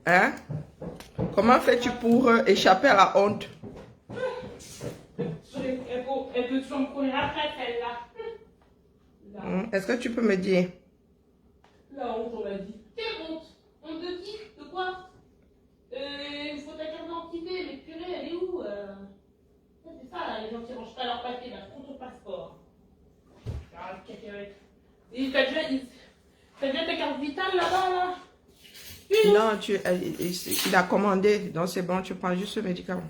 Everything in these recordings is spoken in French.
Hein? Comment fais-tu pour échapper à la honte? Elle peut toujours me courir après celle-là. Est-ce que tu peux me dire? La honte, on l'a dit. Quelle honte? Honte de qui? De quoi? Il faut ta carte d'identité, mais purée, elle est où? C'est ça, là, les gens qui rangent pas leur papier, là, contre ton passeport. Ah, cacahuète. Et t'as déjà ta carte vitale là-bas, là? Non, il a commandé, donc c'est bon, tu prends juste le médicament.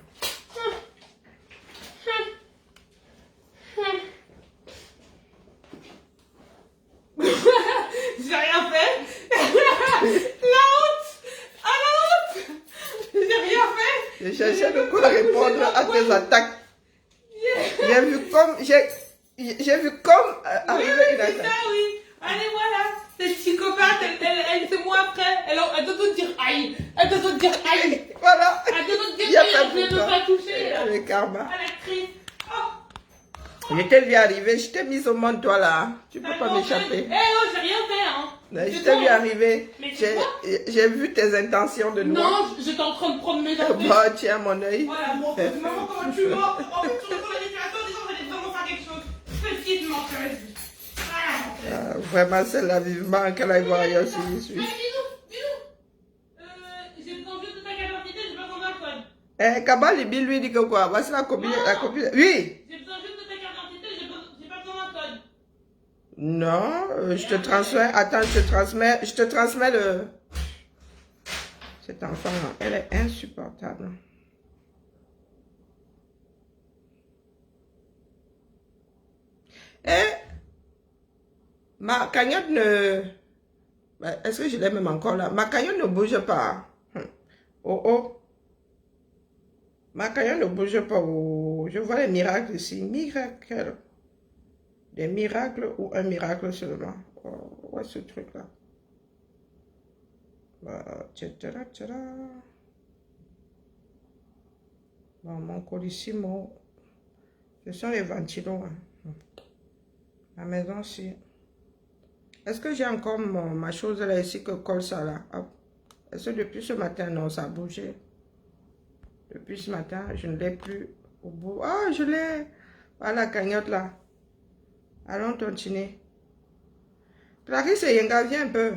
J'ai rien fait. La honte. Ah, la honte. J'ai rien fait. Je cherchais de quoi répondre à tes attaques. J'ai vu comme arriver une C'est ça, attaque. oui. Allez, voilà. Cette psychopathe, elle c'est moi après. Elle doit te dire aïe. Elle doit te dire aïe. Voilà. Elle doit te Il y dire a aïe. pas Elle voulait de me temps. pas toucher, là. Le karma. À l'actrice. Oh. Je t'ai vu arriver, je t'ai mis au monde, toi là. Tu peux pas m'échapper. Eh oh, j'ai rien fait, hein. Je t'ai vu arriver. Mais c'est quoi? J'ai vu tes intentions de noir. Non, j'étais en train de prendre mes affaires. Bah, tiens mon œil. Voilà, bon, maman, comment tu vas? En fait, tu reçois la déclaration, des gens, j'allais vraiment faire quelque chose. Petite menteuse. Voilà, menteuse. Vraiment, celle-là, vivement qu'elle aille voir ailleurs si je suis. Bisous, bisous. J'ai besoin juste de ta carte d'identité, j'ai pas besoin d'un code. Kabalibi lui dit que quoi? Voici la copie. Oui. J'ai besoin juste de ta carte d'identité, j'ai pas besoin d'un code. Non, je te transmets. Attends, je te transmets le. Cette enfant, elle est insupportable. Ma cagnotte ne... Est-ce que je l'ai même encore là? Ma cagnotte ne bouge pas. Oh oh. Ma cagnotte ne bouge pas. Oh. Je vois les miracles ici. Miracles. Des miracles ou un miracle seulement. Oh, où est ce truc-là? Bon, mon colissimo. Ce sont les ventilos. Hein. La maison, si. Est-ce que j'ai encore ma chose là ici que colle ça là? Est-ce que depuis ce matin, non, ça a bougé? Depuis ce matin, je ne l'ai plus au bout. Ah, je l'ai. Voilà la cagnotte là. Allons continuer. Clarisse et Yenga, viens un peu.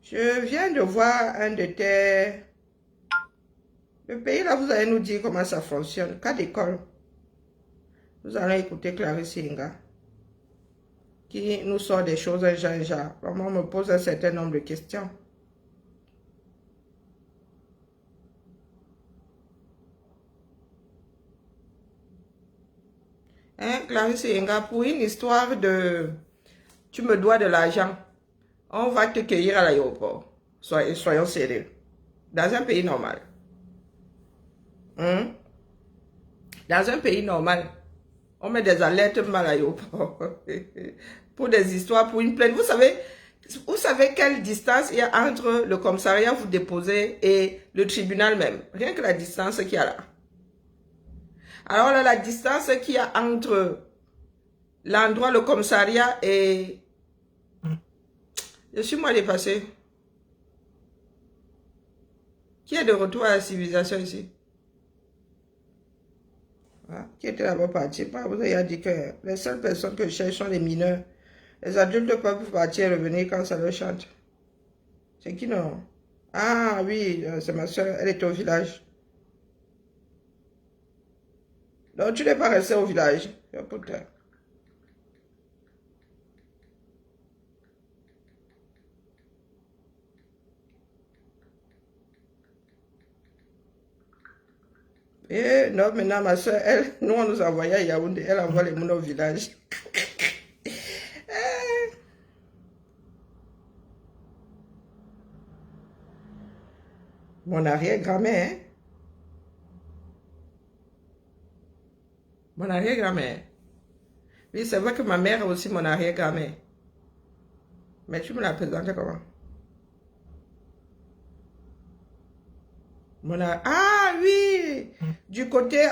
Je viens de voir un de tes... Le pays là, vous allez nous dire comment ça fonctionne. Cas d'école. Nous allons écouter Clarisse et Yenga, qui nous sort des choses un genre. Vraiment, on me pose un certain nombre de questions. Hein, Clarisse et Yenga, pour une histoire de... Tu me dois de l'argent. On va te cueillir à l'aéroport. Soyons sérieux. Dans un pays normal. Hein? Dans un pays normal, on met des alertes mal à l'aéroport. Pour des histoires, pour une plainte. Vous savez quelle distance il y a entre le commissariat où vous déposez et le tribunal même. Rien que la distance qu'il y a là. Alors là, la distance qu'il y a entre l'endroit, le commissariat et... Je suis moi dépassé. Qui est de retour à la civilisation ici? Ah, qui était là-bas parti? Vous avez dit que les seules personnes que je cherche sont les mineurs. Les adultes peuvent partir et revenir quand ça leur chante. C'est qui non? Ah oui, c'est ma soeur, elle était au village. Donc tu n'es pas resté au village. Oh, putain. Et non, maintenant ma soeur, elle, nous on nous envoyait à Yaoundé, elle envoie les gens au village. Mon arrière-grand-mère, hein? Mon arrière-grand-mère. Oui, c'est vrai que ma mère est aussi mon arrière-grand-mère. Mais tu me la présentes comment? Ah oui! Du côté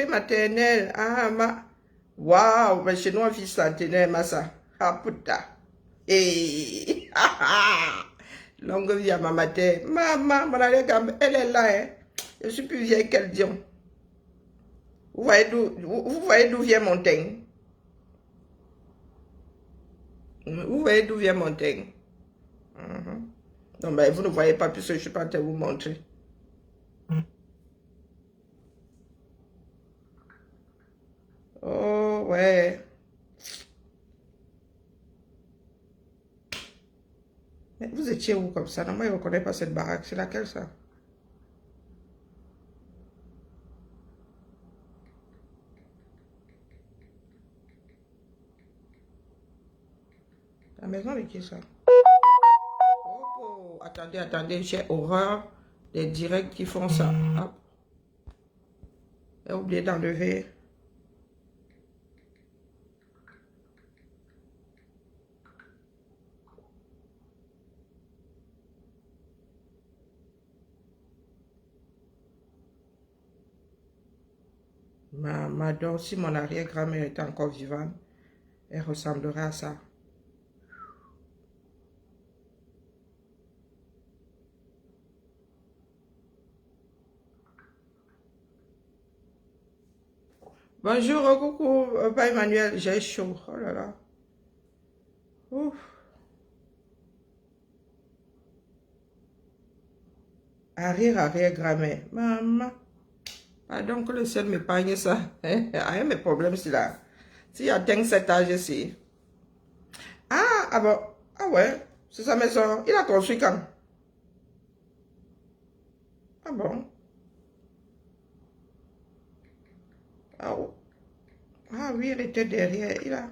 maternel. Ah, waouh! Mais chez nous, on vit centenaire, Massa. Ah, putain. Et... Longue vie à ma mater. Maman, mon arrière-grand-mère, elle est là. Hein. Je suis plus vieille qu'elle, Dion. Vous voyez d'où vient mon teint? Vous voyez d'où vient mon teint? Non, mais vous ne voyez pas puisque je ne suis pas en train de vous montrer. Oh, ouais. Mais vous étiez où comme ça? Non, moi, je ne reconnais pas cette baraque. C'est laquelle, ça? La maison de qui, ça? Oh, attendez, attendez. J'ai horreur des directs qui font ça. Hop. J'ai oublié d'enlever. Donc, si mon arrière-grand-mère était encore vivante, elle ressemblerait à ça. Bonjour, coucou, pas Emmanuel, j'ai chaud. Oh là là. Ouf. Arrière-grand-mère. Maman. Pardon que le ciel m'épargne ça. Hein, mes problèmes, c'est là. Si atteint cet âge ici. Ah bon. Ah ouais. C'est sa maison. Il a construit quand? Ah bon. Ah, oh. Ah oui, il était derrière. Il a...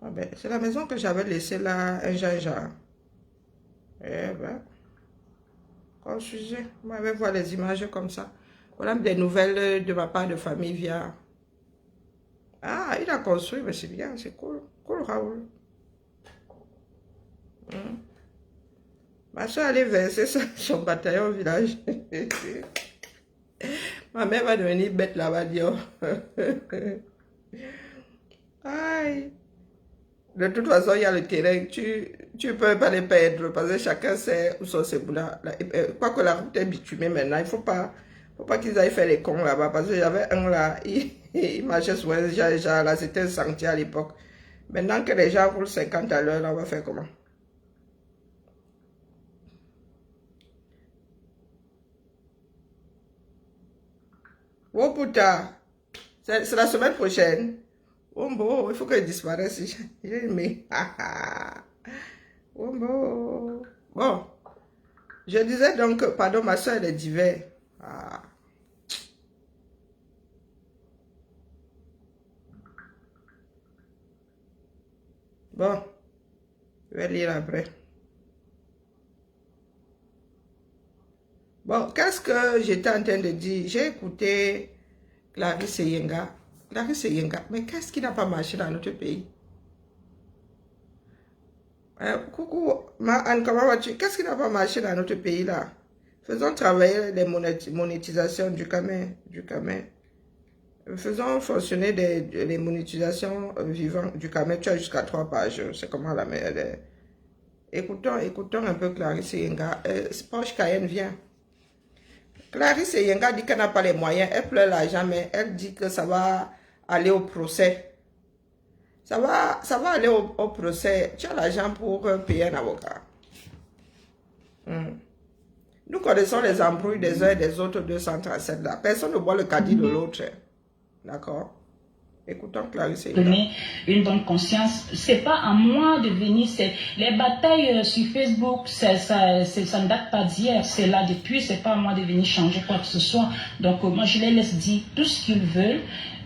Ah ben, c'est la maison que j'avais laissée là, un Jean-Jean. Eh ben, construisez. Moi, je vais voir les images comme ça. Voilà des nouvelles de ma part de famille via... Ah, il a construit, mais c'est bien, c'est cool. Cool, Raoul. Ma soeur allait verser son bataillon au village. Ma mère va devenir bête là-bas, Dion. Aïe. De toute façon, il y a le terrain. Tu ne peux pas les perdre parce que chacun sait où sont ses boulas. Quoi que la route est bitumée maintenant, il ne faut pas qu'ils aillent faire les cons là-bas. Parce que j'avais un là, il marchait sur un genre là, c'était un sentier à l'époque. Maintenant que les gens roulent 50 à l'heure, on va faire comment? Oh putain, c'est la semaine prochaine. Wombo, il faut qu'elle disparaisse. J'ai aimé. Wombo. Bon, je disais donc, pardon, ma soeur, elle est d'hiver. Ah. Bon, je vais lire après. Bon, qu'est-ce que j'étais en train de dire? J'ai écouté Clarisse Yenga. Clarisse Yenga, mais qu'est-ce qui n'a pas marché dans notre pays? Coucou, Anne, comment vas-tu? Qu'est-ce qui n'a pas marché dans notre pays là? Faisons travailler les monétisations du Camer. Faisons fonctionner les monétisations vivantes du Camer. Tu as jusqu'à 3 pages. C'est comment la mère. Écoutons un peu Clarisse Yenga. Porsche Cayenne vient. Clarisse Yenga dit qu'elle n'a pas les moyens. Elle pleure l'argent, mais elle dit que ça va aller au procès. Ça va aller au procès. Tu as l'argent pour payer un avocat. Nous connaissons les embrouilles des uns et des autres 237 là. Personne ne voit le caddie de l'autre. D'accord? Écoutons Clarisse. Donner une bonne conscience. C'est pas à moi de venir. Les batailles sur Facebook, ça ne date pas d'hier. C'est là depuis. C'est pas à moi de venir changer quoi que ce soit. Donc moi je les laisse dire tout ce qu'ils veulent.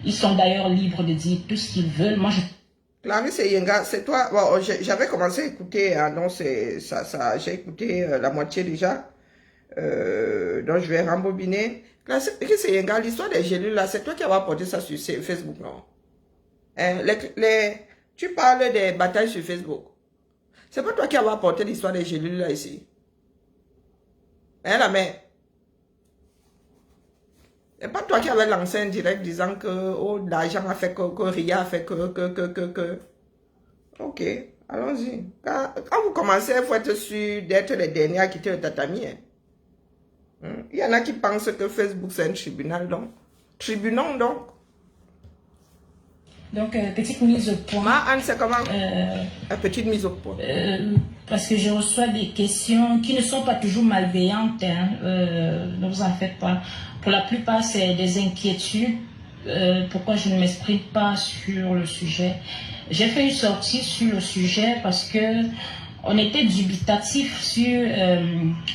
Ils sont d'ailleurs libres de dire tout ce qu'ils veulent. Moi je... Clarisse Yenga, c'est toi. Bon, j'avais commencé à écouter. Non, c'est ça. J'ai écouté la moitié déjà. Donc je vais rembobiner. Clarisse Yenga, l'histoire des gélules là, c'est toi qui as apporté ça sur Facebook, non? Tu parles des batailles sur Facebook. C'est pas toi qui as apporté l'histoire des gélules là ici. Hein, la mère? C'est pas toi qui avais lancé un direct disant que oh, l'argent a fait que Ria a fait que. Ok, allons-y. Quand vous commencez, il faut être sûr d'être les derniers à quitter le tatami. Il y en a qui pensent que Facebook c'est un tribunal, donc. Tribunal, donc. Donc, petite mise au point. Anne, c'est comment? La petite mise au point. Parce que je reçois des questions qui ne sont pas toujours malveillantes, hein, ne vous en faites pas. Pour la plupart, c'est des inquiétudes. Pourquoi je ne m'exprime pas sur le sujet? J'ai fait une sortie sur le sujet parce que on était dubitatif sur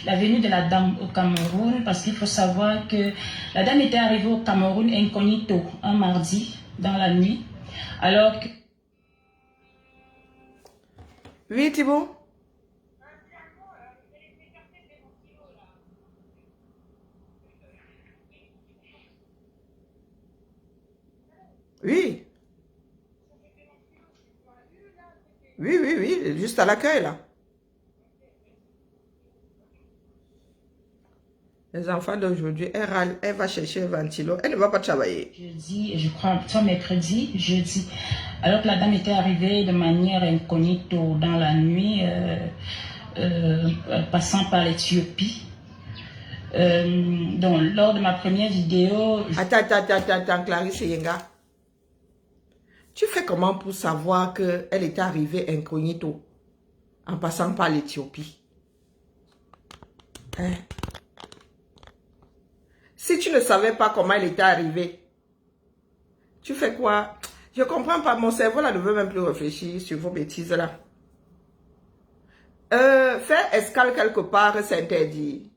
la venue de la dame au Cameroun, parce qu'il faut savoir que la dame était arrivée au Cameroun incognito un mardi dans la nuit. Alors que... Oui, Thibaut? Oui. Oui, juste à l'accueil, là. Les enfants d'aujourd'hui, elle râle, elle va chercher un ventilo, elle ne va pas travailler. Jeudi, je crois, soit mercredi, jeudi. Alors que la dame était arrivée de manière incognito dans la nuit, passant par l'Éthiopie. Donc, lors de ma première vidéo... Attends, Clarisse Yenga. Tu fais comment pour savoir qu'elle était arrivée incognito en passant par l'Éthiopie? Hein? Si tu ne savais pas comment elle était arrivée, tu fais quoi? Je ne comprends pas, mon cerveau là ne veut même plus réfléchir sur vos bêtises là. Faire escale quelque part, c'est interdit.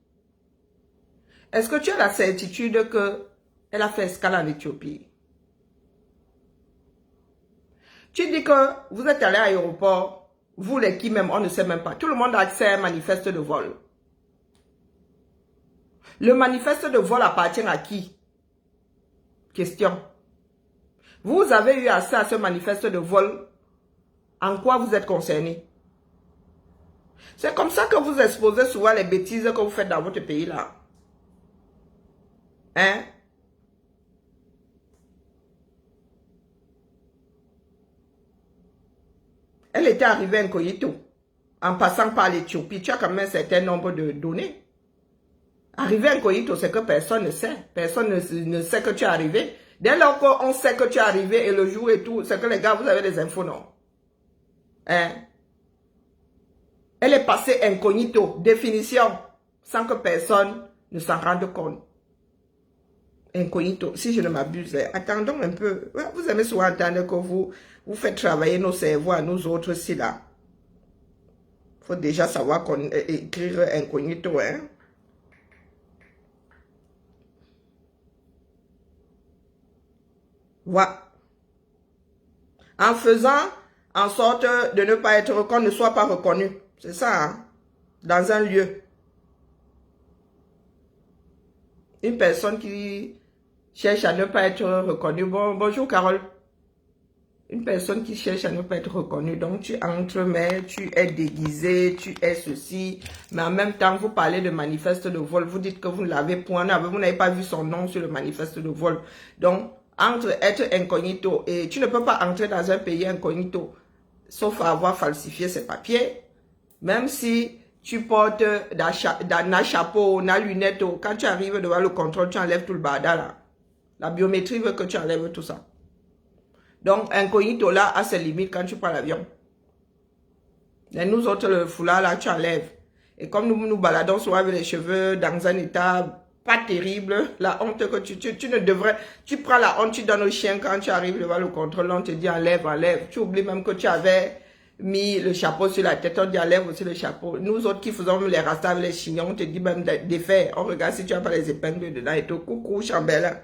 Est-ce que tu as la certitude qu'elle a fait escale en Éthiopie? Tu dis que vous êtes allé à l'aéroport, vous les qui même, on ne sait même pas. Tout le monde a accès à un manifeste de vol. Le manifeste de vol appartient à qui? Question. Vous avez eu accès à ce manifeste de vol. En quoi vous êtes concerné? C'est comme ça que vous exposez souvent les bêtises que vous faites dans votre pays là. Hein? Elle était arrivée incognito. En passant par l'Éthiopie, tu as quand même un certain nombre de données. Arriver incognito, c'est que personne ne sait. Personne ne sait que tu es arrivé. Dès lors qu'on sait que tu es arrivé et le jour et tout, c'est que les gars, vous avez des infos, non? Hein? Elle est passée incognito, définition, sans que personne ne s'en rende compte. Incognito, si je ne m'abuse. Attendons un peu. Vous aimez souvent entendre que vous faites travailler nos cerveaux à nous autres ici, là. Il faut déjà savoir écrire incognito, hein? Voilà. En faisant en sorte de ne pas être, qu'on ne soit pas reconnu. C'est ça, hein? Dans un lieu. Une personne qui cherche à ne pas être reconnue. Bonjour Carole. Une personne qui cherche à ne pas être reconnue. Donc tu entres, mais tu es déguisé, tu es ceci. Mais en même temps, vous parlez de manifeste de vol. Vous dites que vous ne l'avez point, vous n'avez pas vu son nom sur le manifeste de vol. Donc, entre être incognito et tu ne peux pas entrer dans un pays incognito, sauf à avoir falsifié ses papiers. Même si tu portes un chapeau, une lunette, quand tu arrives devant le contrôle, tu enlèves tout le bada là. La biométrie veut que tu enlèves tout ça. Donc, incognito là a ses limites quand tu prends l'avion. Et nous autres, le foulard là, tu enlèves. Et comme nous baladons souvent avec les cheveux dans un état pas terrible, la honte que tu ne devrais... Tu prends la honte, tu donnes au chien quand tu arrives devant le contrôle, on te dit enlève, enlève. Tu oublies même que tu avais mis le chapeau sur la tête, on dit enlève aussi le chapeau. Nous autres qui faisons les rastas avec les chignons, on te dit même défaire. On regarde si tu n'as pas les épingles dedans et tout. Coucou, chambellan.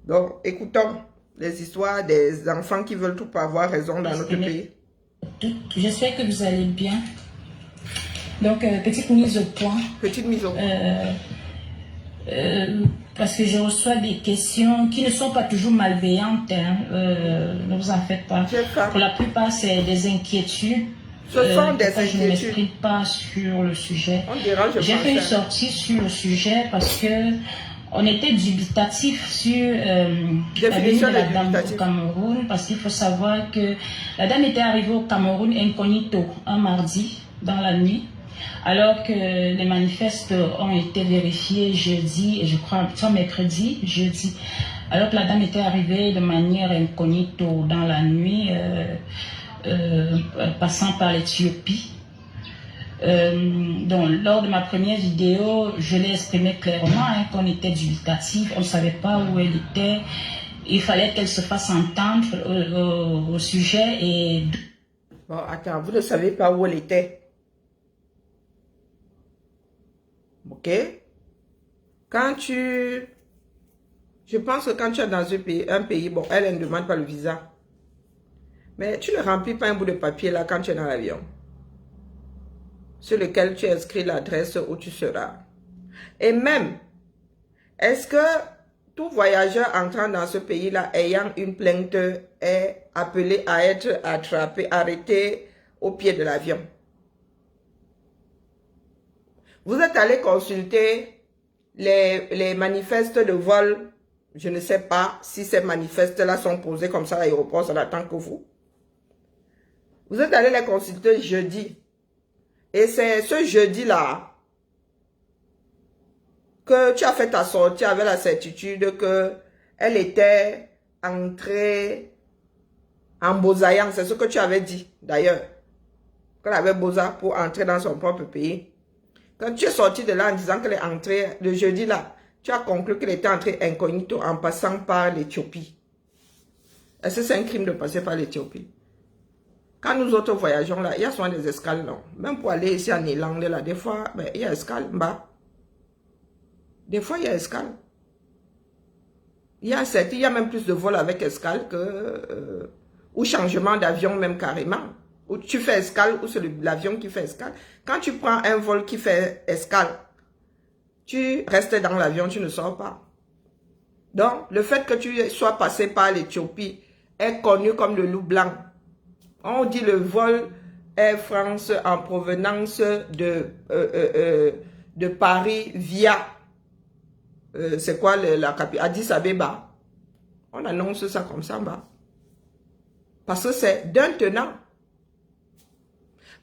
Donc, écoutons les histoires des enfants qui veulent tout avoir raison dans notre pays. J'espère que vous allez bien. Donc, petite mise au point. Petite mise au point. Parce que je reçois des questions qui ne sont pas toujours malveillantes. Hein, ne vous en faites pas. Pour la plupart, c'est des inquiétudes. Ce sont des inquiétudes. Je ne m'exprime pas sur le sujet. On dira, j'ai fait une sortie sur le sujet parce que on était dubitatif sur la venue Définition de la de dame au dubitatif. Cameroun, parce qu'il faut savoir que la dame était arrivée au Cameroun incognito un mardi dans la nuit, alors que les manifestes ont été vérifiés jeudi, et je crois, soit mercredi, jeudi, alors que la dame était arrivée de manière incognito dans la nuit, passant par l'Éthiopie. Donc, lors de ma première vidéo, je l'ai exprimé clairement qu'on était dubitatif, on ne savait pas où elle était, il fallait qu'elle se fasse entendre au sujet. Et Bon, attends, vous ne savez pas où elle était. Ok? Je pense que quand tu es dans un pays, bon, elle ne demande pas le visa. Mais tu ne remplis pas un bout de papier là quand tu es dans l'avion, sur lequel tu inscris l'adresse où tu seras. Et même, est-ce que tout voyageur entrant dans ce pays-là, ayant une plainte, est appelé à être attrapé, arrêté au pied de l'avion? Vous êtes allé consulter les manifestes de vol. Je ne sais pas si ces manifestes-là sont posés comme ça à l'aéroport, ça n'attend que vous. Vous êtes allé les consulter jeudi. Et c'est ce jeudi-là que tu as fait ta sortie avec la certitude qu'elle était entrée en Bozaïan. C'est ce que tu avais dit d'ailleurs. Qu'elle avait Boza pour entrer dans son propre pays. Quand tu es sorti de là en disant qu'elle est entrée le jeudi-là, tu as conclu qu'elle était entrée incognito en passant par l'Éthiopie. Est-ce que c'est un crime de passer par l'Éthiopie? Quand nous autres voyageons là, il y a souvent des escales, non? Même pour aller ici en Irlande, là, des fois, ben, il y a escale, bas. Des fois, il y a escale. Il y a même plus de vols avec escale que... ou changement d'avion même carrément. Ou tu fais escale, ou c'est l'avion qui fait escale. Quand tu prends un vol qui fait escale, tu restes dans l'avion, tu ne sors pas. Donc, le fait que tu sois passé par l'Éthiopie est connu comme le loup blanc. On dit le vol Air France en provenance de Paris via, c'est quoi la capitale, Addis Abeba. On annonce ça comme ça, bas. Parce que c'est d'un tenant.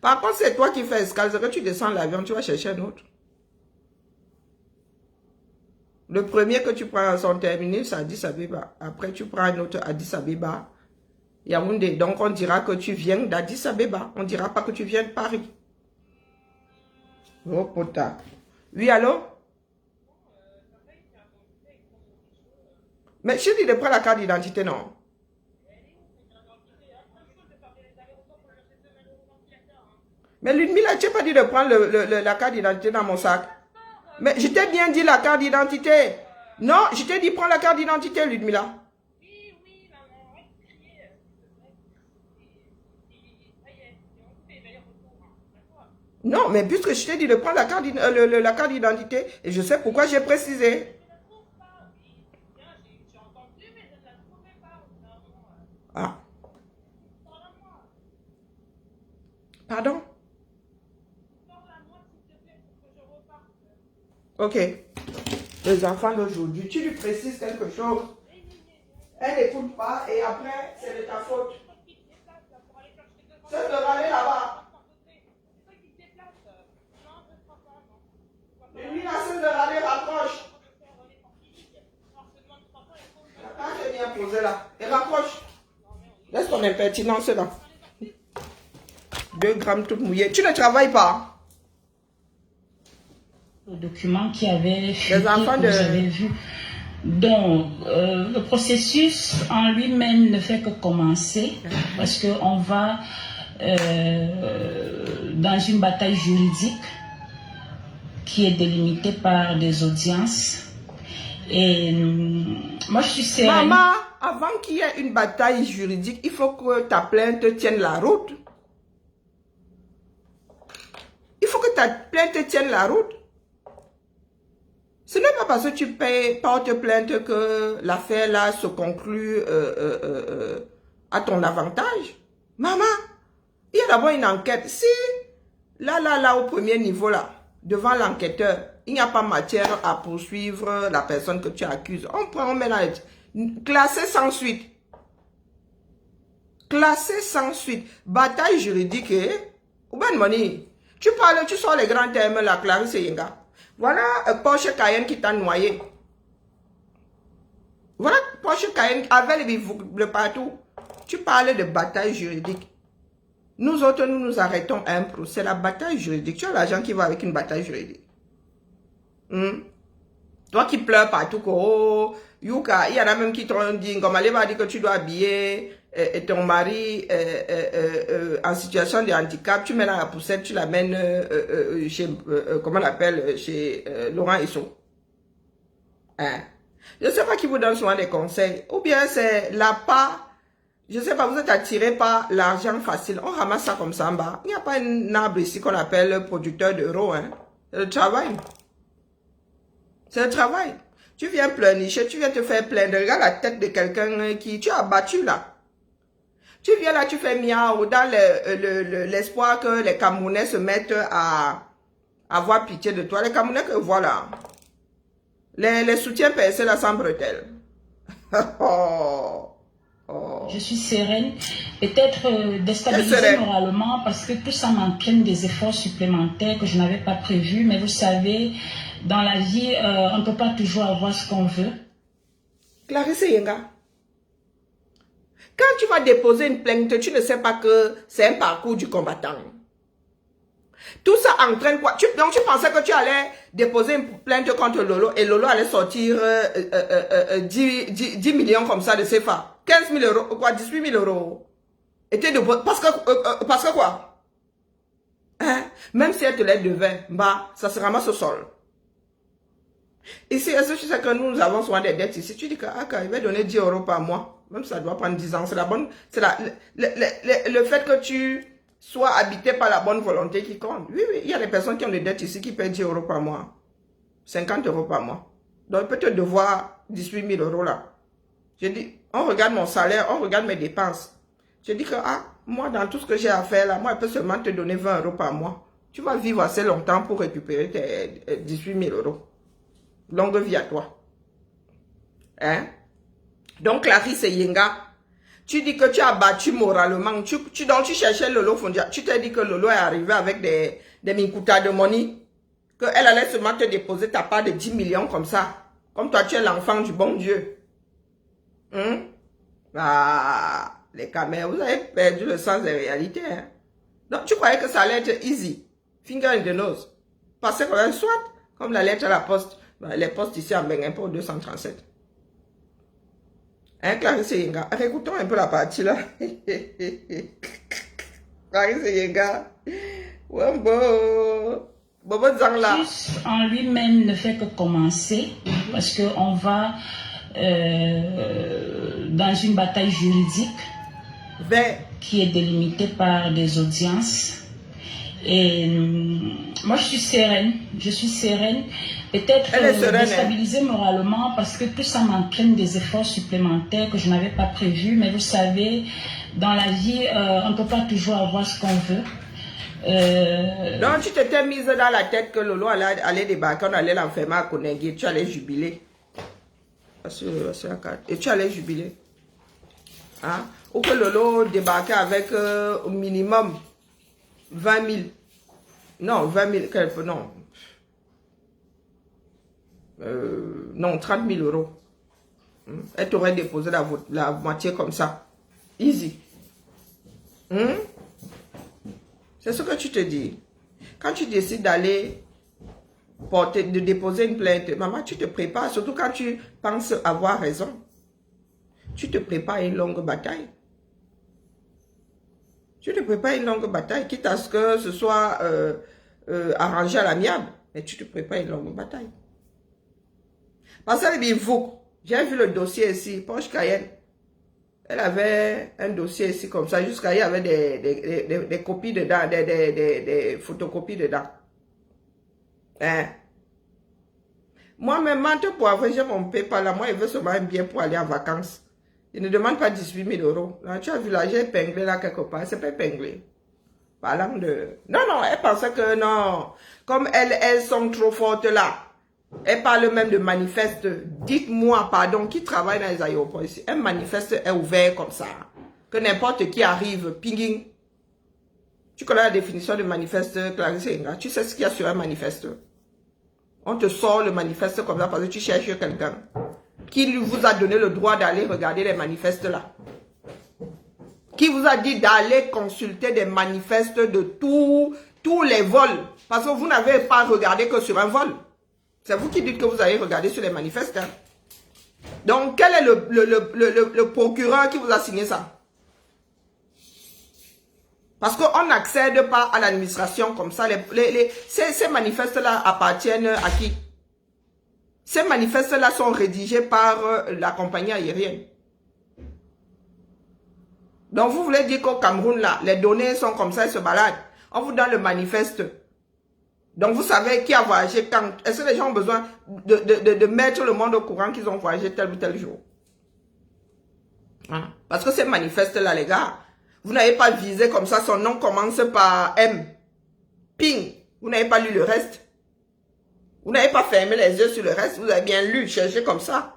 Par contre, c'est toi qui fais escale, c'est que tu descends l'avion, tu vas chercher un autre. Le premier que tu prends à son terminus, c'est Addis Abeba. Après, tu prends un autre Addis Abeba. Yaoundé. Donc, on dira que tu viens d'Addis Abeba. On ne dira pas que tu viens de Paris. Oh, pota. Oui, allô? Mais je dis de prendre la carte d'identité, non? Mais Ludmila, tu n'as pas dit de prendre la carte d'identité dans mon sac. Mais je t'ai bien dit la carte d'identité. Non, je t'ai dit prends la carte d'identité, Ludmila. Non, mais puisque je t'ai dit de prendre la carte d'identité, et je sais pourquoi j'ai précisé. Ah. Pardon? Ok. Les enfants d'aujourd'hui, tu lui précises quelque chose. Elle n'écoute pas et après, c'est de ta faute. C'est de râler là-bas. Et lui, la scène de râler rapproche. La carte est bien posée là. Et rapproche. Laisse ton impertinence là. 2 grammes tout mouillé. Tu ne travailles pas. le document qui avait fuité, Les enfants que vous avez vu. Donc, le processus en lui-même ne fait que commencer parce qu'on va dans une bataille juridique qui est délimitée par des audiences. Et moi, je suis sereine. Maman, avant qu'il y ait une bataille juridique, il faut que ta plainte tienne la route. Il faut que ta plainte tienne la route. Ce n'est pas parce que tu portes plainte que l'affaire là se conclut à ton avantage. Maman, il y a d'abord une enquête. Si, là, au premier niveau là, devant l'enquêteur, il n'y a pas matière à poursuivre la personne que tu accuses. On prend, on met là, classé sans suite. Classé sans suite. Bataille juridique, ou ben money. Tu parles, tu sors les grands termes, la Clarisse Yenga. Voilà Porsche Cayenne qui t'a noyé. Voilà Porsche Cayenne avec les boucles partout. Tu parles de bataille juridique. Nous autres, nous arrêtons un procès. La bataille juridique. Tu as l'argent qui va avec une bataille juridique. Toi qui pleures partout, oh, Yuka, il y en a même qui t'ont dit, comme elle va dire que tu dois habiller ton mari en situation de handicap, tu mets la poussette, tu l'amènes chez, comment on l'appelle, chez Laurent Isso. Hein? Je ne sais pas qui vous donne souvent des conseils. Ou bien c'est la part, je ne sais pas, vous êtes attiré par l'argent facile. On ramasse ça comme ça en bas. Il n'y a pas un arbre ici qu'on appelle producteur d'euros. Hein? C'est le travail. C'est le travail. Tu viens pleurnicher, tu viens te faire plaindre. Regarde la tête de quelqu'un qui tu as battu là. Tu viens là, tu fais miaou dans l'espoir que les Camerounais se mettent à avoir pitié de toi. Les Camerounais que voilà. Les soutiens percés là sans bretelles. Oh. Je suis sereine, peut-être déstabilisée moralement parce que tout ça m'entraîne des efforts supplémentaires que je n'avais pas prévus. Mais vous savez, dans la vie, on ne peut pas toujours avoir ce qu'on veut. Clarisse Yenga, quand tu vas déposer une plainte, tu ne sais pas que c'est un parcours du combattant. Tout ça entraîne quoi? Donc tu pensais que tu allais déposer une plainte contre Lolo et Lolo allait sortir 10 millions comme ça de CFA. 15 000 euros, quoi, 18 000 euros. Parce que quoi? Hein? Même si elle te les devait, bah, ça se ramasse au sol. Ici, est-ce que tu sais que nous avons souvent des dettes ici? Tu dis que il va donner 10 euros par mois. Même si ça doit prendre 10 ans. C'est la bonne, c'est le fait que tu sois habité par la bonne volonté qui compte. Oui, oui, il y a des personnes qui ont des dettes ici qui paient 10 euros par mois. 50 euros par mois. Donc, peut te devoir 18 000 euros là. Je dis, on regarde mon salaire, on regarde mes dépenses. Je dis que, moi, dans tout ce que j'ai à faire là, moi, je peux seulement te donner 20 euros par mois. Tu vas vivre assez longtemps pour récupérer tes 18 000 euros. Longue vie à toi. Hein? Donc, Clarisse Yenga, tu dis que tu as battu moralement. Donc, tu cherchais Lolo Fondia. Tu t'es dit que Lolo est arrivé avec des minkuta de money. Qu'elle allait seulement te déposer ta part de 10 millions comme ça. Comme toi, tu es l'enfant du bon Dieu. Les caméras, vous avez perdu le sens des réalités. Hein? Donc, tu croyais que ça allait être easy. Finger in the nose. Passer comme un soit, comme la lettre à la poste. Les postes ici en Benguin pour 237. Hein, Clarisse Yenga? Récoutons un peu la partie là. Clarisse Yenga. Wambo. Bobo Zangla. En lui-même ne fait que commencer. Parce qu'on va dans une bataille juridique qui est délimitée par des audiences. Et moi, je suis sereine. Je suis sereine. Peut-être déstabilisée moralement parce que tout ça m'entraîne des efforts supplémentaires que je n'avais pas prévus. Mais vous savez, dans la vie, on ne peut pas toujours avoir ce qu'on veut. Donc, tu t'étais mise dans la tête que Lolo allait débarquer, on allait l'enfermer à Konengi, tu allais jubiler. Et tu allais jubiler. Hein? Ou que Lolo débarquait avec au minimum 20 000. Non, 20 000, non. Non, 30 000 euros. Elle t'aurait déposé la moitié comme ça. Easy. C'est ce que tu te dis. Quand tu décides d'aller de déposer une plainte, maman, tu te prépares, surtout quand tu penses avoir raison. Tu te prépares à une longue bataille. Tu te prépares une longue bataille, quitte à ce que ce soit arrangé à l'amiable. Mais tu te prépares une longue bataille. Parce que j'ai vu le dossier ici, Porsche Cayenne. Elle avait un dossier ici comme ça, jusqu'à il y avait des copies dedans, des photocopies dedans. Hein? Moi-même, pour avoir mon PayPal, là, moi, je veux seulement un bien pour aller en vacances. Il ne demande pas 18 000 euros. Là, tu as vu là, j'ai épinglé là quelque part. C'est pas épinglé. Parlant de... Non, non, elle pensait que non. Comme elles sont trop fortes là. Elle parle même de manifeste. Dites-moi, pardon, qui travaille dans les aéroports ici? Un manifeste est ouvert comme ça. Que n'importe qui arrive, pinging. Tu connais la définition de manifeste, Clarisse Enga? Tu sais ce qu'il y a sur un manifeste? On te sort le manifeste comme ça parce que tu cherches quelqu'un. Qui vous a donné le droit d'aller regarder les manifestes là? Qui vous a dit d'aller consulter des manifestes de tous les vols? Parce que vous n'avez pas regardé que sur un vol. C'est vous qui dites que vous allez regarder sur les manifestes. Hein? Donc, quel est le procureur qui vous a signé ça? Parce qu'on n'accède pas à l'administration comme ça. Ces manifestes-là appartiennent à qui? Ces manifestes-là sont rédigés par la compagnie aérienne. Donc, vous voulez dire qu'au Cameroun, là, les données sont comme ça, elles se baladent. On vous donne le manifeste. Donc, vous savez qui a voyagé quand. Est-ce que les gens ont besoin de mettre le monde au courant qu'ils ont voyagé tel ou tel jour? Hein? Parce que ces manifestes-là, les gars, vous n'avez pas visé comme ça. Son nom commence par M. Ping. Vous n'avez pas lu le reste. Vous n'avez pas fermé les yeux sur le reste. Vous avez bien lu, cherché comme ça.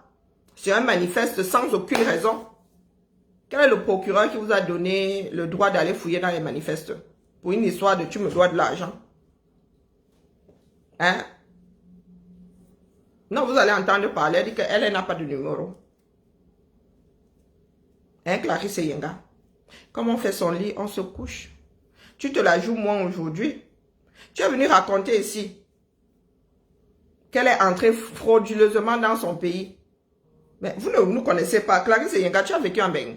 C'est un manifeste sans aucune raison. Quel est le procureur qui vous a donné le droit d'aller fouiller dans les manifestes? Pour une histoire de tu me dois de l'argent. Hein? Non, vous allez entendre parler. Elle dit qu'elle n'a pas de numéro. Hein, Clarisse Yenga? Comme on fait son lit, on se couche. Tu te la joues moi aujourd'hui. Tu es venu raconter ici qu'elle est entrée frauduleusement dans son pays. Mais vous ne nous connaissez pas. Clarisse Yenga, tu as vécu en Beng.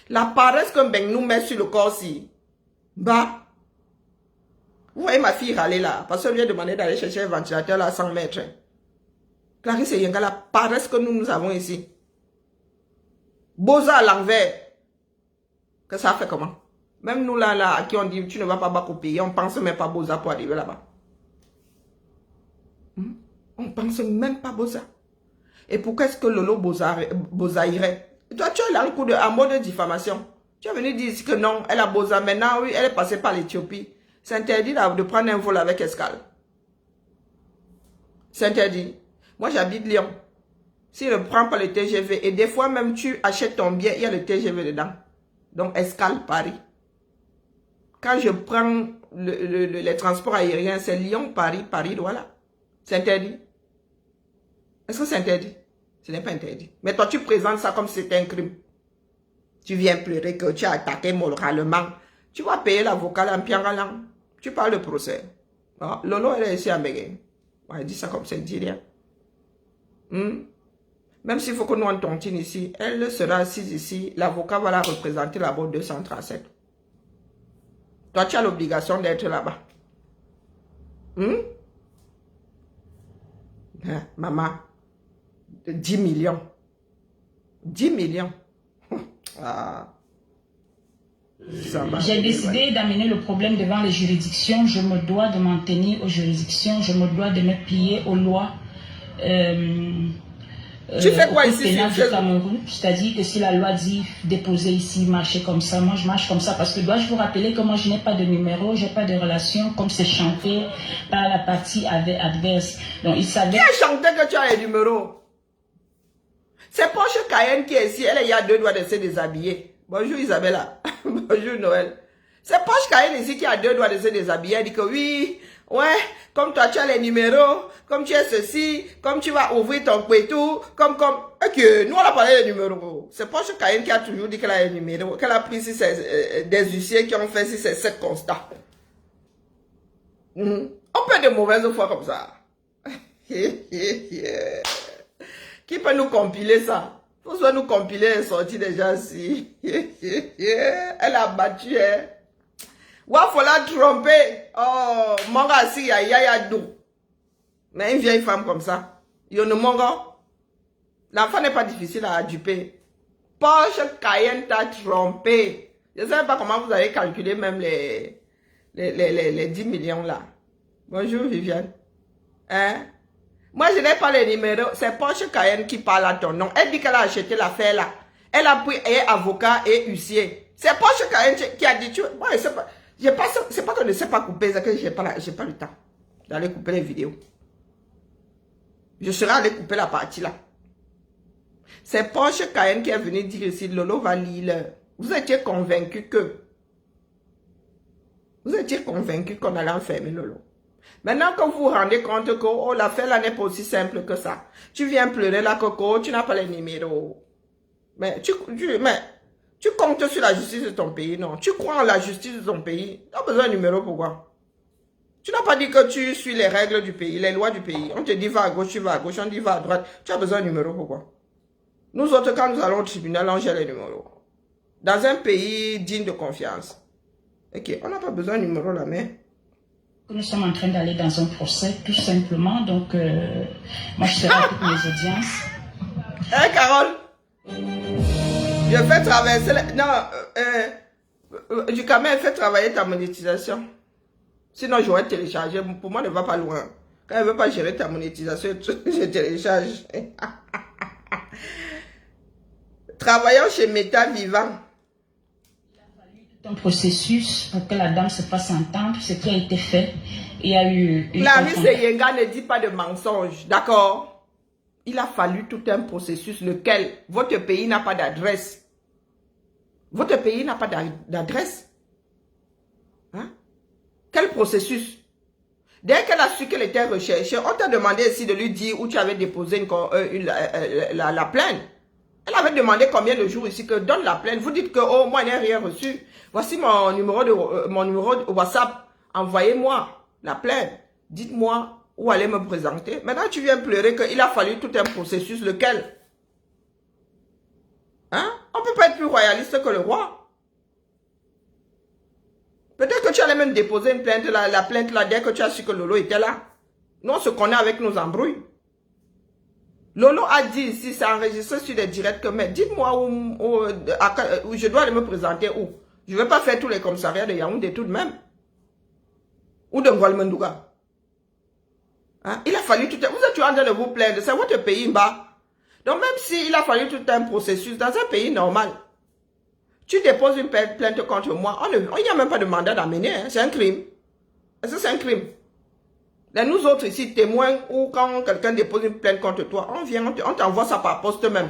La paresse qu'un Beng nous met sur le corps si. Bah. Vous voyez ma fille râler là. Parce qu'elle vient demander d'aller chercher un ventilateur là à 100 mètres. Clarisse Yenga, la paresse que nous avons ici. Boza à l'envers. Que ça fait comment? Même nous là, à qui on dit tu ne vas pas battre au pays, on pense même pas Boza pour arriver là-bas. On pense même pas Boza. Et pourquoi est-ce que Lolo Boza irait? Et toi, tu as là un coup en mode de diffamation. Tu es venu dire ici que non, elle a Boza. Maintenant, oui, elle est passée par l'Éthiopie. C'est interdit de prendre un vol avec escale. C'est interdit. Moi, j'habite Lyon. Si je ne prends pas le TGV, et des fois même tu achètes ton billet, il y a le TGV dedans. Donc, escale Paris. Quand je prends les transports aériens, c'est Lyon, Paris, Paris, voilà. C'est interdit. Est-ce que c'est interdit? Ce n'est pas interdit. Mais toi, tu présentes ça comme si c'était un crime. Tu viens pleurer que tu as attaqué moralement. Tu vas payer l'avocat en piangalang. Tu parles de procès. Oh, Lolo, elle est ici à Mbégué. Elle dit ça comme ça, elle dit rien. Même s'il faut que nous en tontine ici, elle sera assise ici. L'avocat va la représenter là-bas 237. Toi, tu as l'obligation d'être là-bas. Maman, 10 millions. 10 millions. Ah. J'ai décidé d'amener le problème devant les juridictions. Je me dois de m'en tenir aux juridictions. Je me dois de me plier aux lois. Tu fais quoi ici du Cameroun, c'est-à-dire que si la loi dit déposer ici, marcher comme ça, moi je marche comme ça parce que dois-je vous rappeler que moi je n'ai pas de numéro, je n'ai pas de relation comme c'est chanté par la partie adverse. Donc il savait... Qui a chanté que tu as les numéros? C'est Porsche Cayenne qui est ici, elle est à 2 doigts de se déshabiller. Bonjour Isabella, bonjour Noël. C'est Porsche Cayenne ici qui a 2 doigts de se déshabiller, elle dit que oui... Ouais, comme toi tu as les numéros, comme tu es ceci, comme tu vas ouvrir ton pétou, comme... Ok, nous on a parlé des numéros. C'est Porsche Cayenne qui a toujours dit qu'elle a les numéros, qu'elle a pris si c'est des huissiers qui ont fait si c'est 7 constats. On peut de mauvaises fois comme ça. Qui peut nous compiler ça? Faut soit nous compiler les sorties des gens si. Elle a battu, hein. Wa faut la tromper. Oh, monga si ya do. Mais une vieille femme comme ça, yo ne monga. L'enfant n'est pas difficile à duper. Porsche Cayenne t'a trompé. Je ne sais pas comment vous avez calculé même les 10 millions là. Bonjour Viviane. Hein? Moi je n'ai pas les numéros. C'est Porsche Cayenne qui parle à ton nom. Elle dit qu'elle a acheté l'affaire là. Elle a pris avocat et huissier. C'est Porsche Cayenne qui a dit, moi je sais pas. C'est pas que je ne sais pas couper, c'est que j'ai pas le temps d'aller couper les vidéos. Je serai allé couper la partie là. C'est Porsche Cayenne qui est venu dire ici, Lolo va lire. Vous étiez convaincu que... Vous étiez convaincu qu'on allait enfermer Lolo. Maintenant que vous vous rendez compte que oh, l'affaire là n'est pas aussi simple que ça. Tu viens pleurer là, Coco, tu n'as pas les numéros. Mais tu comptes sur la justice de ton pays, non? Tu crois en la justice de ton pays? Tu as besoin de numéro, pourquoi? Tu n'as pas dit que tu suis les règles du pays, les lois du pays. On te dit va à gauche, tu vas à gauche, on dit va à droite. Tu as besoin de numéro, pourquoi? Nous autres, quand nous allons au tribunal, on gère les numéros. Dans un pays digne de confiance. Ok, on n'a pas besoin de numéro là, mais... Nous sommes en train d'aller dans un procès, tout simplement. Donc, moi, je serai à toutes les audiences. Hé, Carole, je fais traverser... Non, du Cameroun, fais travailler ta monétisation. Sinon, j'aurais téléchargé. Pour moi, ne va pas loin. Quand elle ne veut pas gérer ta monétisation, je télécharge. Travaillons chez Meta Vivant. Un processus pour que la dame se fasse entendre, ce qui a été fait. Il y a eu... Clarisse Yenga ne dit pas de mensonge, d'accord? Il a fallu tout un processus, lequel votre pays n'a pas d'adresse. Votre pays n'a pas d'adresse. Hein? Quel processus? Dès qu'elle a su qu'elle était recherchée, on t'a demandé ici de lui dire où tu avais déposé la plainte. Elle avait demandé combien de jours ici que donne la plainte. Vous dites que, oh, moi, je n'ai rien reçu. Voici mon numéro de WhatsApp. Envoyez-moi la plainte. Dites-moi où aller me présenter. Maintenant, tu viens pleurer qu'il a fallu tout un processus. Lequel? Hein? On ne peut pas être plus royaliste que le roi. Peut-être que tu allais même déposer une plainte, la plainte là, dès que tu as su que Lolo était là. Nous, on se connaît avec nos embrouilles. Lolo a dit ici, c'est enregistré sur des directs que, mais dites-moi où je dois aller me présenter où. Je ne vais pas faire tous les commissariats de Yaoundé tout de même. Ou de Ngoualmendouga. Hein? Il a fallu tout un... Vous êtes en train de vous plaindre, c'est votre pays bas. Donc même s'il a fallu tout un processus, dans un pays normal, tu déposes une plainte contre moi, il n'y a même pas de mandat d'amener, hein? C'est un crime. Est-ce que c'est un crime? Là, nous autres ici, témoins, ou quand quelqu'un dépose une plainte contre toi, on vient, on t'envoie ça par poste même.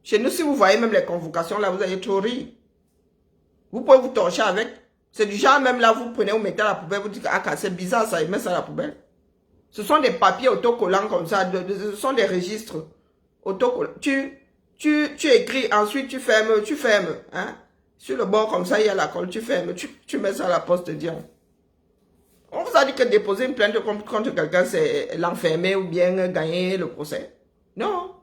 Chez nous, si vous voyez même les convocations, là, vous allez trop rire. Vous pouvez vous torcher avec. C'est du genre, même là, vous prenez, vous mettez à la poubelle, vous dites, ah, c'est bizarre ça, il met ça à la poubelle. Ce sont des papiers autocollants comme ça, ce sont des registres autocollants. Tu écris, ensuite tu fermes, hein. Sur le bord comme ça, il y a la colle, tu fermes, tu mets ça à la poste, disons. On vous a dit que déposer une plainte contre quelqu'un, c'est l'enfermer ou bien gagner le procès. Non.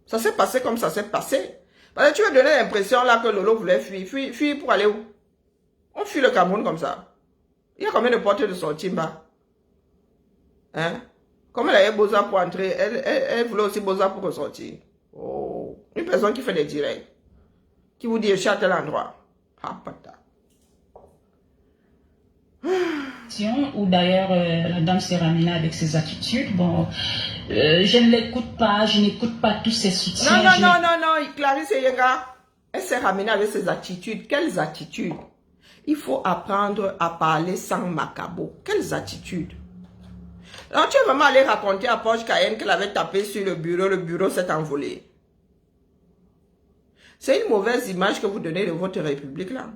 Ça s'est passé comme ça s'est passé. Parce que tu vas donner l'impression là que Lolo voulait fuir. Fuir pour aller où? On fuit le Cameroun comme ça. Il y a combien de portes de sortie bas? Hein? Comme elle avait Boza pour entrer, elle voulait aussi Boza pour ressortir. Oh. Une personne qui fait des directs. Qui vous dit je suis à tel endroit. Ah, pata. Où d'ailleurs la dame s'est ramenée avec ses attitudes. Bon, je ne l'écoute pas, je n'écoute pas tous ses soutiens. Non, Clarisse Yenga, elle s'est ramenée avec ses attitudes. Quelles attitudes? Il faut apprendre à parler sans macabo. Quelles attitudes? Alors tu es vraiment allé raconter à Porsche Cayenne qu'elle avait tapé sur le bureau s'est envolé. C'est une mauvaise image que vous donnez de votre république là.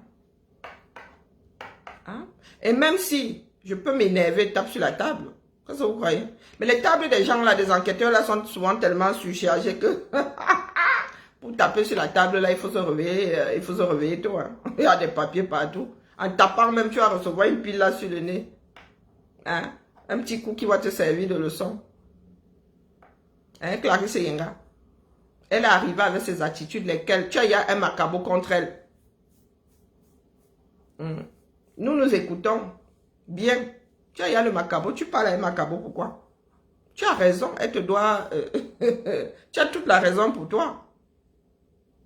Hein? Et même si je peux m'énerver, tape sur la table. Qu'est-ce que vous croyez? Mais les tables des gens là, des enquêteurs là, sont souvent tellement surchargés que pour taper sur la table là, il faut se réveiller tôt. Hein? Il y a des papiers partout. En tapant même, tu vas recevoir une pile là sur le nez. Hein? Un petit coup qui va te servir de leçon. Hein, Clarisse Yenga? Elle est arrivée avec ses attitudes, lesquelles tu as, il y a un macabo contre elle. Nous nous écoutons. Bien. Tu as, il y a le macabo, tu parles à un macabo, pourquoi? Tu as raison, elle te doit... tu as toute la raison pour toi.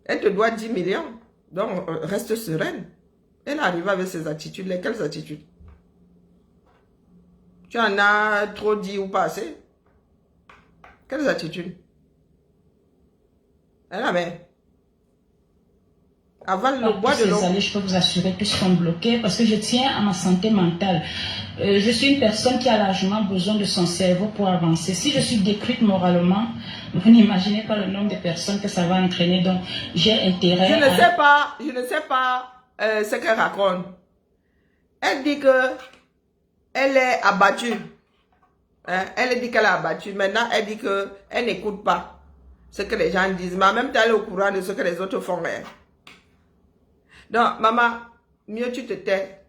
Elle te doit 10 millions. Donc, reste sereine. Elle est arrivée avec ses attitudes, lesquelles attitudes? Tu en as trop dit ou pas assez? Quelles attitudes? Elle avait. Avale le bois de Ces l'eau. allées, je peux vous assurer que sont bloquées parce que je tiens à ma santé mentale. Je suis une personne qui a largement besoin de son cerveau pour avancer. Si je suis détruite moralement, vous n'imaginez pas le nombre de personnes que ça va entraîner. Donc, j'ai intérêt Je ne sais pas ce qu'elle raconte. Elle dit que elle est abattue. Hein? Elle dit qu'elle est abattue. Maintenant, elle dit qu'elle n'écoute pas ce que les gens disent. Mais en même temps, elle est au courant de ce que les autres font. Hein? Donc, maman, mieux tu te tais.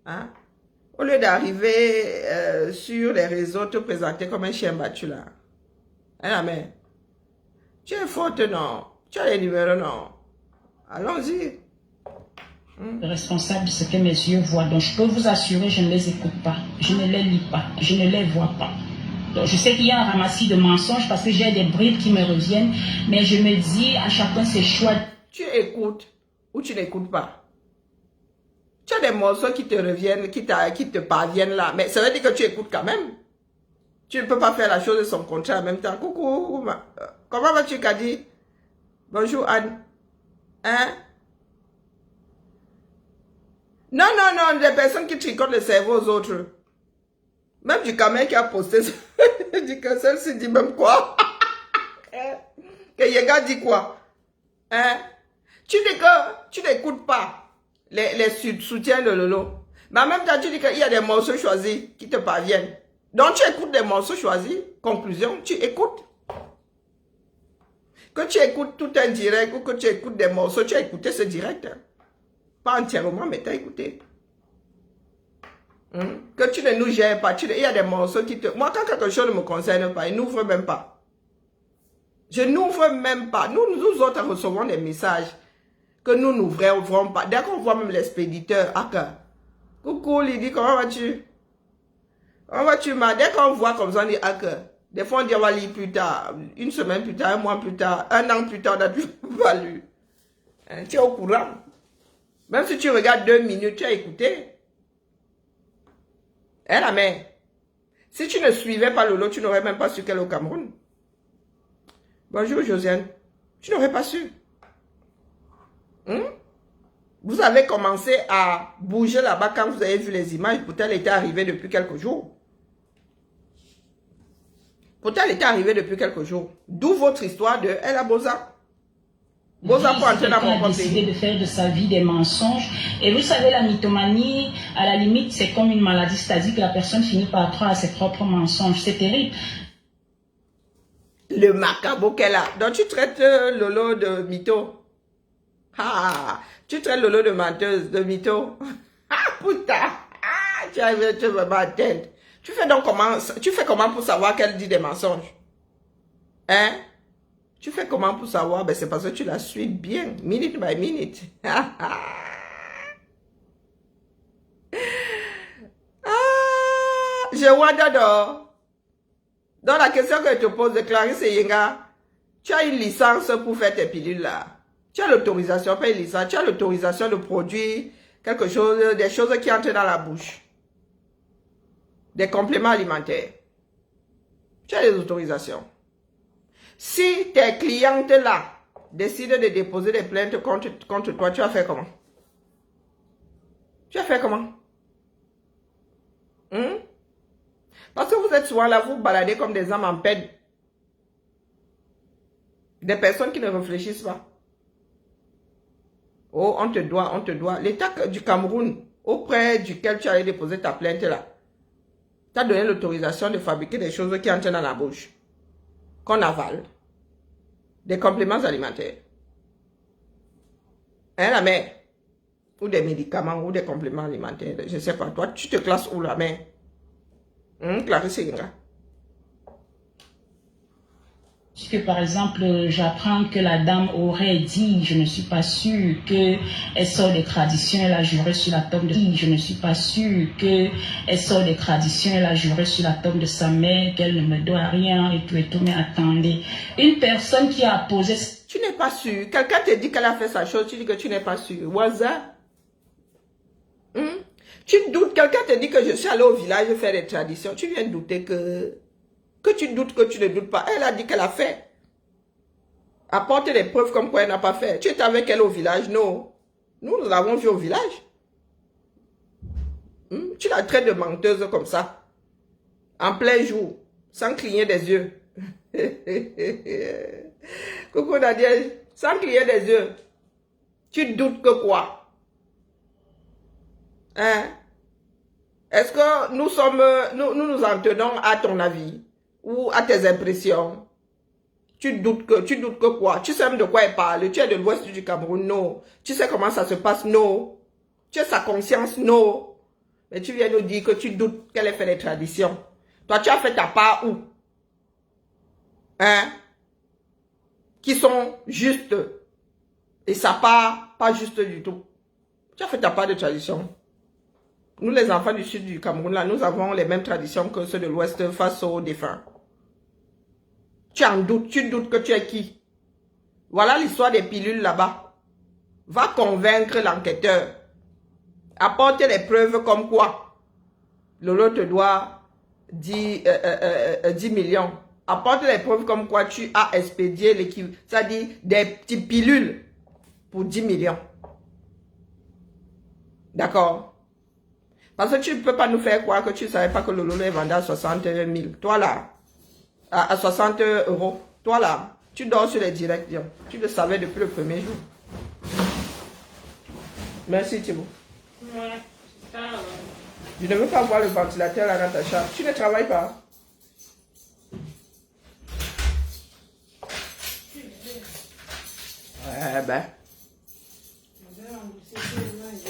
Hein? Au lieu d'arriver sur les réseaux, te présenter comme un chien battu là. Hein, la mère? Tu es forte, non? Tu as les numéros, non? Allons-y. responsable de ce que mes yeux voient. Donc, je peux vous assurer, je ne les écoute pas. Je ne les lis pas. Je ne les vois pas. Donc, je sais qu'il y a un ramassis de mensonges parce que j'ai des bribes qui me reviennent. Mais je me dis à chacun ses choix. Tu écoutes ou tu n'écoutes pas. Tu as des morceaux qui te reviennent, qui te parviennent là. Mais ça veut dire que tu écoutes quand même. Tu ne peux pas faire la chose de son contraire en même temps. Coucou, comment vas-tu, Kadi? Bonjour, Anne. Hein? Non, non, non, des personnes qui tricotent le cerveau aux autres. Même du Cameroun qui a posté ça. Il dit que celle-ci dit même quoi? Que Yega dit quoi? Hein? Tu dis que tu n'écoutes pas les soutiens de Lolo. Mais en même temps, tu dis qu'il y a des morceaux choisis qui te parviennent. Donc, tu écoutes des morceaux choisis. Conclusion, tu écoutes. Que tu écoutes tout un direct ou que tu écoutes des morceaux, tu as écouté ce direct. Hein? Pas entièrement, mais tu as écouté. Que tu ne nous gères pas. Il y a des morceaux qui te... Moi, quand quelque chose ne me concerne pas, il n'ouvre même pas. Je n'ouvre même pas. Nous autres recevons des messages que nous n'ouvrons pas. Dès qu'on voit même l'expéditeur, coucou Lydie, comment vas-tu? Comment vas-tu, ma? Dès qu'on voit comme ça, on dit des fois on dit on va lire plus tard, une semaine plus tard, un mois plus tard, un an plus tard, on n'a toujours pas lu. Hein, tu es au courant. Même si tu regardes 2 minutes, tu as écouté. Hein, la mère? Si tu ne suivais pas Lolo, tu n'aurais même pas su qu'elle est au Cameroun. Bonjour Josiane. Tu n'aurais pas su. Vous avez commencé à bouger là-bas quand vous avez vu les images. Pourtant, elle était arrivée depuis quelques jours. D'où votre histoire de Elle a Boza. Boza pour entrer dans mon propre pays. Décidé de faire de sa vie des mensonges. Et vous savez, la mythomanie, à la limite, c'est comme une maladie. C'est-à-dire que la personne finit par croire à ses propres mensonges. C'est terrible. Le macabre qu'elle a. Donc, tu traites Lolo de mytho. Tu traites Lolo de menteuse, de mytho. Putain. Tu arrives, tu vas ma tête. Tu fais comment pour savoir qu'elle dit des mensonges? Hein? Tu fais comment pour savoir? Ben, c'est parce que tu la suis bien, minute by minute. Je vois d'adore. Dans la question que je te pose de Clarisse et Yenga, tu as une licence pour faire tes pilules là. Tu as l'autorisation, pas une licence, tu as l'autorisation de produire quelque chose, des choses qui entrent dans la bouche. Des compléments alimentaires. Tu as les autorisations. Si tes clientes là décident de déposer des plaintes contre toi, tu vas faire comment? Tu vas faire comment? Parce que vous êtes souvent là, vous baladez comme des âmes en peine. Des personnes qui ne réfléchissent pas. Oh, on te doit. L'État du Cameroun, auprès duquel tu as déposé ta plainte là, t'as donné l'autorisation de fabriquer des choses qui entrent dans la bouche, qu'on avale, des compléments alimentaires. Hein, la mère? Ou des médicaments, ou des compléments alimentaires, je ne sais pas. Toi, tu te classes où, la mère? Clarisse Yenga. Que par exemple, j'apprends que la dame aurait dit, je ne suis pas sûre qu'elle sort des traditions, elle a juré sur la tombe de... Je ne suis pas sûre qu'elle sort des traditions, elle a juré sur la tombe de sa mère, qu'elle ne me doit rien et tout, mais attendez. Une personne qui a posé... Tu n'es pas sûr. Quelqu'un te dit qu'elle a fait sa chose, tu dis que tu n'es pas sûr. Waza. Tu doutes, quelqu'un te dit que je suis allé au village faire des traditions, tu viens douter que tu doutes que tu ne doutes pas. Elle a dit qu'elle a fait. Apporte des preuves comme quoi elle n'a pas fait. Tu étais avec elle au village? Non. Nous l'avons vu au village. Tu la traites de menteuse comme ça. En plein jour. Sans cligner des yeux. Coucou Nadia. Sans cligner des yeux. Tu doutes que quoi? Hein? Est-ce que nous en tenons à ton avis? Ou à tes impressions? Tu doutes que quoi? Tu sais même de quoi elle parle? Tu es de l'ouest du Cameroun? Non. Tu sais comment ça se passe? Non. Tu as sa conscience? Non. Mais tu viens nous dire que tu doutes qu'elle ait fait les traditions. Toi, tu as fait ta part où? Hein? Qui sont justes. Et sa part, pas juste du tout. Tu as fait ta part de tradition. Nous, les enfants du sud du Cameroun, là, nous avons les mêmes traditions que ceux de l'ouest face aux défunts. Tu en doutes, tu doutes que tu es qui? Voilà l'histoire des pilules là-bas. Va convaincre l'enquêteur. Apporte les preuves comme quoi Lolo te doit 10 millions. Apporte les preuves comme quoi tu as expédié l'équipe, c'est-à-dire des petites pilules pour 10 millions. D'accord? Parce que tu ne peux pas nous faire croire que tu ne savais pas que le Lolo est vendu à 60 000. Toi là, à 60 €. Toi là, tu dors sur les directs. Tu le savais depuis le premier jour. Merci Thibaut. Ouais, c'est ça. Je ne veux pas voir le ventilateur là dans ta chambre. Tu ne travailles pas. Ouais, ben.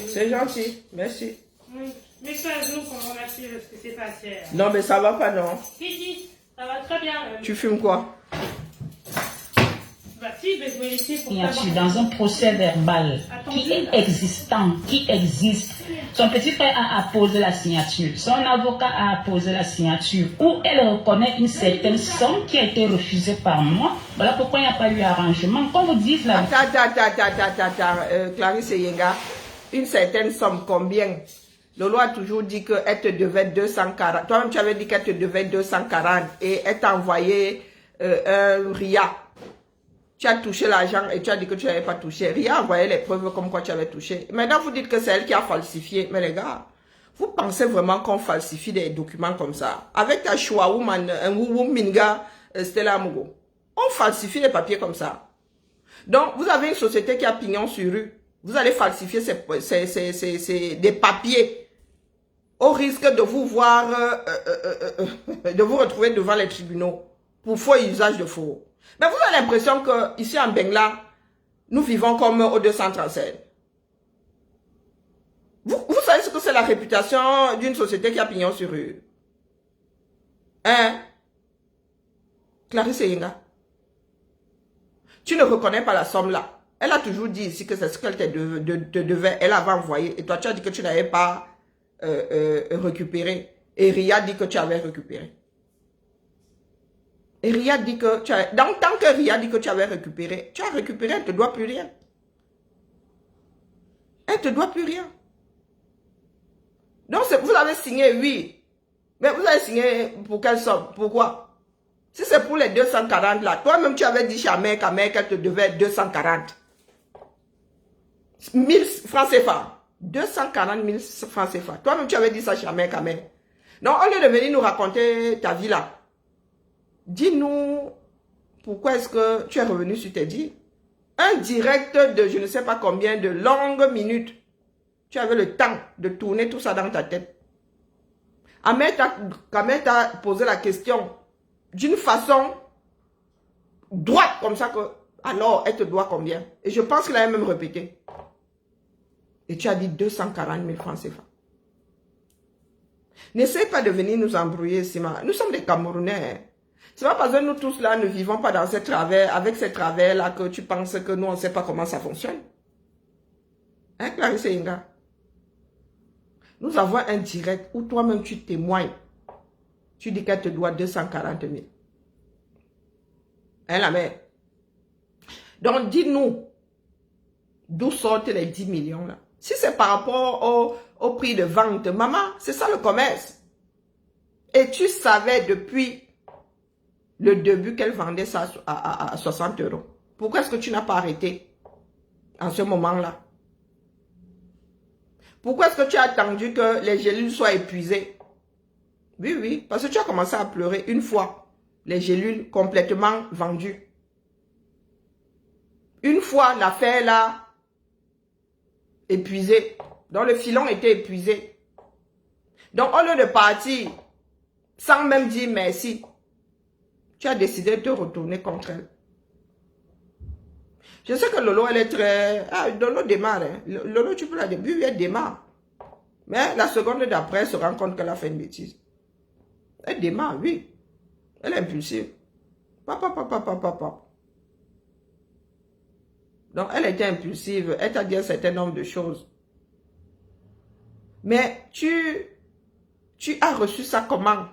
C'est gentil. Merci. Oui. Mais ça, nous, comment on a su ce que c'est passé? Non, mais ça va pas, non. Si, ça va très bien. Tu fumes quoi? Bah si, je vais vérifier pour Signature savoir. dans un procès verbal qui est existant, qui existe. Son petit frère a apposé la signature, son avocat a apposé la signature, où elle reconnaît une certaine somme qui a été refusée par moi. Voilà pourquoi il n'y a pas eu arrangement. Qu'on vous dise là. Attends, Clarisse Yenga, une certaine somme, combien? Lolo a toujours dit qu'elle te devait 240. Toi-même, tu avais dit qu'elle te devait 240 et elle t'a envoyé un RIA. Tu as touché l'argent et tu as dit que tu n'avais pas touché. RIA a envoyé les preuves comme quoi tu avais touché. Maintenant, vous dites que c'est elle qui a falsifié. Mais les gars, vous pensez vraiment qu'on falsifie des documents comme ça? Avec ta Chouaouman, Minga, Stella Amugo. On falsifie les papiers comme ça. Donc, vous avez une société qui a pignon sur rue. Vous allez falsifier des papiers au risque de vous voir, de vous retrouver devant les tribunaux pour faux usage de faux. Mais vous avez l'impression que ici en Bengla, nous vivons comme au 237. Vous savez ce que c'est la réputation d'une société qui a pignon sur rue? Hein? Clarisse Yenga. Tu ne reconnais pas la somme là. Elle a toujours dit ici que c'est ce qu'elle te devait. Elle avait envoyé. Et toi, tu as dit que tu n'avais pas récupéré. Et Ria dit que tu avais récupéré. Et Ria dit que tu avais... Donc, tant que Ria dit que tu avais récupéré, tu as récupéré, elle ne te doit plus rien. Elle ne te doit plus rien. Donc, vous avez signé, oui. Mais vous avez signé pour quelle somme? Pourquoi? Si c'est pour les 240 là, toi-même tu avais dit chez Amère qu'elle te devait 240. 1000 francs CFA. 240 000 francs CFA. Toi-même tu avais dit ça chez Amère. Donc, au lieu de venir nous raconter ta vie là, dis-nous pourquoi est-ce que tu es revenu sur tes dits. Un direct de je ne sais pas combien de longues minutes. Tu avais le temps de tourner tout ça dans ta tête. Amère t'a posé la question d'une façon droite comme ça que, alors, elle te doit combien? Et je pense qu'il a même répété. Et tu as dit 240 000 francs CFA. N'essaie pas de venir nous embrouiller, Sima. Nous sommes des Camerounais. C'est pas parce que nous tous là ne vivons pas dans ces travers, avec ces travers là que tu penses que nous on ne sait pas comment ça fonctionne. Hein, Clarisse Yenga? Nous avons un direct où toi-même tu témoignes. Tu dis qu'elle te doit 240 000. Hein, la mère? Donc, dis-nous d'où sortent les 10 millions là. Si c'est par rapport au prix de vente, maman, c'est ça le commerce. Et tu savais depuis le début qu'elle vendait ça à 60 €. Pourquoi est-ce que tu n'as pas arrêté en ce moment-là? Pourquoi est-ce que tu as attendu que les gélules soient épuisées? Oui, oui, parce que tu as commencé à pleurer une fois. Les gélules complètement vendues. Une fois l'affaire là épuisée. Donc le filon était épuisé. Donc au lieu de partir sans même dire merci, tu as décidé de te retourner contre elle. Je sais que Lolo, elle est très... Ah, Lolo démarre. Hein. Lolo, tu peux la début, elle démarre. Mais la seconde d'après, elle se rend compte qu'elle a fait une bêtise. Elle démarre, oui. Elle est impulsive. Papa. Donc, elle était impulsive. Elle t'a dit un certain nombre de choses. Mais tu as reçu ça comment?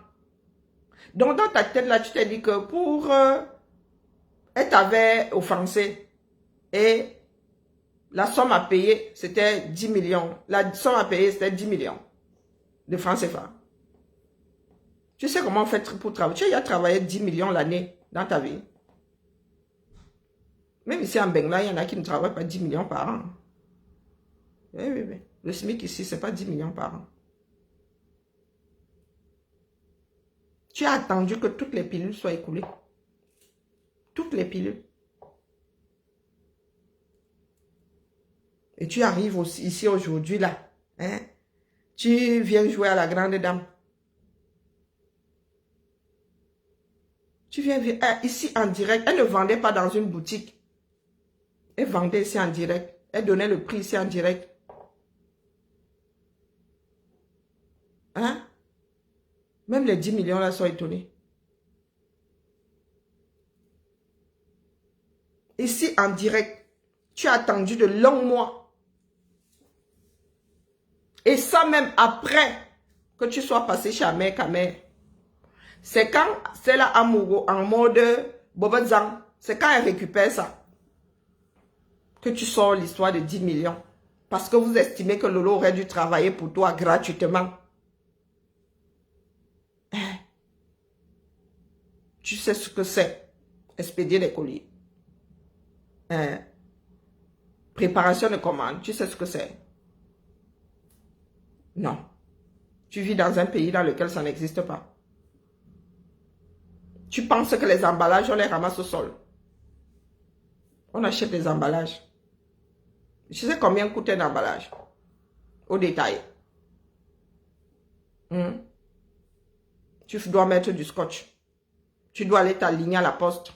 Donc, dans ta tête, là, tu t'es dit que pour... elle t'avait offensé. Et la somme à payer, c'était 10 millions. La somme à payer, c'était 10 millions de francs CFA. Tu sais comment on fait pour travailler? Tu as travaillé 10 millions l'année dans ta vie. Même ici en Bengla, il y en a qui ne travaillent pas 10 millions par an. Oui. Le SMIC ici, ce n'est pas 10 millions par an. Tu as attendu que toutes les pilules soient écoulées. Toutes les pilules. Et tu arrives aussi ici aujourd'hui là. Hein? Tu viens jouer à la grande dame. Tu viens ici en direct. Elle ne vendait pas dans une boutique. Elle vendait ici en direct. Elle donnait le prix ici en direct. Hein? Même les 10 millions là sont étonnés. Ici en direct. Tu as attendu de longs mois. Et ça même après que tu sois passé chez Amé Kamé. C'est quand c'est là amoureux en mode Bobazang. C'est quand elle récupère ça. Que tu sors l'histoire de 10 millions. Parce que vous estimez que Lolo aurait dû travailler pour toi gratuitement. Tu sais ce que c'est. Expédier des colis. Préparation de commandes. Tu sais ce que c'est. Non. Tu vis dans un pays dans lequel ça n'existe pas. Tu penses que les emballages, on les ramasse au sol. On achète des emballages. Tu sais combien coûte un emballage? Au détail. Tu dois mettre du scotch. Tu dois aller t'aligner à la poste.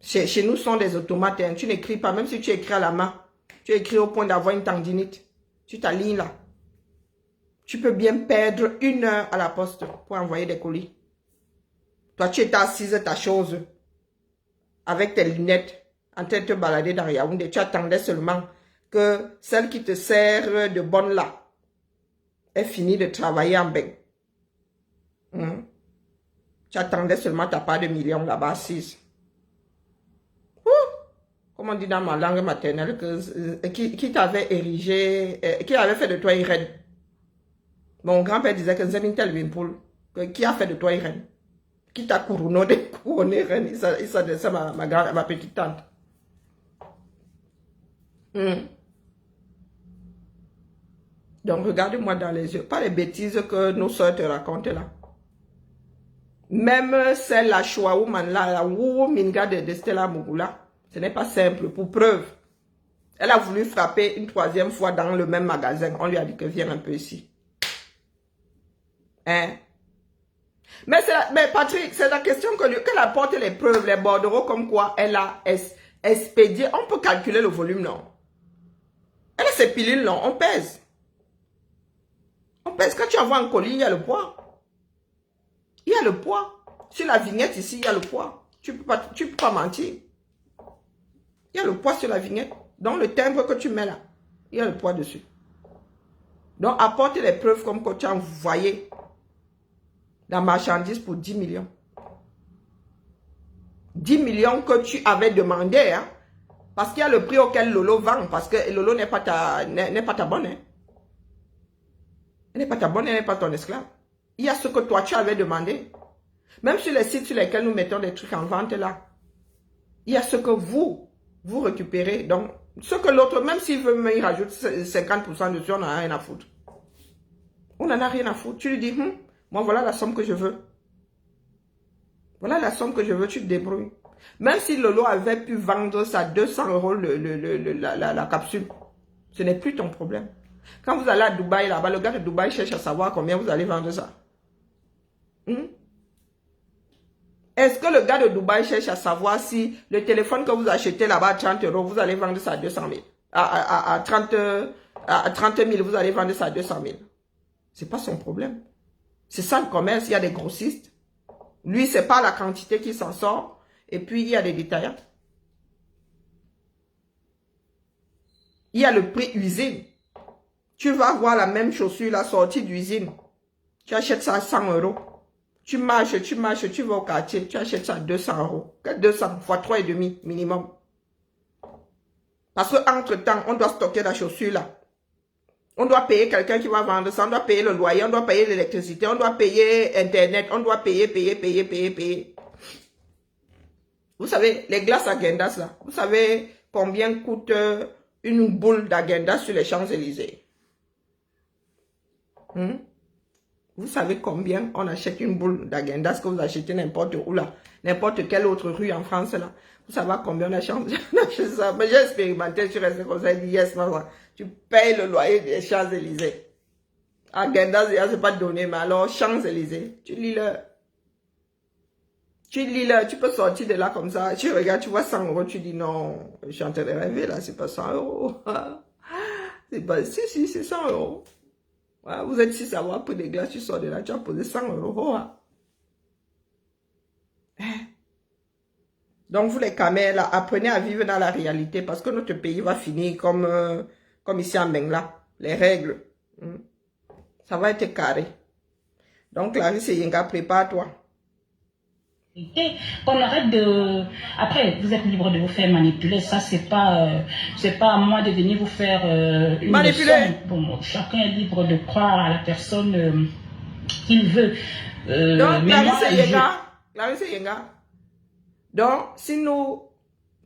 Chez nous, ce sont des automates. Hein. Tu n'écris pas, même si tu écris à la main. Tu écris au point d'avoir une tendinite. Tu t'alignes là. Tu peux bien perdre 1 heure à la poste pour envoyer des colis. Toi, tu étais assise ta chose avec tes lunettes en train de te balader dans Yaoundé. Tu attendais seulement que celle qui te sert de bonne là ait fini de travailler en bain. Tu attendais seulement ta part de millions là-bas assise. Comme on dit dans ma langue maternelle, qui t'avait érigé, qui avait fait de toi une reine. Mon grand-père disait que Zemintel Wimpoul, qui a fait de toi une reine. Qui t'a couronné reine, il s'adressait à ma petite tante. Donc regarde-moi dans les yeux, pas les bêtises que nos soeurs te racontent là. Même celle la Shoa Woman là, la Wu Minga de Stella Mugula. Ce n'est pas simple, pour preuve. Elle a voulu frapper une 3e fois dans le même magasin. On lui a dit que viens un peu ici. Hein? Mais Patrick, c'est la question qu'elle apporte les preuves, les bordereaux, comme quoi elle a expédié. On peut calculer le volume, non? Elle a ses pilules, non? On pèse. On pèse. Quand tu envoies un colis, il y a le poids. Il y a le poids. Sur la vignette ici, il y a le poids. Tu peux pas mentir. Il y a le poids sur la vignette. Donc, le timbre que tu mets là, il y a le poids dessus. Donc, apporte les preuves comme que tu as envoyé la marchandise pour 10 millions. 10 millions que tu avais demandé, hein, parce qu'il y a le prix auquel Lolo vend, parce que Lolo n'est pas ta bonne. Hein. Elle n'est pas ta bonne, elle n'est pas ton esclave. Il y a ce que toi, tu avais demandé. Même sur les sites sur lesquels nous mettons des trucs en vente là, il y a ce que vous récupérez. Donc, ce que l'autre, même s'il veut me rajouter 50% dessus, on n'en a rien à foutre. On n'en a rien à foutre. Tu lui dis, moi voilà la somme que je veux. Voilà la somme que je veux, tu te débrouilles. Même si Lolo avait pu vendre ça 200 € la capsule, ce n'est plus ton problème. Quand vous allez à Dubaï, là-bas, le gars de Dubaï cherche à savoir combien vous allez vendre ça. Est-ce que le gars de Dubaï cherche à savoir si le téléphone que vous achetez là-bas à 30 €, vous allez vendre ça à 200 000? À 30 000, vous allez vendre ça à 200 000. Ce n'est pas son problème. C'est ça le commerce, il y a des grossistes. Lui, c'est pas la quantité qui s'en sort. Et puis, il y a des détaillants. Il y a le prix usine. Tu vas voir la même chaussure, la sortie d'usine. Tu achètes ça à 100 €. Tu marches, tu vas au quartier, tu achètes ça à 200 €. 200 fois 3,5 minimum. Parce qu'entre-temps, on doit stocker la chaussure là. On doit payer quelqu'un qui va vendre ça, on doit payer le loyer, on doit payer l'électricité, on doit payer Internet, on doit payer. Vous savez, les glaces Agendas là, vous savez combien coûte une boule d'Agendas sur les Champs-Élysées? Vous savez combien on achète une boule d'Agendas que vous achetez n'importe où là, n'importe quelle autre rue en France là. Vous savez combien on achète ça? Mais j'ai expérimenté, je suis resté comme ça, je dis yes, non, tu payes le loyer des Champs-Élysées. Agendas, c'est pas donné, mais alors Champs-Élysées, tu lis le. Tu peux sortir de là comme ça, tu regardes, tu vois 100 €, tu dis non, je suis en train de rêver là, c'est pas 100 €. C'est pas, si, c'est 100 €. Ouais, vous êtes 6 à avoir pris des glaces, tu sors de là, tu as posé 100 €. Donc vous les camels, là, apprenez à vivre dans la réalité parce que notre pays va finir comme ici en Bengla. Les règles, ça va être carré. Donc Clarisse et Yenga, prépare-toi. Qu'on arrête de... Après, vous êtes libre de vous faire manipuler. Ça, c'est pas à moi de venir vous faire une manipuler. Leçon. Bon, chacun est libre de croire à la personne qu'il veut. Donc, Clarisse et Yenga. Donc, si nous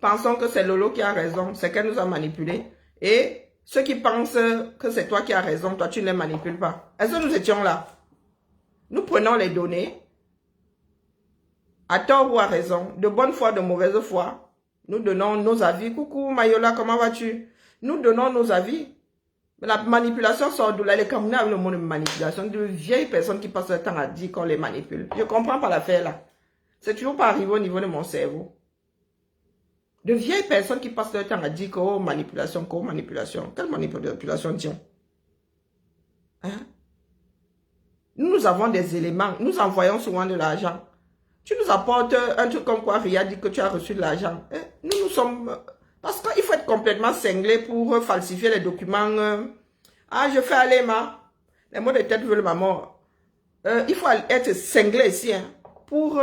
pensons que c'est Lolo qui a raison, c'est qu'elle nous a manipulés. Et ceux qui pensent que c'est toi qui as raison, toi, tu ne les manipules pas. Est-ce que nous étions là? Nous prenons les données. À tort ou à raison, de bonne foi, de mauvaise foi, nous donnons nos avis. Coucou Mayola, comment vas-tu? Nous donnons nos avis. La manipulation sort de là. Les Camerounais avec le mot de manipulation, de vieilles personnes qui passent le temps à dire qu'on les manipule. Je ne comprends pas l'affaire là. C'est toujours pas arrivé au niveau de mon cerveau. De vieilles personnes qui passent le temps à dire qu'au manipulation. Quelle manipulation disons? Nous avons des éléments. Nous envoyons souvent de l'argent. Tu nous apportes un truc comme quoi Ria dit que tu as reçu de l'argent. Nous sommes... Parce qu'il faut être complètement cinglé pour falsifier les documents. Je fais aller les mots de tête veulent ma mort. Il faut être cinglé ici pour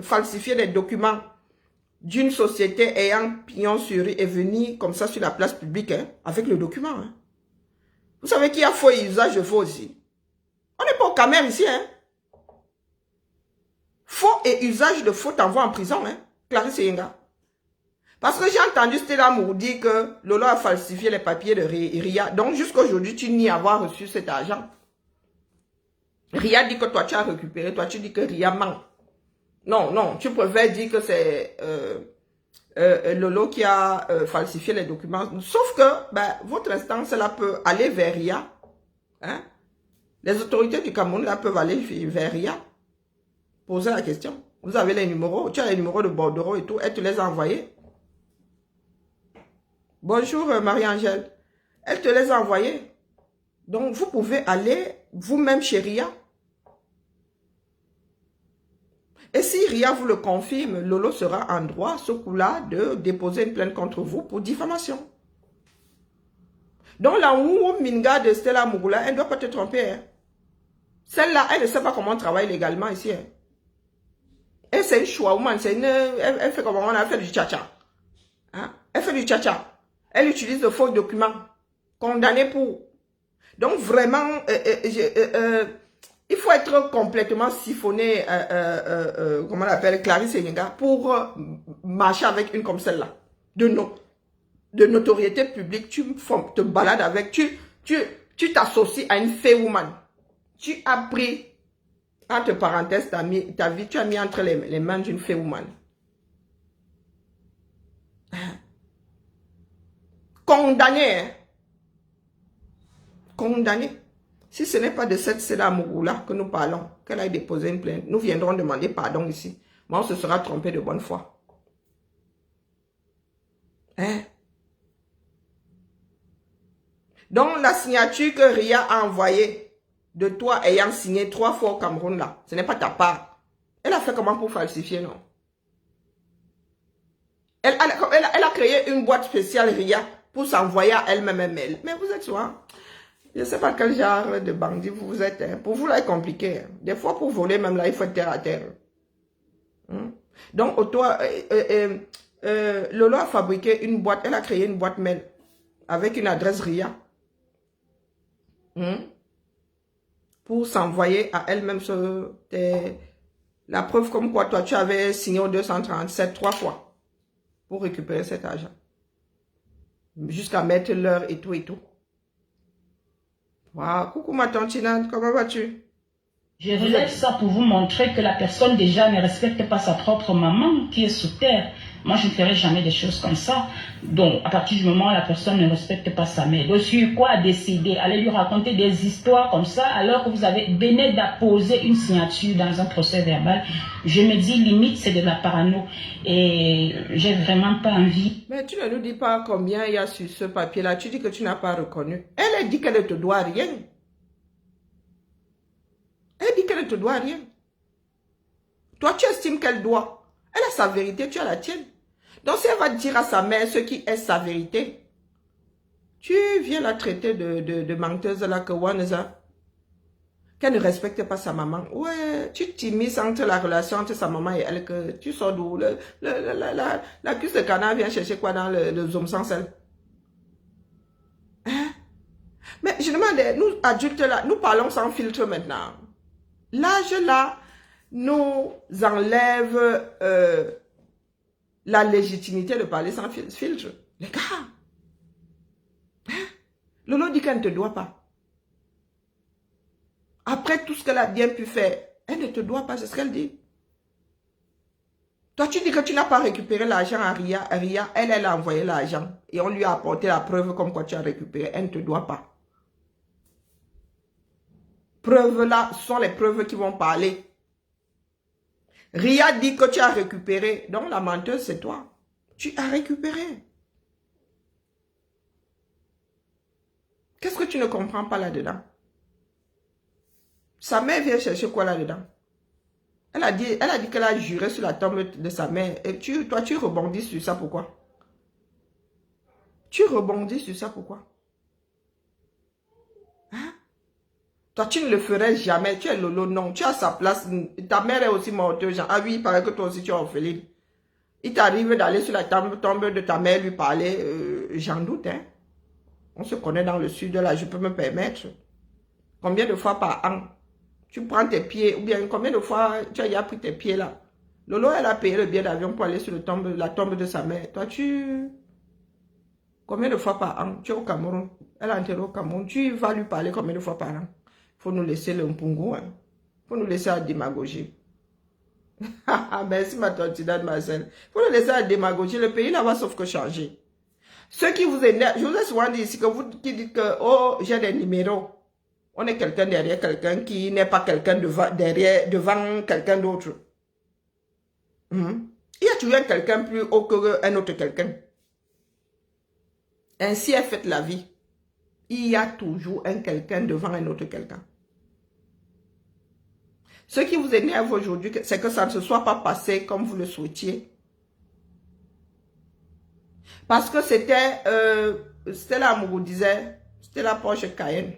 falsifier les documents d'une société ayant pignon sur rue et venir comme ça sur la place publique avec le document. Vous savez qu'il y a faux et usage de faux aussi. On n'est pas au Cameroun ici. Faux et usage de faux t'envoie en prison, Clarisse Yenga. Parce que j'ai entendu Stella Mourou dire que Lolo a falsifié les papiers de Ria. Donc jusqu'à aujourd'hui, tu n'y avoir reçu cet argent. Ria dit que toi tu as récupéré, toi tu dis que Ria ment. Non, tu préfères dire que c'est Lolo qui a falsifié les documents. Sauf que votre instance là peut aller vers Ria. Les autorités du Cameroun là peuvent aller vers Ria. Poser la question. Vous avez les numéros. Tu as les numéros de bordereau et tout. Elle te les a envoyés. Bonjour Marie-Angèle. Elle te les a envoyés. Donc vous pouvez aller vous-même chez Ria. Et si Ria vous le confirme, Lolo sera en droit, ce coup-là, de déposer une plainte contre vous pour diffamation. Donc la Ouo Minga de Stella Mougoula, elle ne doit pas te tromper. Celle-là, elle ne sait pas comment on travaille légalement ici. Et c'est une choix, elle fait comment on a fait du tcha-tcha. Elle fait du tcha-tcha. Elle utilise de faux documents. Condamnés pour. Donc vraiment, il Il faut être complètement siphonné, comment on l'appelle, Clarisse Seyenga, pour marcher avec une comme celle-là. De notoriété publique, tu te balades avec, tu t'associes à une fée woman. Tu as pris, entre parenthèses, ta vie, tu as mis entre les mains d'une fée woman. Condamné, hein? Condamné. Si ce n'est pas de cette Seda Mougoula que nous parlons, qu'elle aille déposer une plainte, nous viendrons demander pardon ici. Mais on se sera trompé de bonne foi. Hein? Donc, la signature que Ria a envoyée de toi ayant signé 3 fois au Cameroun, là, ce n'est pas ta part. Elle a fait comment pour falsifier, non? Elle a créé une boîte spéciale, Ria, pour s'envoyer à elle-même un mail. Mais vous êtes soit... Je ne sais pas quel genre de bandit vous êtes. Hein. Pour vous, là, c'est compliqué. Hein. Des fois, pour voler, même là, il faut être terre à terre. Hein? Donc, Lolo a fabriqué une boîte. Elle a créé une boîte mail avec une adresse RIA. Hein? Pour s'envoyer à elle-même la preuve comme quoi toi, tu avais signé au 237 3 fois pour récupérer cet argent. Jusqu'à mettre l'heure et tout et tout. Wow, coucou ma tante Tinante, comment vas-tu? Je relève ça pour vous montrer que la personne déjà ne respecte pas sa propre maman qui est sous terre. Moi, je ne ferai jamais des choses comme ça. Donc, à partir du moment où la personne ne respecte pas sa mère, donc sur quoi décider? Allez lui raconter des histoires comme ça alors que vous avez béni d'apposer une signature dans un procès verbal. Je me dis, limite, c'est de la parano. Et j'ai vraiment pas envie. Mais tu ne nous dis pas combien il y a sur ce papier-là. Tu dis que tu n'as pas reconnu. Elle a dit qu'elle ne te doit rien. Elle dit qu'elle ne te doit rien. Toi, tu estimes qu'elle doit. Elle a sa vérité, tu as la tienne. Donc, si elle va dire à sa mère ce qui est sa vérité, tu viens la traiter de menteuse là que Wanza, qu'elle ne respecte pas sa maman. Ouais, tu t'immisces entre la relation entre sa maman et elle, que tu sors d'où? La cuisse de canard vient chercher quoi dans le zoom sans sel? Hein? Mais je demande, nous adultes là, nous parlons sans filtre maintenant. L'âge là nous enlève la légitimité de parler sans filtre. Les gars, hein? Lolo dit qu'elle ne te doit pas. Après tout ce qu'elle a bien pu faire, elle ne te doit pas, c'est ce qu'elle dit. Toi, tu dis que tu n'as pas récupéré l'argent à Ria. Ria, elle a envoyé l'argent. Et on lui a apporté la preuve comme quoi tu as récupéré. Elle ne te doit pas. Preuves là, ce sont les preuves qui vont parler. Ria dit que tu as récupéré. Donc la menteuse, c'est toi. Tu as récupéré. Qu'est-ce que tu ne comprends pas là-dedans? Sa mère vient chercher quoi là-dedans? Elle a dit qu'elle a juré sur la tombe de sa mère. Et toi, tu rebondis sur ça, pourquoi? Tu rebondis sur ça, pourquoi? Hein? Toi, tu ne le ferais jamais. Tu es Lolo, non. Tu as sa place. Ta mère est aussi morte. Ah oui, il paraît que toi aussi, tu es orpheline. Il t'arrive d'aller sur la tombe de ta mère, lui parler. J'en doute, hein. On se connaît dans le sud, là, je peux me permettre. Combien de fois par an, tu prends tes pieds, ou bien combien de fois tu as déjà pris tes pieds là? Lolo, elle a payé le billet d'avion pour aller sur la tombe de sa mère. Toi, combien de fois par an? Tu es au Cameroun. Elle est enterrée au Cameroun. Tu vas lui parler combien de fois par an? Faut nous laisser le mpungu, hein. Faut nous laisser la démagogie. Merci ma tante Marcel. Faut nous laisser la démagogie. Le pays là va sauf que changer. Ceux qui vous énervent, je vous ai souvent dit ici que vous qui dites que oh j'ai des numéros. On est quelqu'un derrière quelqu'un qui n'est pas quelqu'un devant quelqu'un d'autre. Il y a toujours quelqu'un plus haut qu'un autre quelqu'un. Ainsi est faite la vie. Il y a toujours un quelqu'un devant un autre quelqu'un. Ce qui vous énerve aujourd'hui, c'est que ça ne se soit pas passé comme vous le souhaitiez. Parce que c'était, Stella Amourou disait, Stella Porsche Cayenne.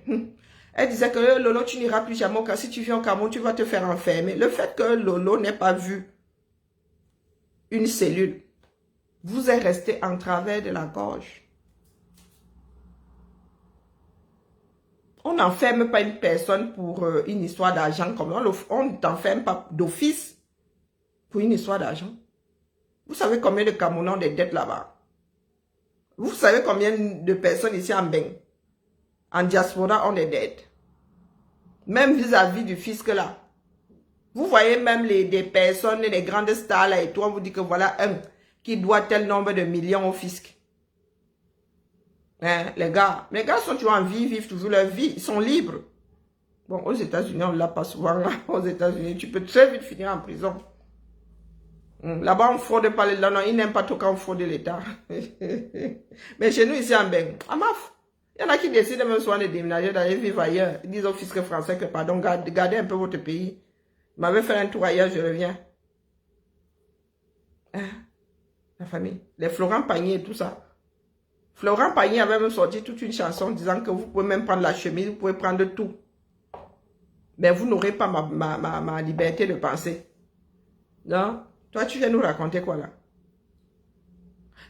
Elle disait que Lolo, tu n'iras plus jamais au Cameroun. Si tu viens au Cameroun, tu vas te faire enfermer. Le fait que Lolo n'ait pas vu une cellule vous est resté en travers de la gorge. On n'enferme pas une personne pour une histoire d'argent comme on ne t'enferme pas d'office pour une histoire d'argent. Vous savez combien de Camerounais ont des dettes là-bas? Vous savez combien de personnes ici en Beng, en diaspora, ont des dettes? Même vis-à-vis du fisc là. Vous voyez même des personnes, les grandes stars là et tout, on vous dit que voilà un qui doit tel nombre de millions au fisc. Hein, les gars sont toujours en vie, vivent toujours leur vie, ils sont libres. Bon, aux États-Unis, on ne l'a pas souvent là. Aux États-Unis, tu peux très vite finir en prison. Là-bas, on ne fraude pas l'État. Non, ils n'aiment pas trop quand on fraude l'État. Mais chez nous, ici en Beng, il y en a qui décident même souvent de déménager, d'aller vivre ailleurs. Ils disent au fisc français que, pardon, gardez un peu votre pays. Je m'avais fait un tour ailleurs, je reviens. Hein? La famille. Les Florent Pagny et tout ça. Florent Pagny avait même sorti toute une chanson disant que vous pouvez même prendre la chemise, vous pouvez prendre tout. Mais vous n'aurez pas ma liberté de penser. Non? Toi, tu viens nous raconter quoi là?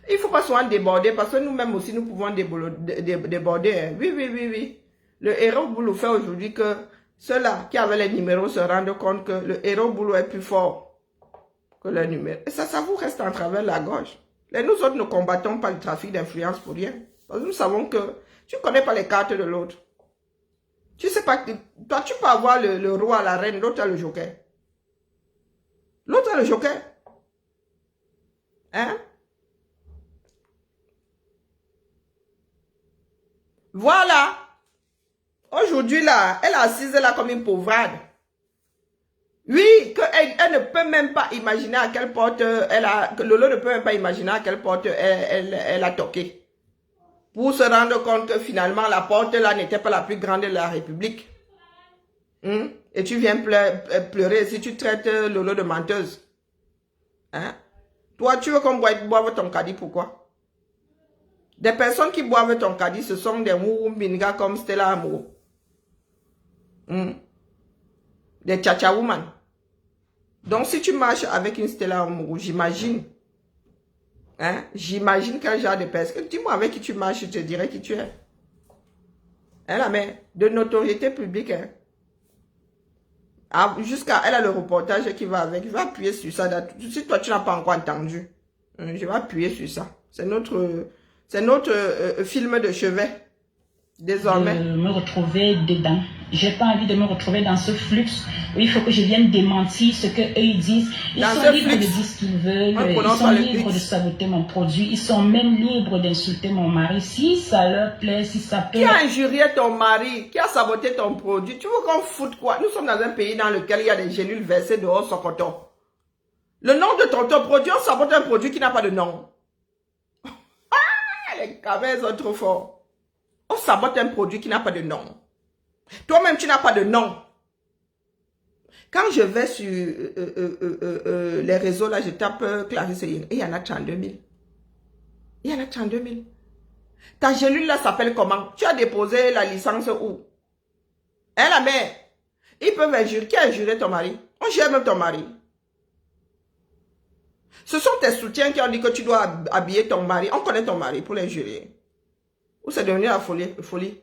Il ne faut pas souvent déborder parce que nous-mêmes aussi, nous pouvons déborder. Hein. Oui. Le héros boulot fait aujourd'hui que ceux-là qui avaient les numéros se rendent compte que le héros boulot est plus fort que le numéro. Et ça vous reste en travers la gorge. Et nous autres ne combattons pas le trafic d'influence pour rien. Parce que nous savons que tu ne connais pas les cartes de l'autre. Tu sais pas que toi, tu peux avoir le roi, la reine, l'autre a le joker. L'autre a le joker. Hein? Voilà. Aujourd'hui, là, elle est assise là comme une pauvrade. Oui, elle ne peut même pas imaginer à quelle porte que Lolo ne peut même pas imaginer à quelle porte elle a toqué. Pour se rendre compte que finalement, la porte là n'était pas la plus grande de la République. Et tu viens pleurer si tu traites Lolo de menteuse. Hein? Toi, tu veux qu'on boive ton caddie, pourquoi? Des personnes qui boivent ton caddie, ce sont des mouroumbingas comme Stella Amourou. Des tcha woman. Donc, si tu marches avec une Stella Amourou, j'imagine. Hein? J'imagine quel genre de personne. Dis-moi avec qui tu marches, je te dirai qui tu es. Hein, la mère? De notoriété publique. Hein? Jusqu'à elle a le reportage qui va avec. Je vais appuyer sur ça. Si toi, tu n'as pas encore entendu, je vais appuyer sur ça. C'est notre film de chevet. Désormais. Me retrouver dedans. J'ai pas envie de me retrouver dans ce flux où il faut que je vienne démentir ce que eux ils disent. Ils sont libres de dire ce qu'ils veulent. Ils sont libres de saboter mon produit. Ils sont même libres d'insulter mon mari. Si ça leur plaît, si ça peut. Qui a injurié ton mari? Qui a saboté ton produit? Tu veux qu'on foute quoi? Nous sommes dans un pays dans lequel il y a des gélules versées dehors sans coton. Le nom de ton produit, on sabote un produit qui n'a pas de nom. Les cavernes sont trop forts. On sabote un produit qui n'a pas de nom. Toi-même, tu n'as pas de nom. Quand je vais sur les réseaux, là, je tape Clarisse et il y en a 32 000. Il y en a 32 000. Ta gélule, là, s'appelle comment? Tu as déposé la licence où? Hein, la mère? Ils peuvent injurer. Qui a injuré ton mari? On gère même ton mari. Ce sont tes soutiens qui ont dit que tu dois habiller ton mari. On connaît ton mari pour l'injurer. Ou c'est devenu la folie.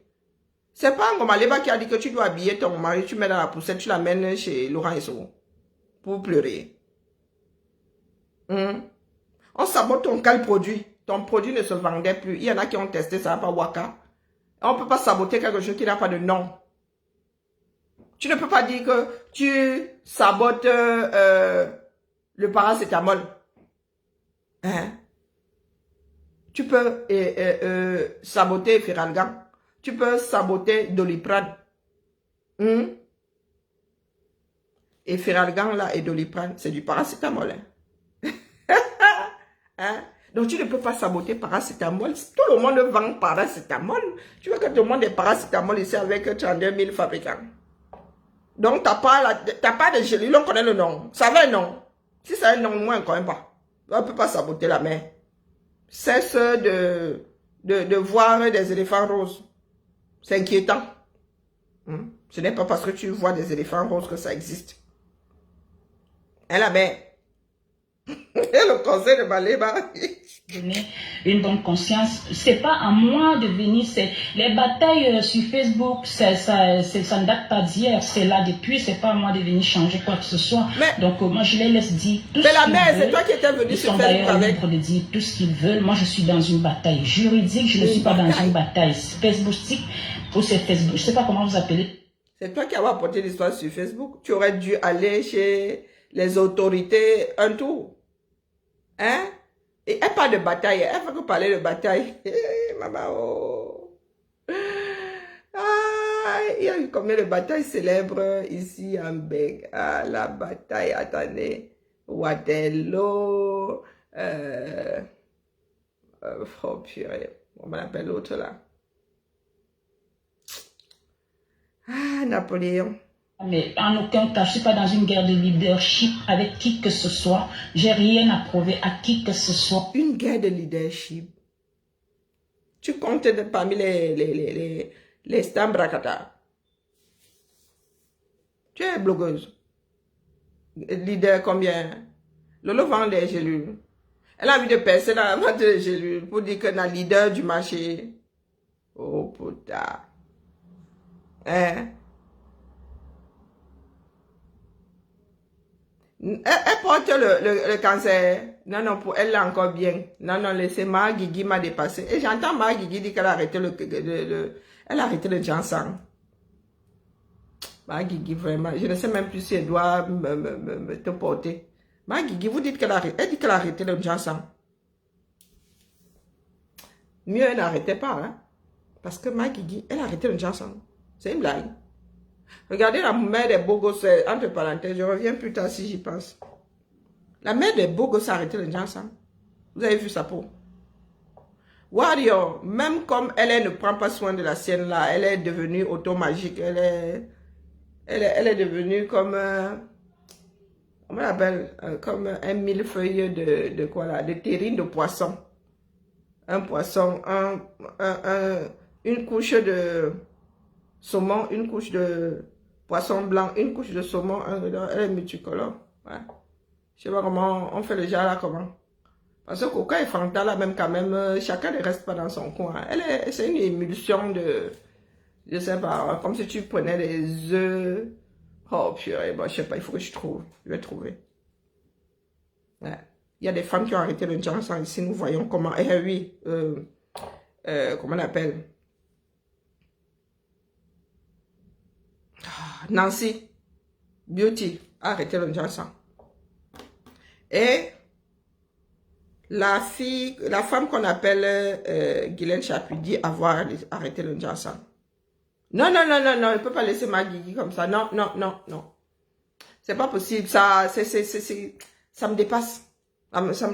C'est pas un Gomaleba qui a dit que tu dois habiller ton mari, tu mets dans la poussette, tu l'amènes chez Laurent Esso pour pleurer. On sabote ton quel produit. Ton produit ne se vendait plus. Il y en a qui ont testé ça par Waka. On ne peut pas saboter quelque chose qui n'a pas de nom. Tu ne peux pas dire que tu sabotes le paracétamol. Hein? Tu peux saboter Feralgan. Tu peux saboter Doliprane. Et Feralgan là et Doliprane, c'est du paracétamol. Hein? Donc tu ne peux pas saboter paracétamol. Tout le monde vend paracétamol. Tu veux que tout le monde ait paracétamol ici avec 32 000 fabricants. Donc t'as pas de gélule, on connaît le nom. Ça va un nom. Si ça a un nom, moi on ne connaît pas. On ne peut pas saboter la main. Cesse de voir des éléphants roses. C'est inquiétant. Ce n'est pas parce que tu vois des éléphants roses que ça existe. Hein, la mère? Et le conseil de Maleba. donner une bonne conscience. C'est pas à moi de venir, c'est les batailles sur Facebook, ça ne date pas d'hier, c'est là depuis, c'est pas à moi de venir changer quoi que ce soit. Mais, donc moi je les laisse dire tout mais ce la qu'ils mère, c'est veulent. toi qui étais venu Ils sur sont Facebook d'ailleurs avec. libres de dire tout ce qu'ils veulent. Moi je suis dans une bataille juridique, je ne suis pas dans une bataille Facebookistique ou c'est Facebook, je sais pas comment vous appelez. C'est toi qui as apporté l'histoire sur Facebook. Tu aurais dû aller chez les autorités un tour. Hein? Et elle parle de bataille. Elle fait que parler de bataille. Maman, oh. Ah, il y a eu combien de batailles célèbres ici en Bègue? Ah, la bataille, attendez. Waterloo. Oh, purée. On m'appelle l'autre là. Ah, Napoléon. Mais en aucun cas, je ne suis pas dans une guerre de leadership avec qui que ce soit. J'ai rien à prouver à qui que ce soit. Une guerre de leadership. Tu comptes parmi les Stambrakata. Tu es blogueuse. Leader combien? Lolo vend des gélules. Elle a envie de percer dans la vente des gélules pour dire qu'elle est leader du marché. Oh putain. Hein? Elle porte le cancer. Non, non, pour elle, là, encore bien. Non, non, laissez Ma Guigui m'a dépassé. Et j'entends Ma Guigui dire qu'elle a arrêté elle a arrêté le Jansan. Ma Guigui, vraiment, je ne sais même plus si elle doit te porter. Ma Guigui, vous dites qu'elle a arrêté, elle dit qu'elle a arrêté le Jansan. Mieux, elle n'arrêtait pas, hein. Parce que Ma Guigui, elle a arrêté le Jansan. C'est une blague. Regardez la mère des beaux gosses, entre parenthèses, je reviens plus tard si j'y pense. La mère des beaux gosses a arrêté le Jansan. Vous avez vu sa peau? Warrior, même comme elle ne prend pas soin de la sienne là, elle est devenue automagique, elle est devenue comme, comment on l'appelle, comme un millefeuille de quoi là, de terrine de poisson. Un poisson, une couche de saumon, une couche de poisson blanc, une couche de saumon, elle est multicolore. Ouais. Je sais pas comment on fait le genre là, comment. Parce que Coca et Fanta là, même quand même, chacun ne reste pas dans son coin. C'est une émulsion de, je sais pas, comme si tu prenais des œufs. Oh purée, bon, je sais pas, il faut que je trouve. Je vais trouver. Ouais. Il y a des femmes qui ont arrêté le Jansan ici, nous voyons comment. Eh oui, comment on appelle? Nancy Beauty a arrêté le Jansan. Et la femme qu'on appelle Guylaine Chapudi avoir arrêté le Jansan. Non, non, non, non, non, elle ne peut pas laisser ma Guigui comme ça. Non, non, non, non. C'est pas possible. Ça me dépasse.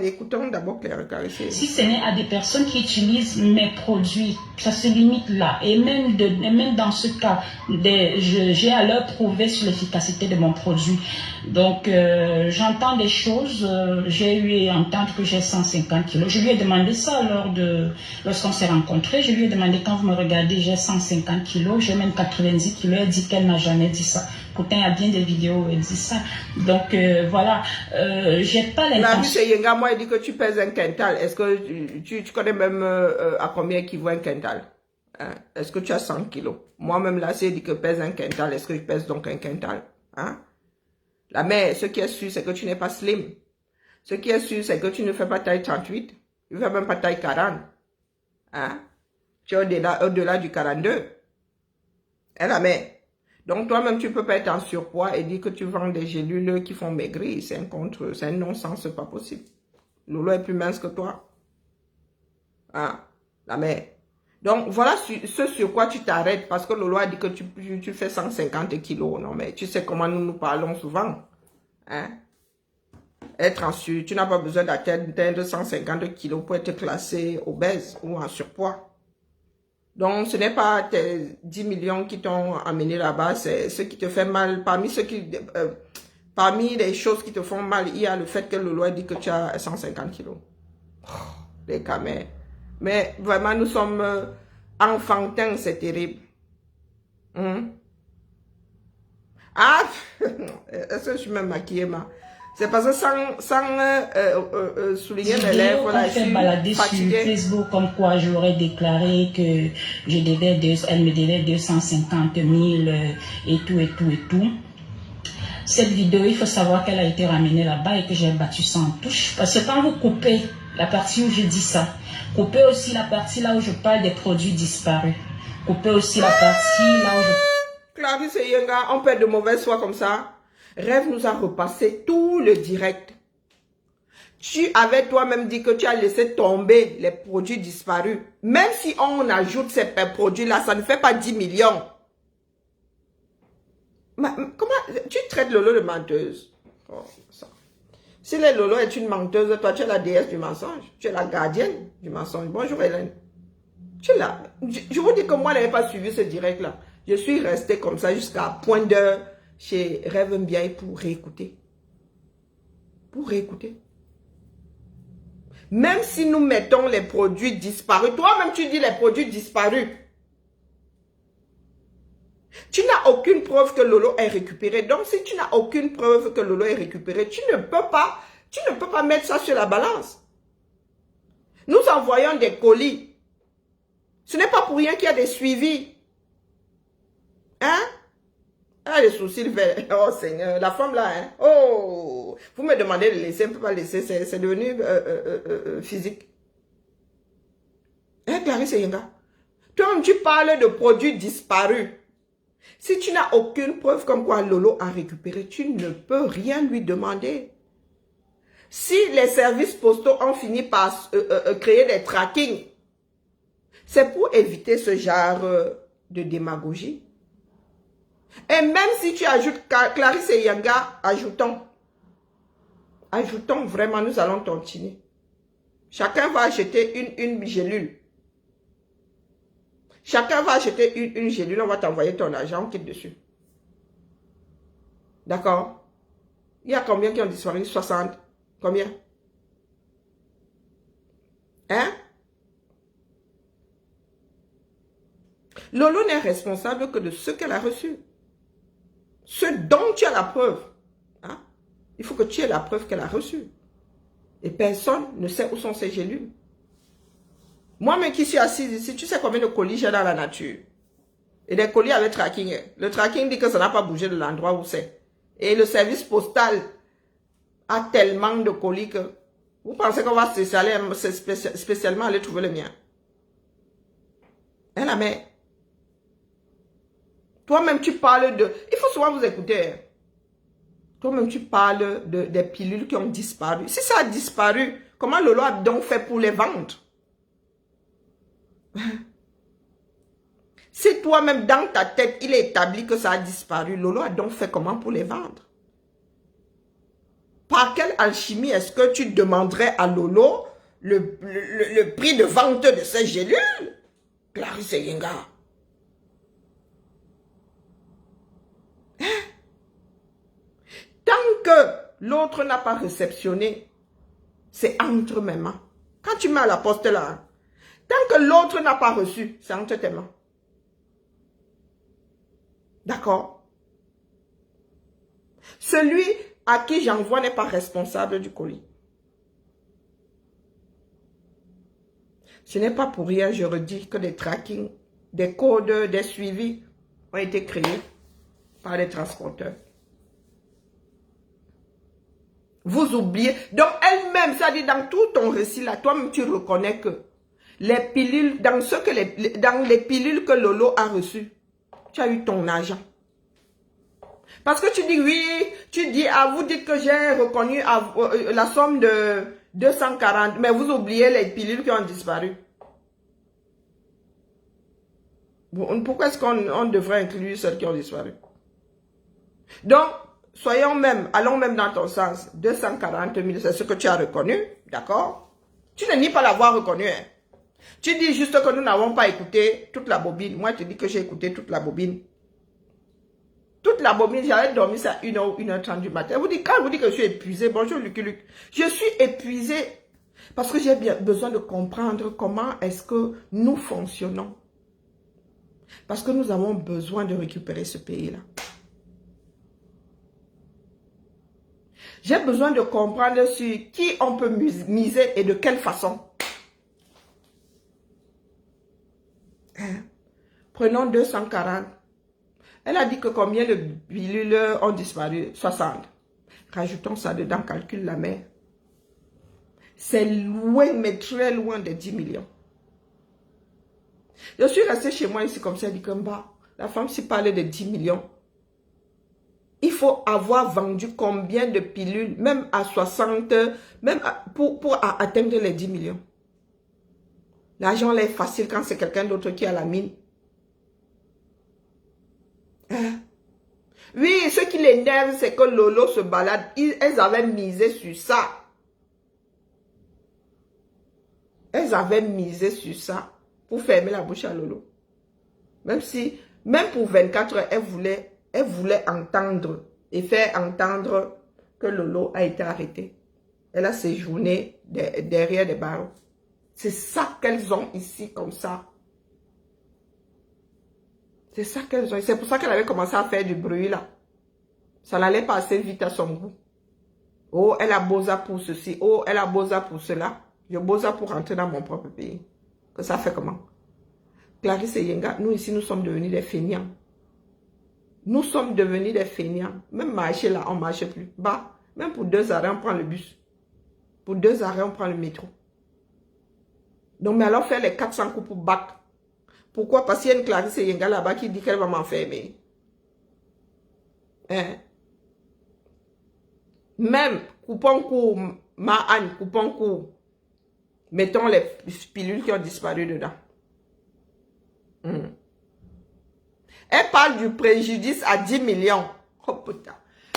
Écoutons d'abord Claire Carissé. Si ce n'est à des personnes qui utilisent mes produits, ça se limite là. Et même dans ce cas, j'ai à leur prouver sur l'efficacité de mon produit. Donc, j'entends des choses. J'ai eu à entendre que j'ai 150 kilos. Je lui ai demandé ça lorsqu'on s'est rencontrés. Je lui ai demandé, quand vous me regardez, j'ai 150 kilos. J'ai même 90 kilos. Elle dit qu'elle n'a jamais dit ça. Pourtant, il y a bien des vidéos où elle dit ça. Donc, voilà. J'ai pas l'intention. Yenga, moi, il dit que tu pèses un quintal. Est-ce que tu connais même à combien équivaut un quintal? Hein? Est-ce que tu as 100 kilos? Moi-même, là, c'est dit que pèse un quintal. Est-ce que je pèse donc un quintal? Hein? La mère, ce qui est sûr, c'est que tu n'es pas slim. Ce qui est sûr, c'est que tu ne fais pas taille 38. Tu ne fais même pas taille 40. Hein? Tu es au-delà du 42. Hein, la mère? Donc, toi-même, tu ne peux pas être en surpoids et dire que tu vends des gélules qui font maigrir. C'est un non-sens, c'est pas possible. Lolo est plus mince que toi. Ah, la mère. Donc, voilà ce sur quoi tu t'arrêtes. Parce que Lolo a dit que tu fais 150 kilos. Non, mais tu sais comment nous parlons souvent. Hein? Être en surpoids. Tu n'as pas besoin d'atteindre 150 kilos pour être classé obèse ou en surpoids. Donc, ce n'est pas tes 10 millions qui t'ont amené là-bas, c'est ce qui te fait mal. Parmi les choses qui te font mal, il y a le fait que le loi dit que tu as 150 kilos. Oh, les camères. Mais vraiment, nous sommes enfantins, c'est terrible. Ah, est-ce que je suis même maquillée, ma? C'est parce que sans souligner mes lèvres, là, On je fait suis balader sur fatiguée. Facebook comme quoi j'aurais déclaré que je devais elle me devait 250 000 et tout, et tout, et tout. Cette vidéo, il faut savoir qu'elle a été ramenée là-bas et que j'ai battu ça en touche. Parce que quand vous coupez la partie où je dis ça, coupez aussi la partie là où je parle des produits disparus. Coupez aussi la partie là où je... Clarisse et Yenga, on perd de mauvaise foi comme ça. Rêve nous a repassé tout le direct. Tu avais toi-même dit que tu as laissé tomber les produits disparus. Même si on ajoute ces produits-là, ça ne fait pas 10 millions. Comment tu traites Lolo de menteuse? Oh, ça. Si les Lolo est une menteuse, toi tu es la déesse du mensonge. Tu es la gardienne du mensonge. Bonjour Hélène. Tu es là. Je vous dis que moi, je n'avais pas suivi ce direct-là. Je suis restée comme ça jusqu'à point d'heure chez Rêve Mbiaye pour réécouter. Pour réécouter. Même si nous mettons les produits disparus, toi-même tu dis les produits disparus. Tu n'as aucune preuve que Lolo est récupéré. Donc, si tu n'as aucune preuve que Lolo est récupéré, tu ne peux pas mettre ça sur la balance. Nous envoyons des colis. Ce n'est pas pour rien qu'il y a des suivis. Hein? Elle a des sourcils verts. Oh Seigneur, la femme là, hein? Oh! Vous me demandez de laisser, on ne peut pas laisser, c'est devenu physique. Hein, Clarisse Yenga? Toi-même, tu parles de produits disparus. Si tu n'as aucune preuve comme quoi Lolo a récupéré, tu ne peux rien lui demander. Si les services postaux ont fini par créer des trackings, c'est pour éviter ce genre de démagogie. Et même si tu ajoutes Clarisse et Yenga, ajoutons. Ajoutons vraiment, nous allons tontiner. Chacun va acheter une gélule. Chacun va acheter une gélule, on va t'envoyer ton argent, on quitte dessus. D'accord? Il y a combien qui ont disparu? 60. Combien? Hein? Lolo n'est responsable que de ce qu'elle a reçu. Ce dont tu as la preuve. Hein? Il faut que tu aies la preuve qu'elle a reçue. Et personne ne sait où sont ces gélules. Moi-même qui suis assise ici, tu sais combien de colis j'ai dans la nature. Et des colis avec tracking. Le tracking dit que ça n'a pas bougé de l'endroit où c'est. Et le service postal a tellement de colis que vous pensez qu'on va spécialement aller trouver le mien. Hein, la mère? Toi-même, tu parles de... Il faut souvent vous écouter. Toi-même, tu parles des pilules qui ont disparu. Si ça a disparu, comment Lolo a donc fait pour les vendre? Si toi-même, dans ta tête, il est établi que ça a disparu, Lolo a donc fait comment pour les vendre? Par quelle alchimie est-ce que tu demanderais à Lolo le prix de vente de ces gélules? Clarisse Yenga. Hein? Tant que l'autre n'a pas réceptionné, c'est entre mes mains. Quand tu mets à la poste là, hein, tant que l'autre n'a pas reçu, c'est entre tes mains. D'accord? Celui à qui j'envoie n'est pas responsable du colis. Ce n'est pas pour rien, je redis, que des trackings, des codes, des suivis ont été créés par les transporteurs. Vous oubliez. Donc elle-même, ça dit dans tout ton récit là, toi-même tu reconnais que les pilules, dans les pilules que Lolo a reçues, tu as eu ton argent. Parce que tu dis oui, tu dis, vous dites que j'ai reconnu la somme de 240, mais vous oubliez les pilules qui ont disparu. Bon, pourquoi est-ce qu'on devrait inclure celles qui ont disparu? Donc, allons même dans ton sens, 240 000, c'est ce que tu as reconnu, d'accord? Tu ne nies pas l'avoir reconnu, hein? Tu dis juste que nous n'avons pas écouté toute la bobine. Moi, je te dis que j'ai écouté toute la bobine. Toute la bobine, j'avais dormi ça à 1h, 1h30 du matin. Quand vous dites que je suis épuisée, bonjour Lucky Luc. Je suis épuisée parce que j'ai besoin de comprendre comment est-ce que nous fonctionnons. Parce que nous avons besoin de récupérer ce pays-là. J'ai besoin de comprendre sur qui on peut miser et de quelle façon. Hein? Prenons 240. Elle a dit que combien de pilules ont disparu? 60. Rajoutons ça dedans, calcule la mère. C'est loin, mais très loin des 10 millions. Je suis restée chez moi ici comme ça, elle dit comme bah, la femme s'y parlait de 10 millions. Il faut avoir vendu combien de pilules, même à 60, même pour atteindre les 10 millions. L'argent là est facile quand c'est quelqu'un d'autre qui a la mine. Hein? Oui, ce qui l'énerve, c'est que Lolo se balade. Elles avaient misé sur ça. Elles avaient misé sur ça pour fermer la bouche à Lolo. Même si, même pour 24 heures, elle voulait entendre et faire entendre que Lolo a été arrêté. Elle a séjourné derrière des barreaux. C'est ça qu'elles ont ici comme ça. C'est ça qu'elles ont. C'est pour ça qu'elle avait commencé à faire du bruit là. Ça n'allait pas assez vite à son goût. Oh, elle a beau ça pour ceci. Oh, elle a beau ça pour cela. Je beau ça pour rentrer dans mon propre pays. Que ça fait comment? Clarisse et Yenga, nous ici, nous sommes devenus des feignants. Nous sommes devenus des feignants. Même marcher là, on ne marche plus. Bah, même pour 2 arrêts, on prend le bus. Pour 2 arrêts, on prend le métro. Donc, mais alors faire les 400 coups pour bac. Pourquoi? Parce qu'il y a une Clarisse Yenga là-bas qui dit qu'elle va m'enfermer. Hein? Même coupons court, ma Anne, coupons court. Mettons les pilules qui ont disparu dedans. Elle parle du préjudice à 10 millions. Oh putain.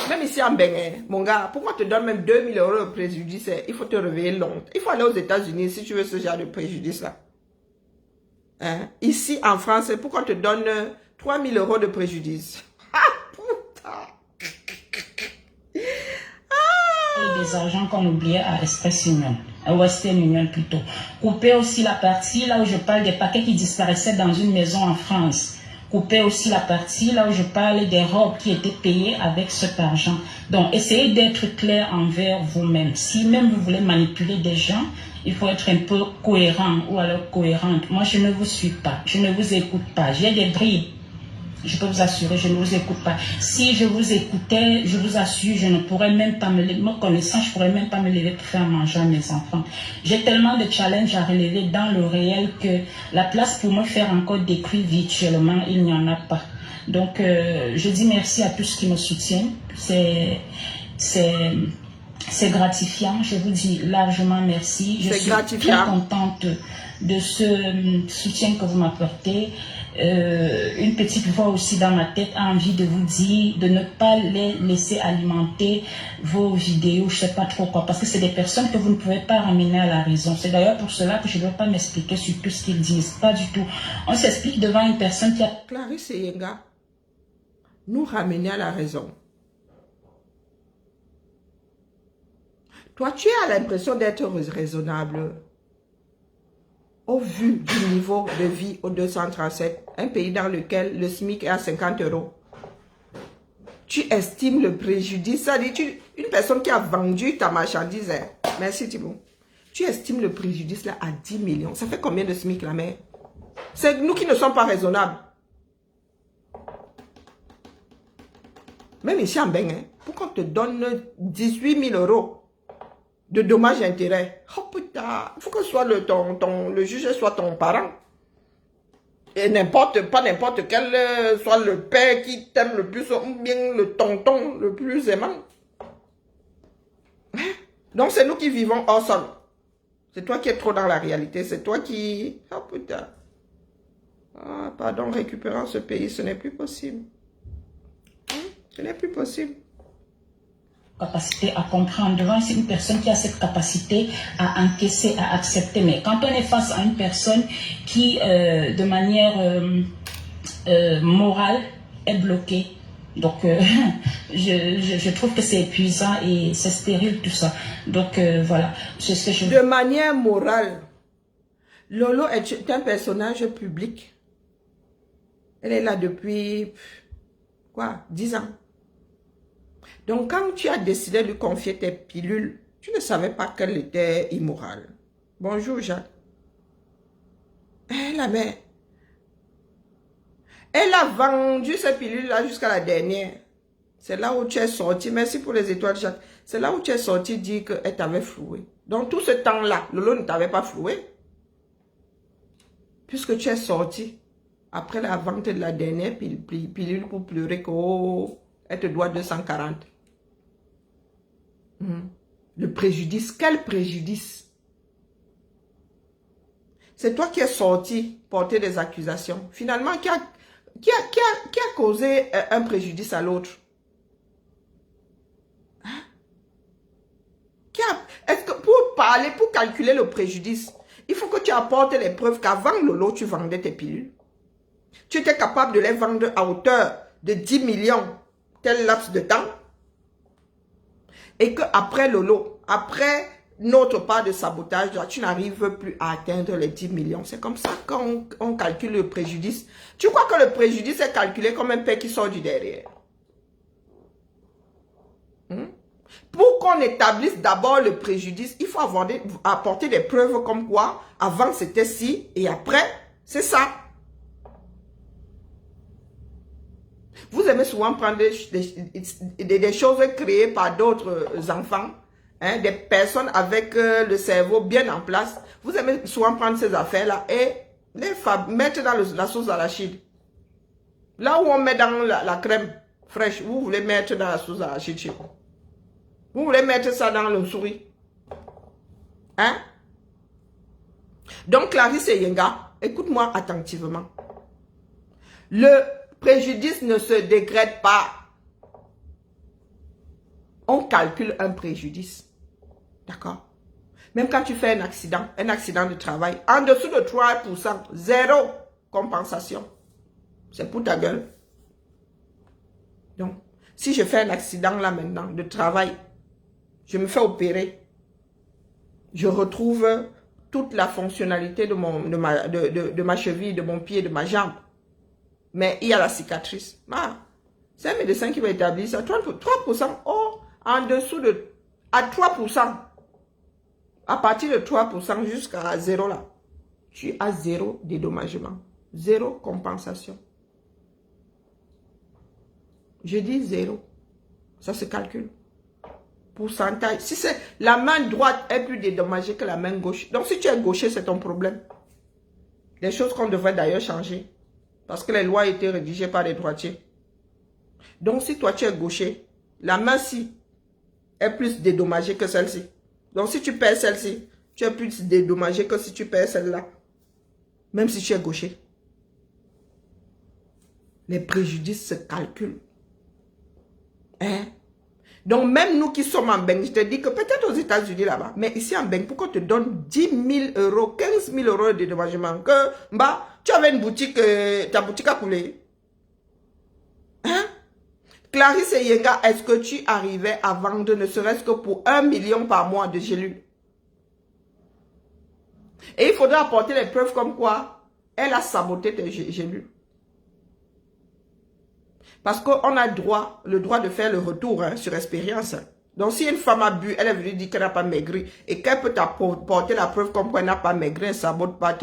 Même ici en Bénin, mon gars, pourquoi te donne même 2 000 € de préjudice? Il faut te réveiller longtemps. Il faut aller aux États-Unis si tu veux ce genre de préjudice-là. Hein? Ici en France, pourquoi te donne 3 000 € de préjudice? Ah putain. Des argents qu'on oubliait à Express Union, à Western Union plutôt. Couper aussi la partie là où je parle des paquets qui disparaissaient dans une maison en France. Couper aussi la partie là où je parle des robes qui étaient payées avec cet argent. Donc, essayez d'être clair envers vous-même. Si même vous voulez manipuler des gens, il faut être un peu cohérent ou alors cohérente. Moi, je ne vous suis pas. Je ne vous écoute pas. J'ai des bribes. Je peux vous assurer, je ne vous écoute pas. Si je vous écoutais, je vous assure, je ne pourrais même pas me lever. Me connaissant, je ne pourrais même pas me lever pour faire manger à mes enfants. J'ai tellement de challenges à relever dans le réel que la place pour me faire encore des cris virtuellement, il n'y en a pas. Donc, je dis merci à tous qui me soutiennent. C'est gratifiant. Je vous dis largement merci. Je suis très contente de ce soutien que vous m'apportez. Une petite voix aussi dans ma tête a envie de vous dire de ne pas les laisser alimenter vos vidéos, je sais pas trop quoi, parce que c'est des personnes que vous ne pouvez pas ramener à la raison. C'est d'ailleurs pour cela que je ne veux pas m'expliquer sur tout ce qu'ils disent, pas du tout. On s'explique devant une personne qui a... Clarisse et Yenga, nous ramener à la raison. Toi, tu as l'impression d'être raisonnable. Au vu du niveau de vie au 237, un pays dans lequel le SMIC est à 50 €, tu estimes le préjudice, ça dit une personne qui a vendu ta marchandise, hein, merci Thibault, tu estimes le préjudice là à 10 millions, ça fait combien de SMIC la mère? C'est nous qui ne sommes pas raisonnables. Même ici en Bénin, pourquoi on te donne 18 000 € de dommages et intérêts? Oh putain, il faut que soit le juge soit ton parent. Et pas n'importe quel, soit le père qui t'aime le plus, ou bien le tonton le plus aimant. Donc c'est nous qui vivons hors sol. C'est toi qui es trop dans la réalité, c'est toi qui... Oh putain. Ah, pardon, récupérant ce pays, ce n'est plus possible. Ce n'est plus possible. Capacité à comprendre. C'est une personne qui a cette capacité à encaisser, à accepter. Mais quand on est face à une personne qui, de manière morale, est bloquée, donc je trouve que c'est épuisant et c'est stérile tout ça. Donc voilà, c'est ce que je... De manière morale, Lolo est un personnage public. Elle est là depuis, quoi, 10 ans. Donc, quand tu as décidé de lui confier tes pilules, tu ne savais pas qu'elle était immorale. Bonjour, Jacques. La mère. Elle a vendu ces pilules-là jusqu'à la dernière. C'est là où tu es sorti. Merci pour les étoiles, Jacques. C'est là où tu es sorti dire qu'elle t'avait floué. Donc, tout ce temps-là, Lolo ne t'avait pas floué. Puisque tu es sorti après la vente de la dernière pilule pour pleurer qu'elle te doit 240. Le préjudice, quel préjudice? C'est toi qui es sorti porter des accusations. Finalement, qui a causé un préjudice à l'autre? Hein? Est-ce que pour calculer le préjudice, il faut que tu apportes les preuves qu'avant Lolo, tu vendais tes pilules. Tu étais capable de les vendre à hauteur de 10 millions, tel laps de temps. Et qu'après Lolo, après notre part de sabotage, tu n'arrives plus à atteindre les 10 millions. C'est comme ça qu'on calcule le préjudice. Tu crois que le préjudice est calculé comme un père qui sort du derrière? Pour qu'on établisse d'abord le préjudice, il faut apporter des preuves comme quoi avant c'était ci et après c'est ça. Vous aimez souvent prendre des choses créées par d'autres enfants, hein, des personnes avec le cerveau bien en place. Vous aimez souvent prendre ces affaires-là et les mettre dans la sauce arachide. Là où on met dans la crème fraîche, vous voulez mettre dans la sauce arachide chez vous. Vous voulez mettre ça dans le souris. Hein? Donc, Clarisse et Yenga, écoute-moi attentivement. Le préjudice ne se décrète pas. On calcule un préjudice. D'accord? Même quand tu fais un accident de travail, en dessous de 3%, zéro compensation. C'est pour ta gueule. Donc, si je fais un accident là maintenant de travail, je me fais opérer, je retrouve toute la fonctionnalité de ma cheville, de mon pied, de ma jambe. Mais il y a la cicatrice. C'est un médecin qui va établir ça. 3%, en dessous à 3%. À partir de 3% jusqu'à 0 là, tu as zéro dédommagement. Zéro compensation. Je dis zéro. Ça se calcule. Pourcentage. Si c'est la main droite est plus dédommagée que la main gauche. Donc si tu es gaucher, c'est ton problème. Des choses qu'on devrait d'ailleurs changer. Parce que les lois étaient rédigées par les droitiers. Donc si toi tu es gaucher, la main-ci est plus dédommagée que celle-ci. Donc si tu perds celle-ci, tu es plus dédommagé que si tu perds celle-là. Même si tu es gaucher. Les préjudices se calculent. Hein? Donc, même nous qui sommes en Beng, je te dis que peut-être aux États-Unis là-bas, mais ici en Beng, pourquoi on te donne 10 000 euros, 15 000 euros de dédommagement, que tu avais une boutique, ta boutique a coulé. Hein? Clarisse et Yenga, est-ce que tu arrivais à vendre ne serait-ce que pour 1 million par mois de gélules? Et il faudra apporter les preuves comme quoi elle a saboté tes gélules. Parce qu'on a le droit de faire le retour sur expérience. Donc, si une femme a bu, elle est venue dire qu'elle n'a pas maigri et qu'elle peut t'apporter la preuve comme quoi elle n'a pas maigri, elle ne sabote pas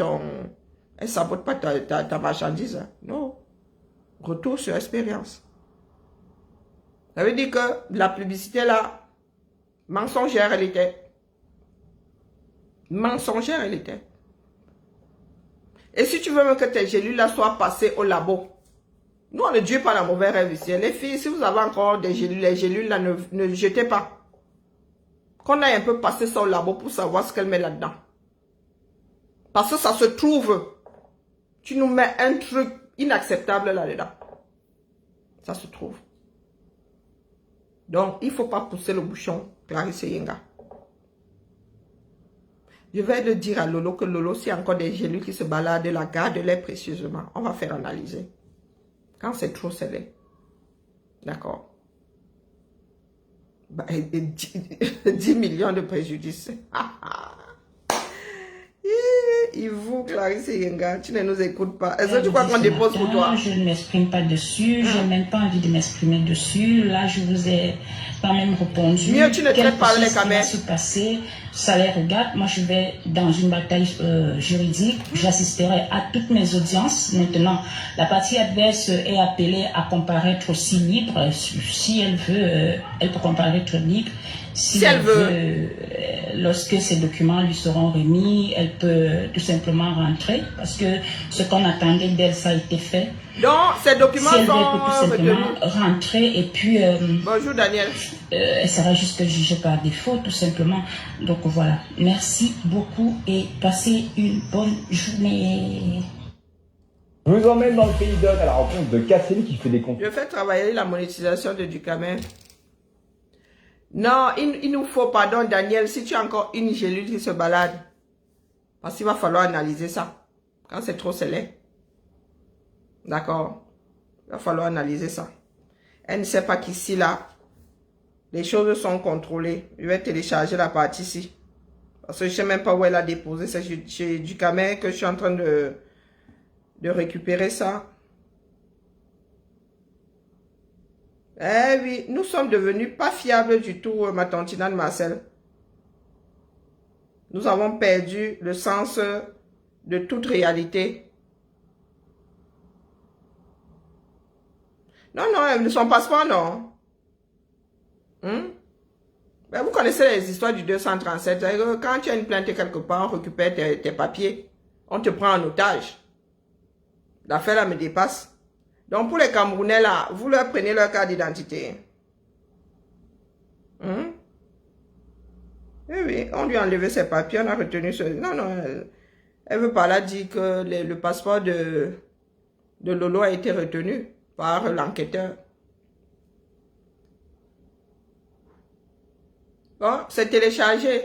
ta marchandise. Non. Retour sur expérience. Ça veut dire que la publicité là, mensongère elle était. Mensongère elle était. Et si tu veux même que tes gélules là soient passées au labo, nous, on ne dit pas la mauvaise rêve ici. Les filles, si vous avez encore des gélules, les gélules là, ne jetez pas. Qu'on aille un peu passer ça au labo pour savoir ce qu'elle met là-dedans. Parce que ça se trouve. Tu nous mets un truc inacceptable là-dedans. Ça se trouve. Donc, il ne faut pas pousser le bouchon, Clarisse et Yenga. Je vais le dire à Lolo que Lolo, s'il y a encore des gélules qui se baladent, la garde-les précieusement. On va faire analyser. Quand c'est trop scellé. D'accord. 10 millions de préjudices. Yves, Clarisse et Yenga, tu ne nous écoutes pas. Est-ce que tu crois qu'on dépose pour toi? Je ne m'exprime pas dessus, je n'ai même pas envie de m'exprimer dessus. Là, je vous ai quand même répondu. Mieux, tu ne traites pas les caméras. Se passer, ça les regarde. Moi, je vais dans une bataille juridique. J'assisterai à toutes mes audiences. Maintenant, la partie adverse est appelée à comparaître aussi libre. Si elle veut, elle peut comparaître libre. Si elle veut, lorsque ces documents lui seront remis, elle peut tout simplement rentrer parce que ce qu'on attendait d'elle, ça a été fait. Donc, ces documents si elle sont veut, tout simplement rentrer et puis... bonjour Daniel. Elle sera juste jugée par défaut, tout simplement. Donc voilà, merci beaucoup et passez une bonne journée. Je vous emmène dans le pays d'Oz à la rencontre de Cassini qui fait des comptes. Je fais travailler la monétisation de Ducamin. Non, il nous faut, pardon Daniel, si tu as encore une gélule qui se balade, parce qu'il va falloir analyser ça. Quand c'est trop scellé. D'accord? Il va falloir analyser ça. Elle ne sait pas qu'ici, là, les choses sont contrôlées. Je vais télécharger la partie ici. Parce que je ne sais même pas où elle a déposé. C'est chez Ducamin que je suis en train de récupérer ça. Eh oui, nous sommes devenus pas fiables du tout, ma tantinade Marcel. Nous avons perdu le sens de toute réalité. Non, non, son passeport, non. Ben, vous connaissez les histoires du 237. Quand tu as une plainte quelque part, on récupère tes papiers. On te prend en otage. L'affaire là me dépasse. Donc, pour les Camerounais, là, vous leur prenez leur carte d'identité. Oui, oui, on lui a enlevé ses papiers, on a retenu ce... Non, non, elle veut pas là dire que le passeport de Lolo a été retenu par l'enquêteur. Bon, c'est téléchargé.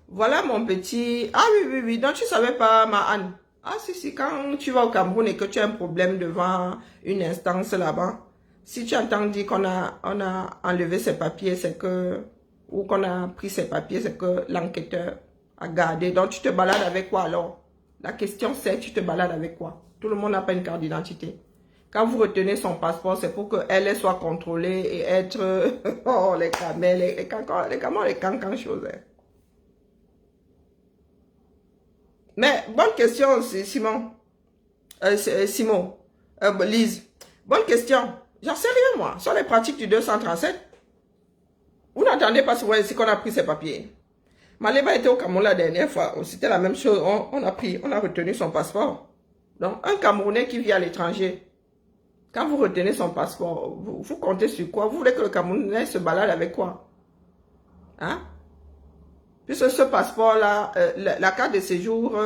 Voilà mon petit... Ah oui, oui, oui, donc tu savais pas, ma Anne. Ah si, si, quand tu vas au Cameroun et que tu as un problème devant une instance là-bas, si tu entends dire qu'on a enlevé ses papiers, c'est que, ou qu'on a pris ses papiers, c'est que l'enquêteur a gardé. Donc tu te balades avec quoi alors? La question c'est, tu te balades avec quoi? Tout le monde n'a pas une carte d'identité. Quand vous retenez son passeport, c'est pour qu'elle soit contrôlée et être... oh, les camels, les cancans choses. Mais, bonne question, Simon. Simon. Lise. Bonne question. J'en sais rien, moi. Sur les pratiques du 237, vous n'entendez pas souvent ici qu'on a pris ses papiers. Maleba était au Cameroun la dernière fois. C'était la même chose. On a retenu son passeport. Donc, un Camerounais qui vit à l'étranger, quand vous retenez son passeport, vous comptez sur quoi? Vous voulez que le Camerounais se balade avec quoi? Hein? Puisque ce passeport-là, la carte de séjour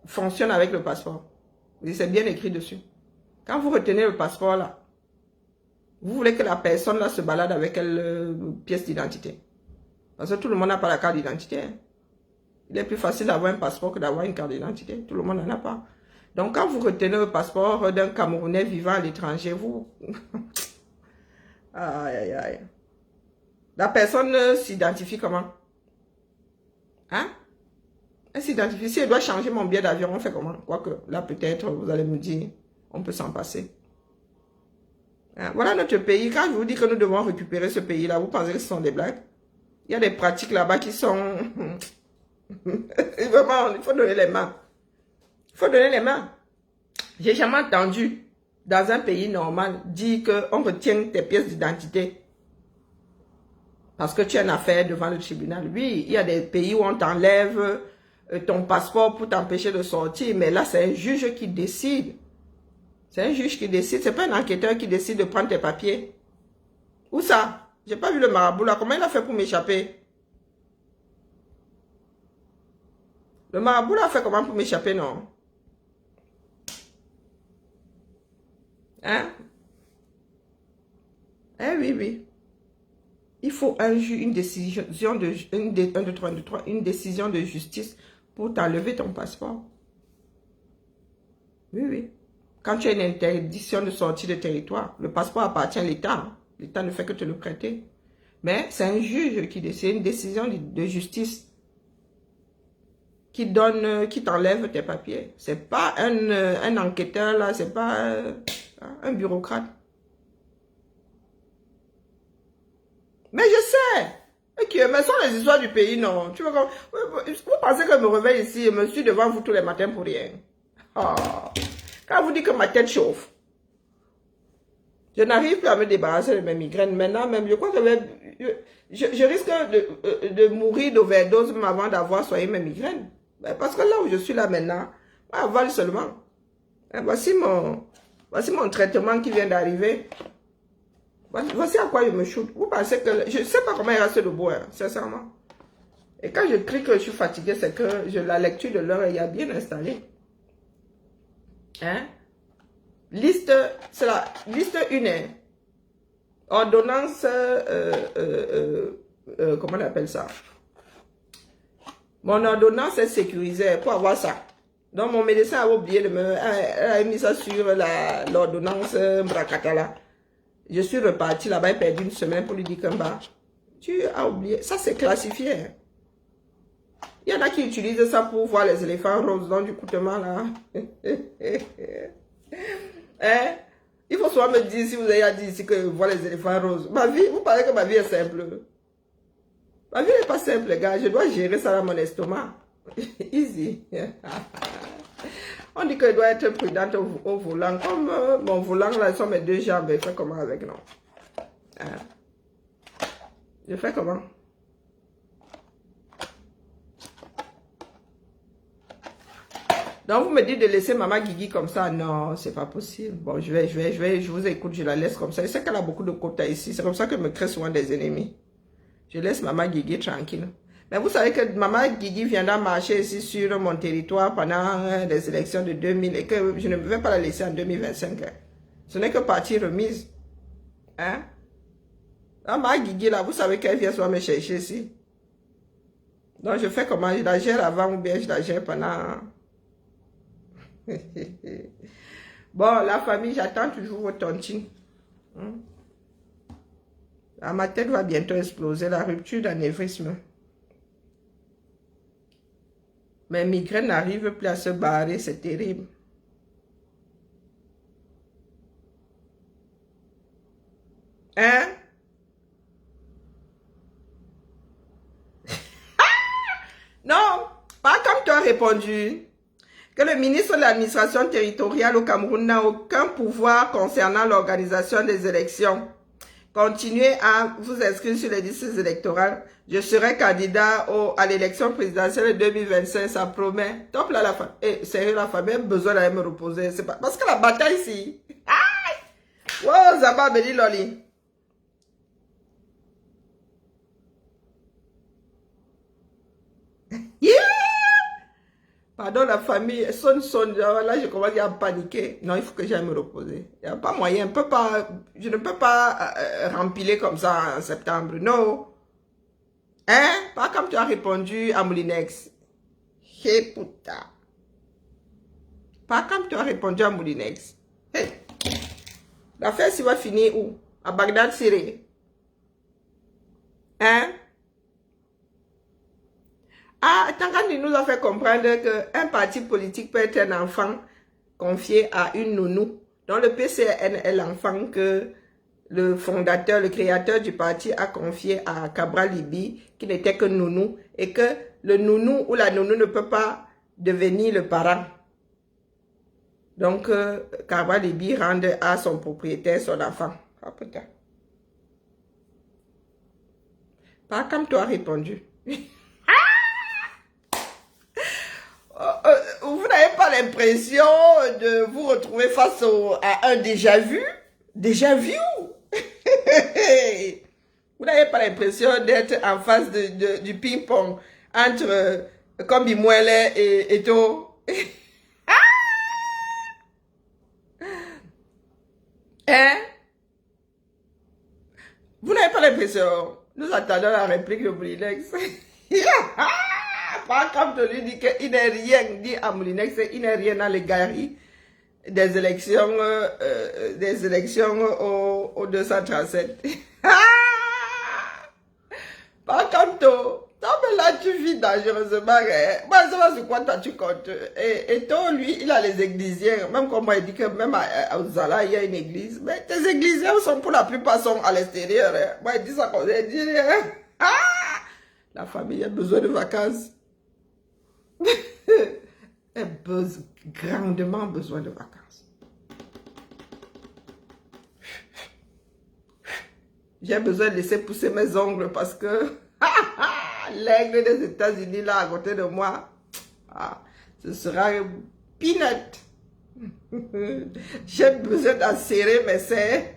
fonctionne avec le passeport. C'est bien écrit dessus. Quand vous retenez le passeport-là, vous voulez que la personne-là se balade avec quelle pièce d'identité? Parce que tout le monde n'a pas la carte d'identité. Hein. Il est plus facile d'avoir un passeport que d'avoir une carte d'identité. Tout le monde n'en a pas. Donc, quand vous retenez le passeport d'un Camerounais vivant à l'étranger, vous... aïe, aïe, aïe. La personne s'identifie comment? Hein? Elle s'identifie. Si elle doit changer mon billet d'avion, on fait comment? Quoique, là, peut-être, vous allez me dire, on peut s'en passer. Hein? Voilà notre pays. Quand je vous dis que nous devons récupérer ce pays-là, vous pensez que ce sont des blagues? Il y a des pratiques là-bas qui sont... Vraiment, il faut donner les mains. Il faut donner les mains. J'ai jamais entendu, dans un pays normal, dire qu'on retient tes pièces d'identité. Parce que tu as une affaire devant le tribunal. Oui, il y a des pays où on t'enlève ton passeport pour t'empêcher de sortir. Mais là, c'est un juge qui décide. C'est un juge qui décide. C'est pas un enquêteur qui décide de prendre tes papiers. Où ça? J'ai pas vu le marabout là. Comment il a fait pour m'échapper? Le marabout là a fait comment pour m'échapper, non? Hein? Eh oui, oui. Il faut une décision une décision de justice pour t'enlever ton passeport. Oui, oui. Quand tu as une interdiction de sortie de territoire, le passeport appartient à l'État. L'État ne fait que te le prêter. Mais c'est un juge qui décide, une décision de justice qui t'enlève tes papiers. C'est pas un enquêteur là, c'est pas un bureaucrate. Mais je sais. Mais ce sont les histoires du pays, non. Tu vois, vous pensez que je me réveille ici et me suis devant vous tous les matins pour rien. Oh. Quand vous dites que ma tête chauffe, je n'arrive plus à me débarrasser de mes migraines. Maintenant même, je crois que je risque de mourir d'overdose même avant d'avoir soigné mes migraines. Parce que là où je suis là maintenant, je avale seulement. Voici mon traitement qui vient d'arriver. Voici à quoi je me shoot. Vous pensez que... Je ne sais pas comment il reste debout, hein, sincèrement. Et quand je crie que je suis fatigué, c'est que la lecture de l'heure est bien installée. Hein? C'est la liste 1. Ordonnance... comment on appelle ça? Mon ordonnance est sécurisée pour avoir ça. Donc mon médecin a oublié de elle a mis ça sur l'ordonnance Bracatala. Je suis reparti là-bas, j'ai perdu une semaine pour lui dire que tu as oublié. Ça, c'est classifié. Il y en a qui utilisent ça pour voir les éléphants roses dans du coutement là. Hein? Il faut souvent me dire, si vous avez dit ici que je vois les éléphants roses. Ma vie, vous parlez que ma vie est simple. Ma vie n'est pas simple, les gars. Je dois gérer ça dans mon estomac. Easy. On dit que je dois être prudente au volant. Comme mon volant, là, sont mes 2 jambes. Je fais comment avec, non? Hein? Je fais comment? Donc, vous me dites de laisser maman Guigui comme ça. Non, c'est pas possible. Bon, je vous écoute, je la laisse comme ça. Je sais qu'elle a beaucoup de quotas ici. C'est comme ça que je me crée souvent des ennemis. Je laisse maman Guigui tranquille. Mais vous savez que maman Guigui viendra marcher ici sur mon territoire pendant les élections de 2000 et que je ne vais pas la laisser en 2025. Hein. Ce n'est que partie remise. Hein? Maman Guigui là, vous savez qu'elle vient souvent me chercher ici. Donc je fais comment? Je la gère avant ou bien je la gère pendant... Bon, la famille, j'attends toujours vos tontines. Ma tête va bientôt exploser, la rupture d'anévrisme. Mes migraines n'arrivent plus à se barrer, c'est terrible. Hein? Non, pas comme tu as répondu. Que le ministre de l'administration territoriale au Cameroun n'a aucun pouvoir concernant l'organisation des élections. Continuez à vous inscrire sur les listes électorales. Je serai candidat à l'élection présidentielle de 2025, ça promet. Top là, la famille. Sérieux, la famille a besoin d'aller me reposer. C'est pas... Parce que la bataille ici. Aïe! Wow, Zaba, Beli Loli. Yeah! Pardon, la famille, sonne. Là, je commence à paniquer. Non, il faut que j'aille me reposer. Il n'y a pas moyen. Je ne peux pas rempiler comme ça en septembre. Non. Hein? Pas comme tu as répondu à Moulinex. Hey, putain. Pas comme tu as répondu à Moulinex. Hey. L'affaire, ça va finir où? À Bagdad, Syrie. Hein? Ah, Tangani nous a fait comprendre qu'un parti politique peut être un enfant confié à une nounou. Donc le PCN est l'enfant que le fondateur, le créateur du parti a confié à Cabral Libi, qui n'était que nounou, et que le nounou ou la nounou ne peut pas devenir le parent. Donc Cabral Libi rend à son propriétaire son enfant. Ah putain. Pas comme toi répondu. Vous n'avez pas l'impression de vous retrouver face à un déjà vu? Déjà vu? Vous n'avez pas l'impression d'être en face du ping-pong entre Kombi Mouele et Eto? Hein? Vous n'avez pas l'impression? Nous attendons la réplique de Moulinex. Pas comme de lui dit qu'il n'est rien dit à Moulinex, il n'est rien dans les galeries des élections au 237. Pas comme toi. Non, mais là, tu vis dangereusement. Hein. Moi, je sais pas sur quoi toi tu comptes. Et toi, lui, il a les églisiens. Même comme moi, il dit que même à Ouzala, il y a une église. Mais tes églisiens sont pour la plupart sont à l'extérieur. Hein. Moi, il dit ça comme ça. Il dit, hein. Ah! La famille a besoin de vacances. Elle a grandement besoin de vacances. J'ai besoin de laisser pousser mes ongles parce que l'aigle des États-Unis là à côté de moi, ce sera peanut. J'ai besoin d'asserrer mes serres.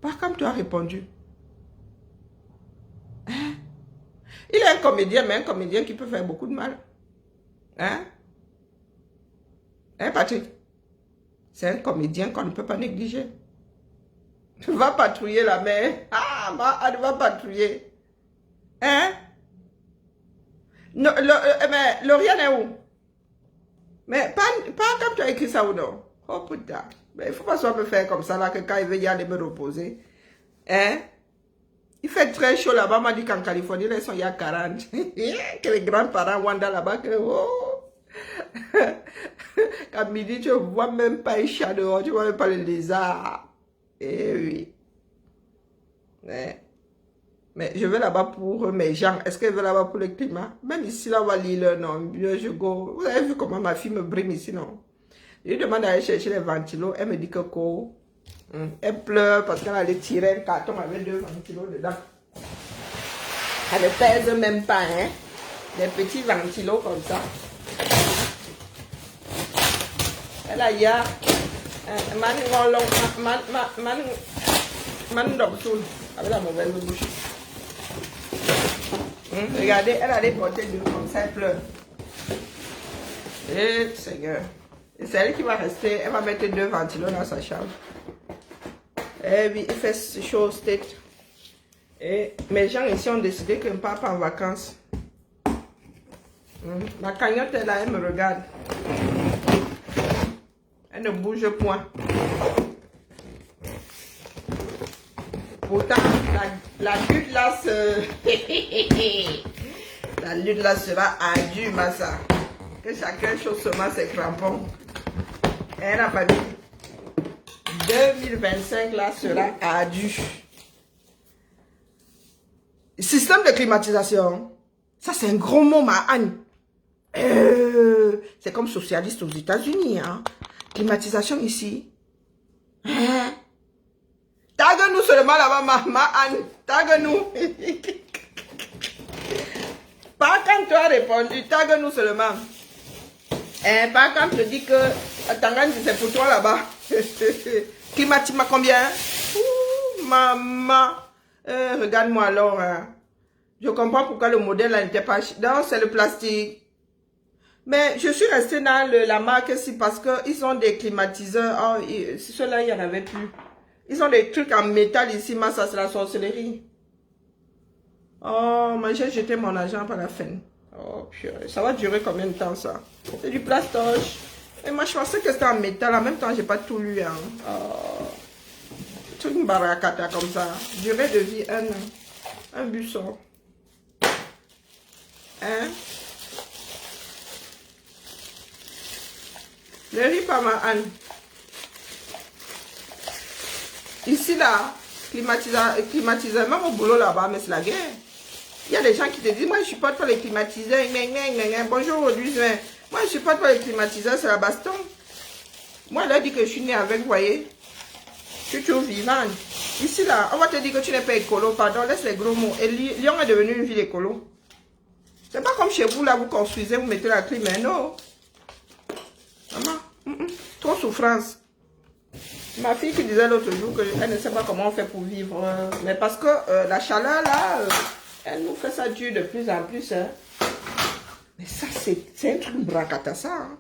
Pas comme tu as répondu. Hein? Il est un comédien, mais un comédien qui peut faire beaucoup de mal. Hein? Hein, Patrick? C'est un comédien qu'on ne peut pas négliger. Va patrouiller la mer. Elle va patrouiller. Hein? Mais Lauriane est où? Mais pas comme tu as écrit ça ou non? Oh putain. Mais il ne faut pas soit me faire comme ça là que quand il veut y aller me reposer. Hein? Il fait très chaud là-bas. On m'a dit qu'en Californie, là, ils sont il y a 40. Que les grands-parents Wanda là-bas, que oh! À midi, tu ne vois même pas les chats dehors, tu ne vois même pas les lézards. Eh oui. Mais je vais là-bas pour mes gens. Est-ce que je vais là-bas pour le climat? Même ici, là, on va lire leur nom. Je go. Vous avez vu comment ma fille me brime ici, non? Je lui demande d'aller chercher les ventilos. Elle me dit que quoi? Elle pleure parce qu'elle allait tirer un carton avec 2 ventilos dedans. Elle ne pèse même pas, hein? Des petits ventilos comme ça. Elle a ya. Avec la mauvaise bouche. Regardez, elle allait porter 2 comme ça, elle pleure. Et Seigneur. Et c'est elle qui va rester, elle va mettre 2 ventilos dans sa chambre. Et oui, il fait chaud au state. Et mes gens ici ont décidé que je ne pars pas en vacances. Ma cagnotte est là, elle me regarde. Elle ne bouge point. Pourtant, la lutte là la lutte là sera ardue, Massa. Que chacun chose seulement ses crampons. Et elle n'a pas dit. 2025 là sera ardu. Système de climatisation. Ça c'est un gros mot, ma Anne. C'est comme socialiste aux États-Unis. Hein. Climatisation ici. Hein? Tague-nous seulement là-bas, ma Anne. Tague-nous. Pas quand tu as répondu, tague-nous seulement. Pas quand tu te dis que Tanganyika c'est pour toi là-bas. Climatima combien? Ouh, maman. Regarde-moi alors. Hein. Je comprends pourquoi le modèle là n'était pas... Non, c'est le plastique. Mais je suis restée dans la marque ici parce qu'ils ont des climatiseurs. Oh, ceux-là, il n'y en avait plus. Ils ont des trucs en métal ici, mais ça c'est la sorcellerie. Oh, mais j'ai jeté mon argent par la fin. Oh, purée. Ça va durer combien de temps ça? C'est du plastoche. Et moi je pensais que c'était en métal. En même temps, j'ai pas tout lu. Hein. Oh. Truc barakata comme ça. Durée de vie, 1 an. Un buisson. Hein? Le riz par ma Anne. Ici là, climatiseur, même au boulot là-bas, mais c'est la guerre. Il y a des gens qui te disent, moi je supporte pas les climatiseurs, bonjour aujourd'hui, moi je supporte pas les climatiseurs, c'est la baston. Moi elle a dit que je suis née avec, vous voyez, je suis toujours vivante. Ici là, on va te dire que tu n'es pas écolo, pardon, laisse les gros mots. Et Lyon est devenu une ville écolo. C'est pas comme chez vous là, vous construisez, vous mettez la clim, mais non. Maman, trop souffrance. Ma fille qui disait l'autre jour qu'elle ne sait pas comment on fait pour vivre. Mais parce que la chaleur là, elle nous fait ça dur de plus en plus. Hein. Mais ça, c'est un truc bracata ça. Hein.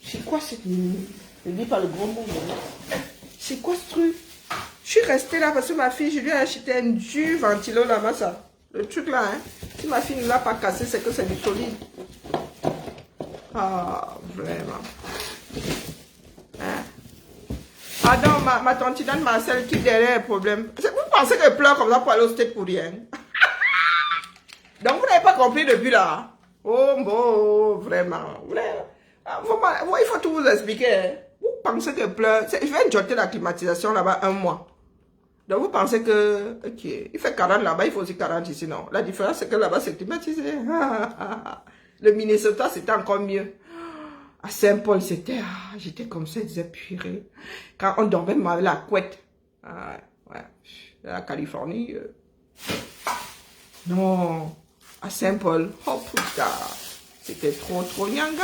C'est quoi cette... Je dis pas le gros mot. C'est quoi ce truc? Je suis restée là parce que ma fille, je lui ai acheté un dur ventilo là-bas ça. Le truc là, hein. Si ma fille ne l'a pas cassé, c'est que c'est du solide. Ah, vraiment. Hein? Pardon, ma tontine Marcel qui derrière le problème. Vous pensez qu'elle pleure comme ça pour aller au steak pour rien? Donc, vous n'avez pas compris depuis là. Oh, bon, vraiment. Il faut tout vous expliquer. Hein. Vous pensez que pleure. Je vais jeter la climatisation là-bas 1 mois. Donc, vous pensez que, ok, il fait 40 là-bas, il faut aussi 40 ici, non. La différence, c'est que là-bas, c'est climatisé. Le Minnesota, c'était encore mieux. À Saint-Paul, c'était, j'étais comme ça, je disais, purée. Quand on dormait, on avait la couette. Ouais. La Californie, non. À Saint-Paul, oh putain, c'était trop nyanga.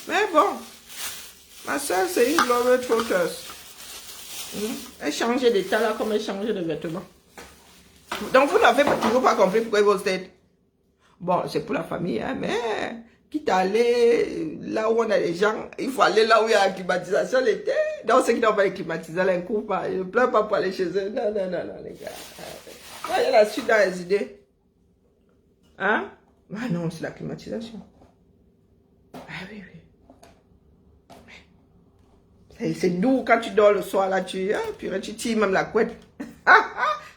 Mais bon, ma soeur, c'est une globetrotteuse. Elle changeait d'état là comme elle changeait de vêtements. Donc vous n'avez toujours pas compris pourquoi vous êtes. Bon, c'est pour la famille, hein, mais quitte à aller là où on a les gens, il faut aller là où il y a la climatisation l'été. Donc ceux qui n'ont pas les climatiseurs, ils ne courent pas. Ils ne pleurent pas pour aller chez eux. Non, les gars. Il y a la suite dans les idées. Hein? Ah non, c'est la climatisation. Ah oui. C'est doux quand tu dors le soir, là, tu tires même la couette.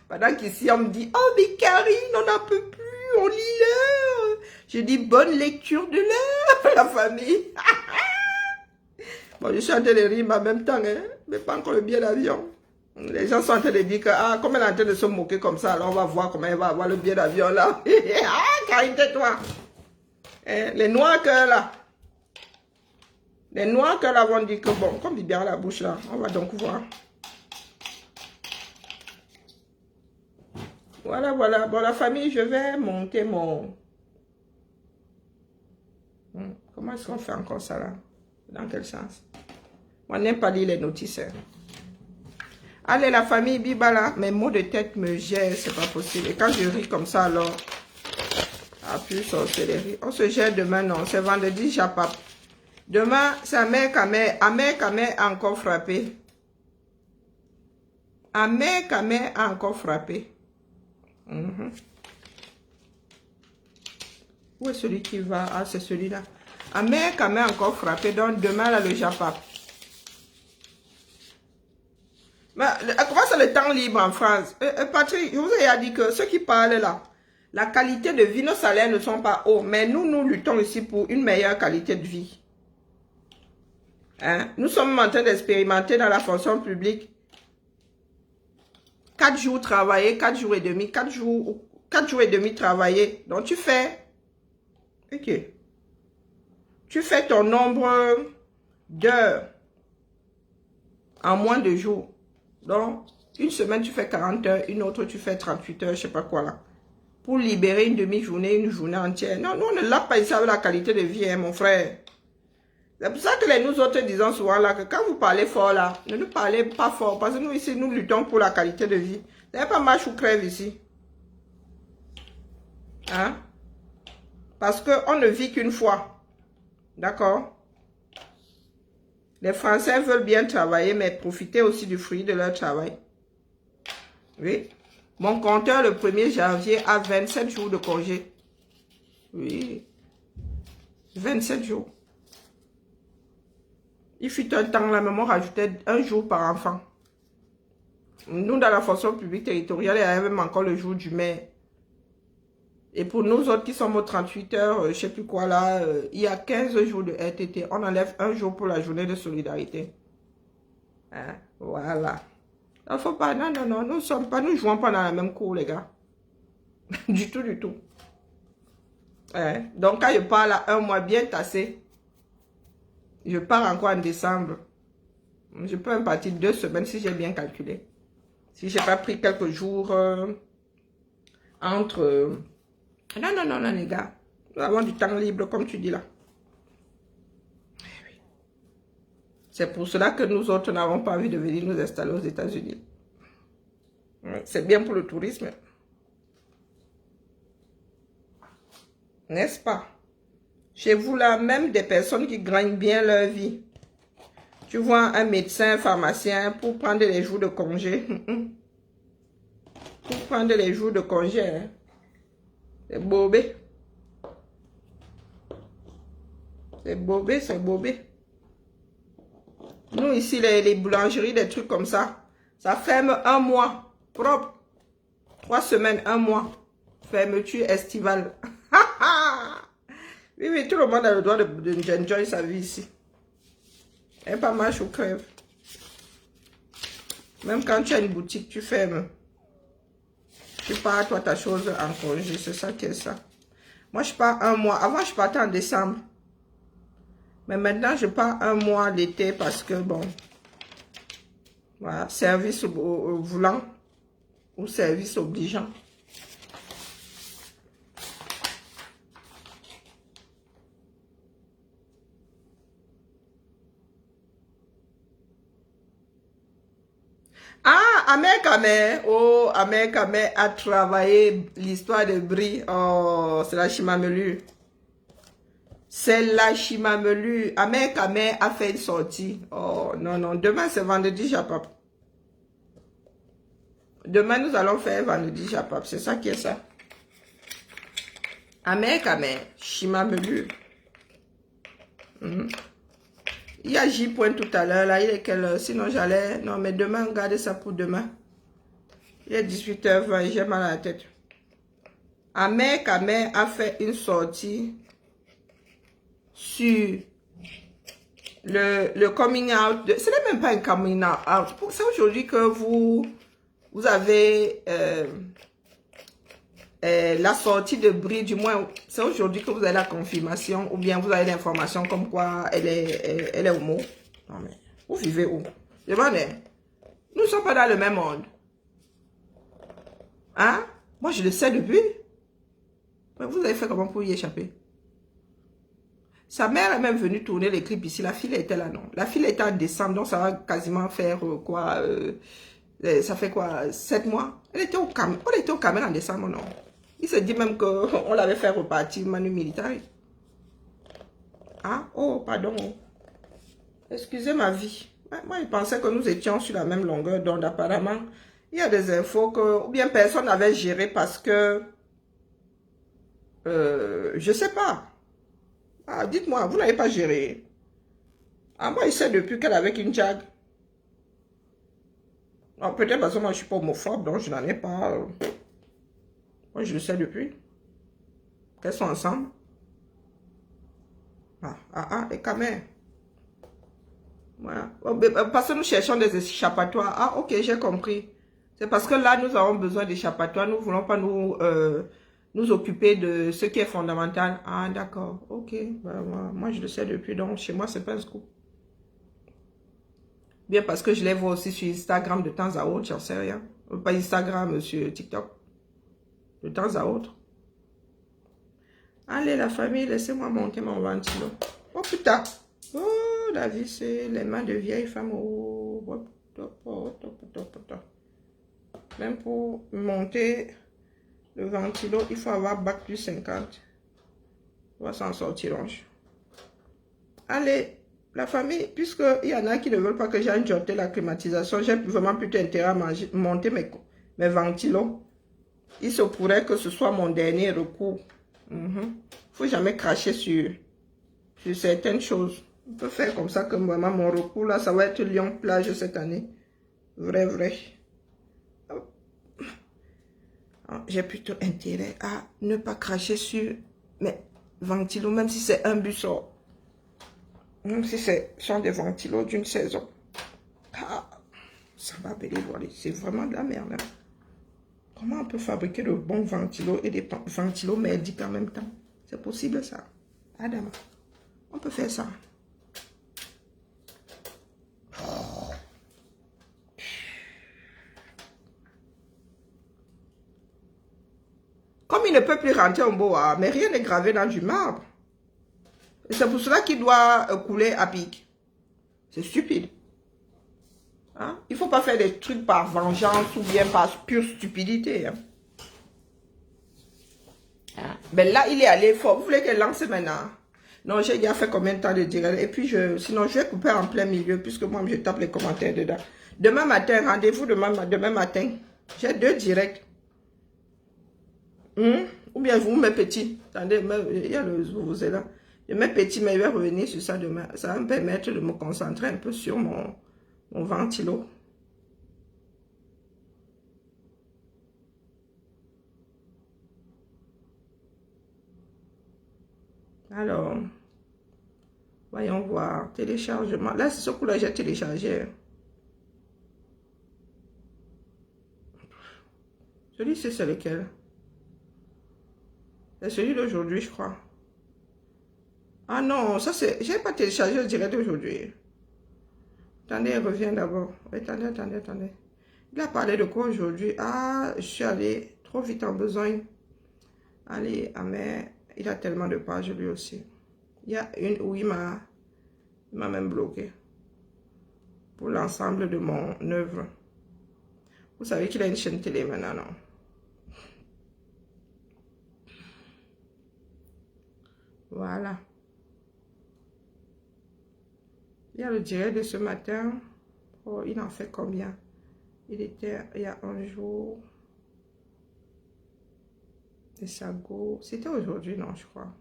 Pendant qu'ici, on me dit, oh, mais Karine, on n'en peut plus, on lit l'heure. Je dis, bonne lecture de l'heure, la famille. Bon, je suis en train de rire en même temps, hein, mais pas encore le billet d'avion. Les gens sont en train de dire que, comme elle est en train de se moquer comme ça, alors on va voir comment elle va avoir le billet d'avion, là. Karine, tais-toi. Les noirs cœurs, là. Les noirs cœurs, là, vont dire que, bon, comme Bibian à la bouche, là, on va donc voir. Voilà. Bon, la famille, je vais monter mon... Comment est-ce qu'on fait encore ça, là? Dans quel sens? On n'aime pas lire les notices. Hein. Allez, la famille Biba, là, mes mots de tête me gèrent, c'est pas possible. Et quand je ris comme ça, alors... Ah, plus sorcellerie. On se gère demain, non. C'est vendredi, j'appelle. Demain, c'est Amé Kamé a encore frappé. Amé Kamé a encore frappé. Où est celui qui va? Ah, c'est celui-là. Amé Kamé a encore frappé. Donc, demain, là, le Japap. Mais comment c'est le temps libre en France? Patrick, je vous ai dit que ceux qui parlent là, la qualité de vie, nos salaires ne sont pas hauts. Mais nous luttons ici pour une meilleure qualité de vie. Hein? Nous sommes en train d'expérimenter dans la fonction publique 4 jours travaillés, 4 jours et demi, 4 jours et demi travaillés. Donc tu fais, ok, tu fais ton nombre d'heures en moins de jours. Donc une semaine tu fais 40 heures, une autre tu fais 38 heures, je sais pas quoi là. Pour libérer une demi-journée, une journée entière. Non, nous on ne l'a pas ici avec la qualité de vie, hein, mon frère. C'est pour ça que nous autres disons souvent là que quand vous parlez fort là, ne nous parlez pas fort parce que nous ici nous luttons pour la qualité de vie. Ce n'est pas marche ou crève ici. Hein? Parce qu'on ne vit qu'une fois. D'accord? Les Français veulent bien travailler mais profiter aussi du fruit de leur travail. Oui. Mon compteur le 1er janvier a 27 jours de congé. Oui. 27 jours. Il fut un temps, la maman rajoutait 1 jour par enfant. Nous, dans la fonction publique territoriale, il y avait même encore le jour du maire. Et pour nous autres qui sommes aux 38 heures, je ne sais plus quoi là, il y a 15 jours de RTT. On enlève 1 jour pour la journée de solidarité. Hein? Voilà. Il faut pas, non, nous jouons pas dans la même cour, les gars. du tout. Hein? Donc, quand je parle à 1 mois bien tassé, je pars encore en décembre. Je peux même partir 2 semaines si j'ai bien calculé. Si je n'ai pas pris quelques jours entre... Non, les gars. Nous avons du temps libre, comme tu dis là. Oui. C'est pour cela que nous autres n'avons pas envie de venir nous installer aux États-Unis. C'est bien pour le tourisme. N'est-ce pas? Chez vous là, même des personnes qui gagnent bien leur vie. Tu vois un médecin, un pharmacien, pour prendre les jours de congé. Pour prendre les jours de congé. Hein. C'est bobé. C'est bobé. Nous ici, les boulangeries, des trucs comme ça, ça ferme 1 mois. Propre. 3 semaines, 1 mois. Fermeture estivale. Oui, oui, tout le monde a le droit d'enjoy sa vie ici. Et pas marche ou crève. Même quand tu as une boutique, tu fermes. Tu pars, toi, ta chose en congé. C'est ça qui est ça. Moi, je pars un mois. Avant, je partais en décembre. Mais maintenant, je pars un mois l'été parce que, bon, voilà, service voulant ou service obligeant. Ah, Ahmed Kamé. Oh, Ahmed Kamé a travaillé l'histoire de Brie. Oh, c'est la Chimamelu. C'est la Chimamelu. Ahmed Kamé a fait une sortie. Oh, non, non. Demain, c'est vendredi Japap. Demain, nous allons faire vendredi Japap. C'est ça qui est ça. Ahmed Kamé, Chimamelu. Il y a J point tout à l'heure, là, il est quelle heure? Sinon j'allais... Non, mais demain, gardez ça pour demain. Il est 18h20, j'ai mal à la tête. Ahmed Kamé a fait une sortie sur le coming out. Ce n'est même pas un coming out. C'est aujourd'hui que vous avez la sortie de Brie, du moins, c'est aujourd'hui que vous avez la confirmation, ou bien vous avez l'information comme quoi elle est homo. Non mais, vous vivez où? Demandez. Nous ne sommes pas dans le même monde. Hein? Moi, je le sais depuis. Mais vous avez fait comment pour y échapper? Sa mère est même venue tourner les clips ici. La fille était là, non? La fille était en décembre, donc ça va quasiment faire quoi? Ça fait quoi? 7 mois? Elle était au Cameroun. On était au Cameroun en décembre, non? Il se dit même qu'on l'avait fait repartir Manu militaire. Ah, oh, pardon. Excusez ma vie. Moi, je pensais que nous étions sur la même longueur d'onde. Apparemment, il y a des infos que, ou bien personne n'avait géré parce que, je sais pas. Ah, dites-moi, vous n'avez pas géré. Ah, moi, je sais depuis qu'elle avait une jag. Peut-être parce que moi, je suis pas homophobe, donc je n'en ai pas. Moi, je le sais depuis. Qu'elles sont ensemble. Et quand même. Voilà. Parce que nous cherchons des échappatoires. Ah, ok, j'ai compris. C'est parce que là, nous avons besoin d'échappatoires. Nous ne voulons pas nous occuper de ce qui est fondamental. Ah, d'accord. Ok. Ben, moi, je le sais depuis. Donc, chez moi, c'est pas un scoop. Bien parce que je les vois aussi sur Instagram de temps à autre. J'en sais rien. Pas Instagram, sur TikTok. De temps à autre. Allez, la famille, laissez-moi monter mon ventilo. Oh, putain. Oh, la vie, c'est les mains de vieille femme. Oh, même pour monter le ventilo, il faut avoir bac plus 50. On va s'en sortir, longe. Allez, la famille, puisqu'il y en a qui ne veulent pas que j'aille jotter la climatisation, j'ai vraiment plutôt intérêt à monter mes ventilos. Il se pourrait que ce soit mon dernier recours. Faut jamais cracher sur certaines choses. On peut faire comme ça que vraiment mon recours là, ça va être Lyon plage cette année. Vrai, vrai. J'ai plutôt intérêt à ne pas cracher sur mes ventilos, même si c'est un bussor. Même si ce sont des ventilos d'une saison. Ah, ça va appeler, c'est vraiment de la merde. Hein. Comment on peut fabriquer de bons ventilos et des ventilos merdiques en même temps? C'est possible ça. Adam, on peut faire ça. Comme il ne peut plus rentrer en bois, mais rien n'est gravé dans du marbre. Et c'est pour cela qu'il doit couler à pic. C'est stupide. Hein? Il ne faut pas faire des trucs par vengeance ou bien par pure stupidité. Hein? Mais là, il est allé fort. Vous voulez qu'elle lance maintenant? Non, j'ai déjà fait combien de temps de direct? Et puis, sinon, je vais couper en plein milieu puisque moi, je tape les commentaires dedans. Demain matin, rendez-vous demain matin. J'ai 2 directs. Ou bien vous, mes petits. Attendez, il y a le vous est là. Je mets petit, mais je vais revenir sur ça demain. Ça va me permettre de me concentrer un peu sur mon ventilo. Alors, voyons voir. Téléchargement. Là, c'est ce coup-là que j'ai téléchargé. Celui-ci, c'est lequel? C'est celui d'aujourd'hui, je crois. Ah non, ça c'est... J'ai pas téléchargé le direct d'aujourd'hui. Attendez, reviens d'abord. Attendez. Il a parlé de quoi aujourd'hui? Ah, je suis allé trop vite en besoin. Allez, mais il a tellement de pages lui aussi. Il y a une où il m'a même bloqué. Pour l'ensemble de mon œuvre. Vous savez qu'il a une chaîne télé maintenant, non? Voilà. Il y a le direct de ce matin. Oh, il en fait combien? Il était il y a un jour. Et Sago. C'était aujourd'hui, non, je crois.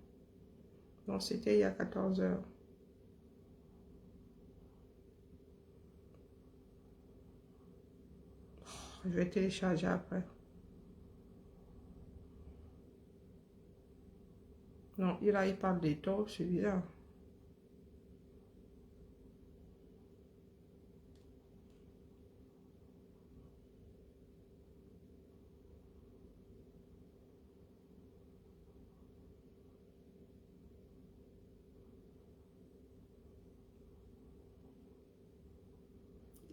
Non, c'était il y a 14 heures. Oh, je vais télécharger après. Non, il parle des taux, c'est bizarre.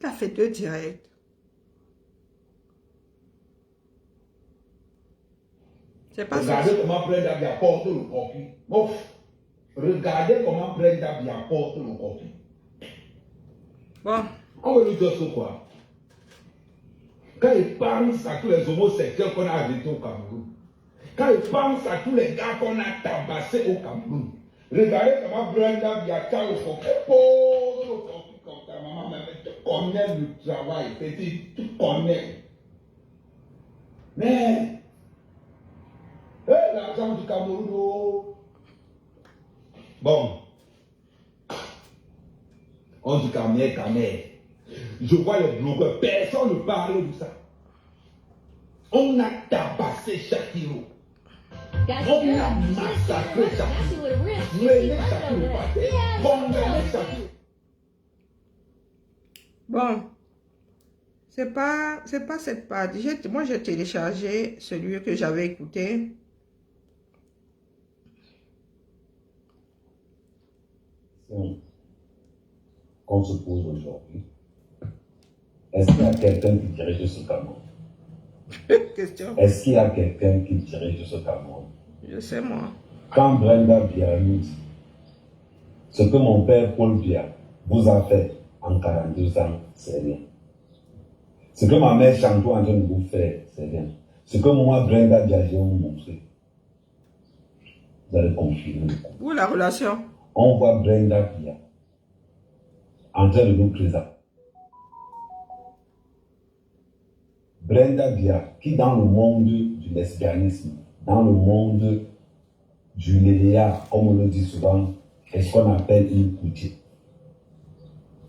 Il a fait 2 directs. C'est pas ça. Regardez comment Brenda Bia porte le coquille. Ouf. Regardez comment Brenda Bia porte le coquille. Bon. On veut lui dire ce quoi? Quand il pense à tous les homosexuels qu'on a arrêtés au Cameroun, quand il pense à tous les gars qu'on a tabassés au Cameroun, regardez comment Brenda Bia tient le coquille. Pose le coquille comme ta maman, mais tu connais le travail, petit, tu connais. Mais l'argent du Cameroun. Oh. Bon. On dit Cameroun. Je vois les blogueurs, personne ne parle de ça. On a tabassé Shakiro. On a massacré Shakiro. Mené Shakiro par terre. Condamné Shakiro. Bon. C'est pas cette partie. Moi, j'ai téléchargé celui que j'avais écouté. Qu'on se pose aujourd'hui. Est-ce qu'il y a quelqu'un qui dirige ce Cameroun? Question. Est-ce qu'il y a quelqu'un qui dirige ce Cameroun? Je sais, moi. Quand Brenda Bia nous dit ce que mon père Paul Bia vous a fait en 42 ans, c'est rien. Ce que ma mère Chantou est en train de vous faire, c'est rien. Ce que moi, Brenda Bia, je vais vous montrer. Vous allez confirmer le coup. Où la relation? On voit Brenda Bia en train de nous présenter. Brenda Bia, qui dans le monde du lesbianisme, dans le monde du léa, comme on le dit souvent, est ce qu'on appelle une coutier.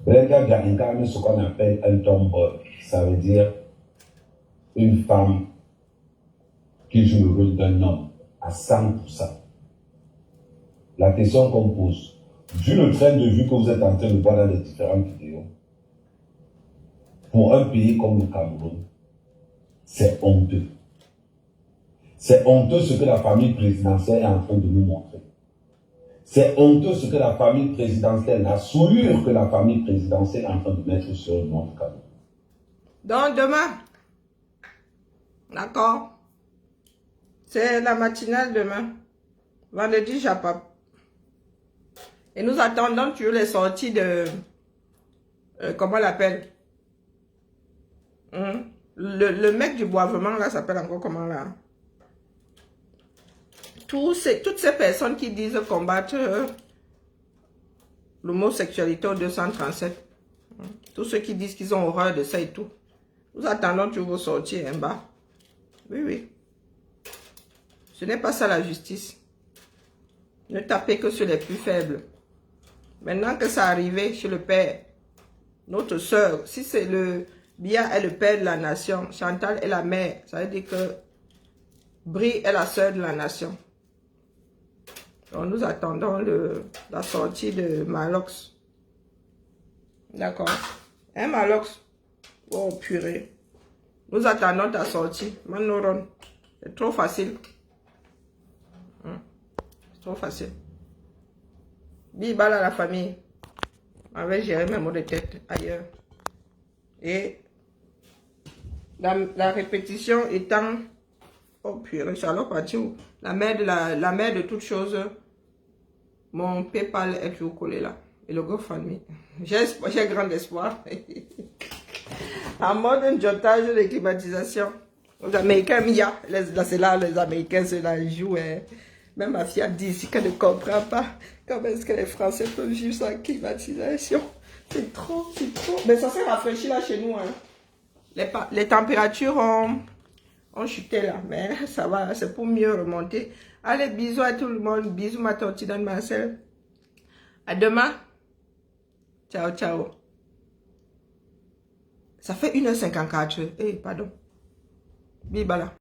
Brenda Bia incarne ce qu'on appelle un tomboy, ça veut dire une femme qui joue le rôle d'un homme à 100%. La question qu'on pose, vu le train de vie que vous êtes en train de voir dans les différentes vidéos, pour un pays comme le Cameroun, c'est honteux. C'est honteux ce que la famille présidentielle est en train de nous montrer. C'est honteux ce que la famille présidentielle, la souillure que la famille présidentielle est en train de mettre sur le monde Cameroun. Donc demain, d'accord, c'est la matinale demain, vendredi Japap. Et nous attendons toujours les sorties de, comment on l'appelle, le mec du boivement là s'appelle encore comment là? Toutes ces personnes qui disent combattre l'homosexualité au 237. Tous ceux qui disent qu'ils ont horreur de ça et tout. Nous attendons toujours vos sorties en bas. Oui. Ce n'est pas ça la justice. Ne tapez que sur les plus faibles. Maintenant que ça arrivé chez le père, notre soeur, si c'est le Bia est le père de la nation, Chantal est la mère, ça veut dire que Brie est la soeur de la nation. Donc, nous attendons la sortie de Malox. D'accord. Hein, Malox? Oh, purée. Nous attendons ta sortie. Manoron. C'est trop facile. C'est trop facile. Bibala la famille. Avec géré mes mots de tête ailleurs. Et la répétition étant... Oh purée, Charlotte Patiu. La mère de toutes choses. Mon PayPal est toujours collé là. Et le GoFundMe. J'ai grand espoir. En mode jotage de climatisation. Les Américains, c'est là, les Américains, c'est là, ils jouent. Même ma fille a dit ici qu'elle ne comprend pas comment est-ce que les Français peuvent vivre sans climatisation. C'est trop, c'est trop. Mais ça s'est rafraîchi là chez nous. Hein. Les températures ont chuté là, mais ça va, c'est pour mieux remonter. Allez, bisous à tout le monde. Bisous ma tontine Marcel. À demain. Ciao, ciao. Ça fait 1h54. Eh, pardon. Bibala.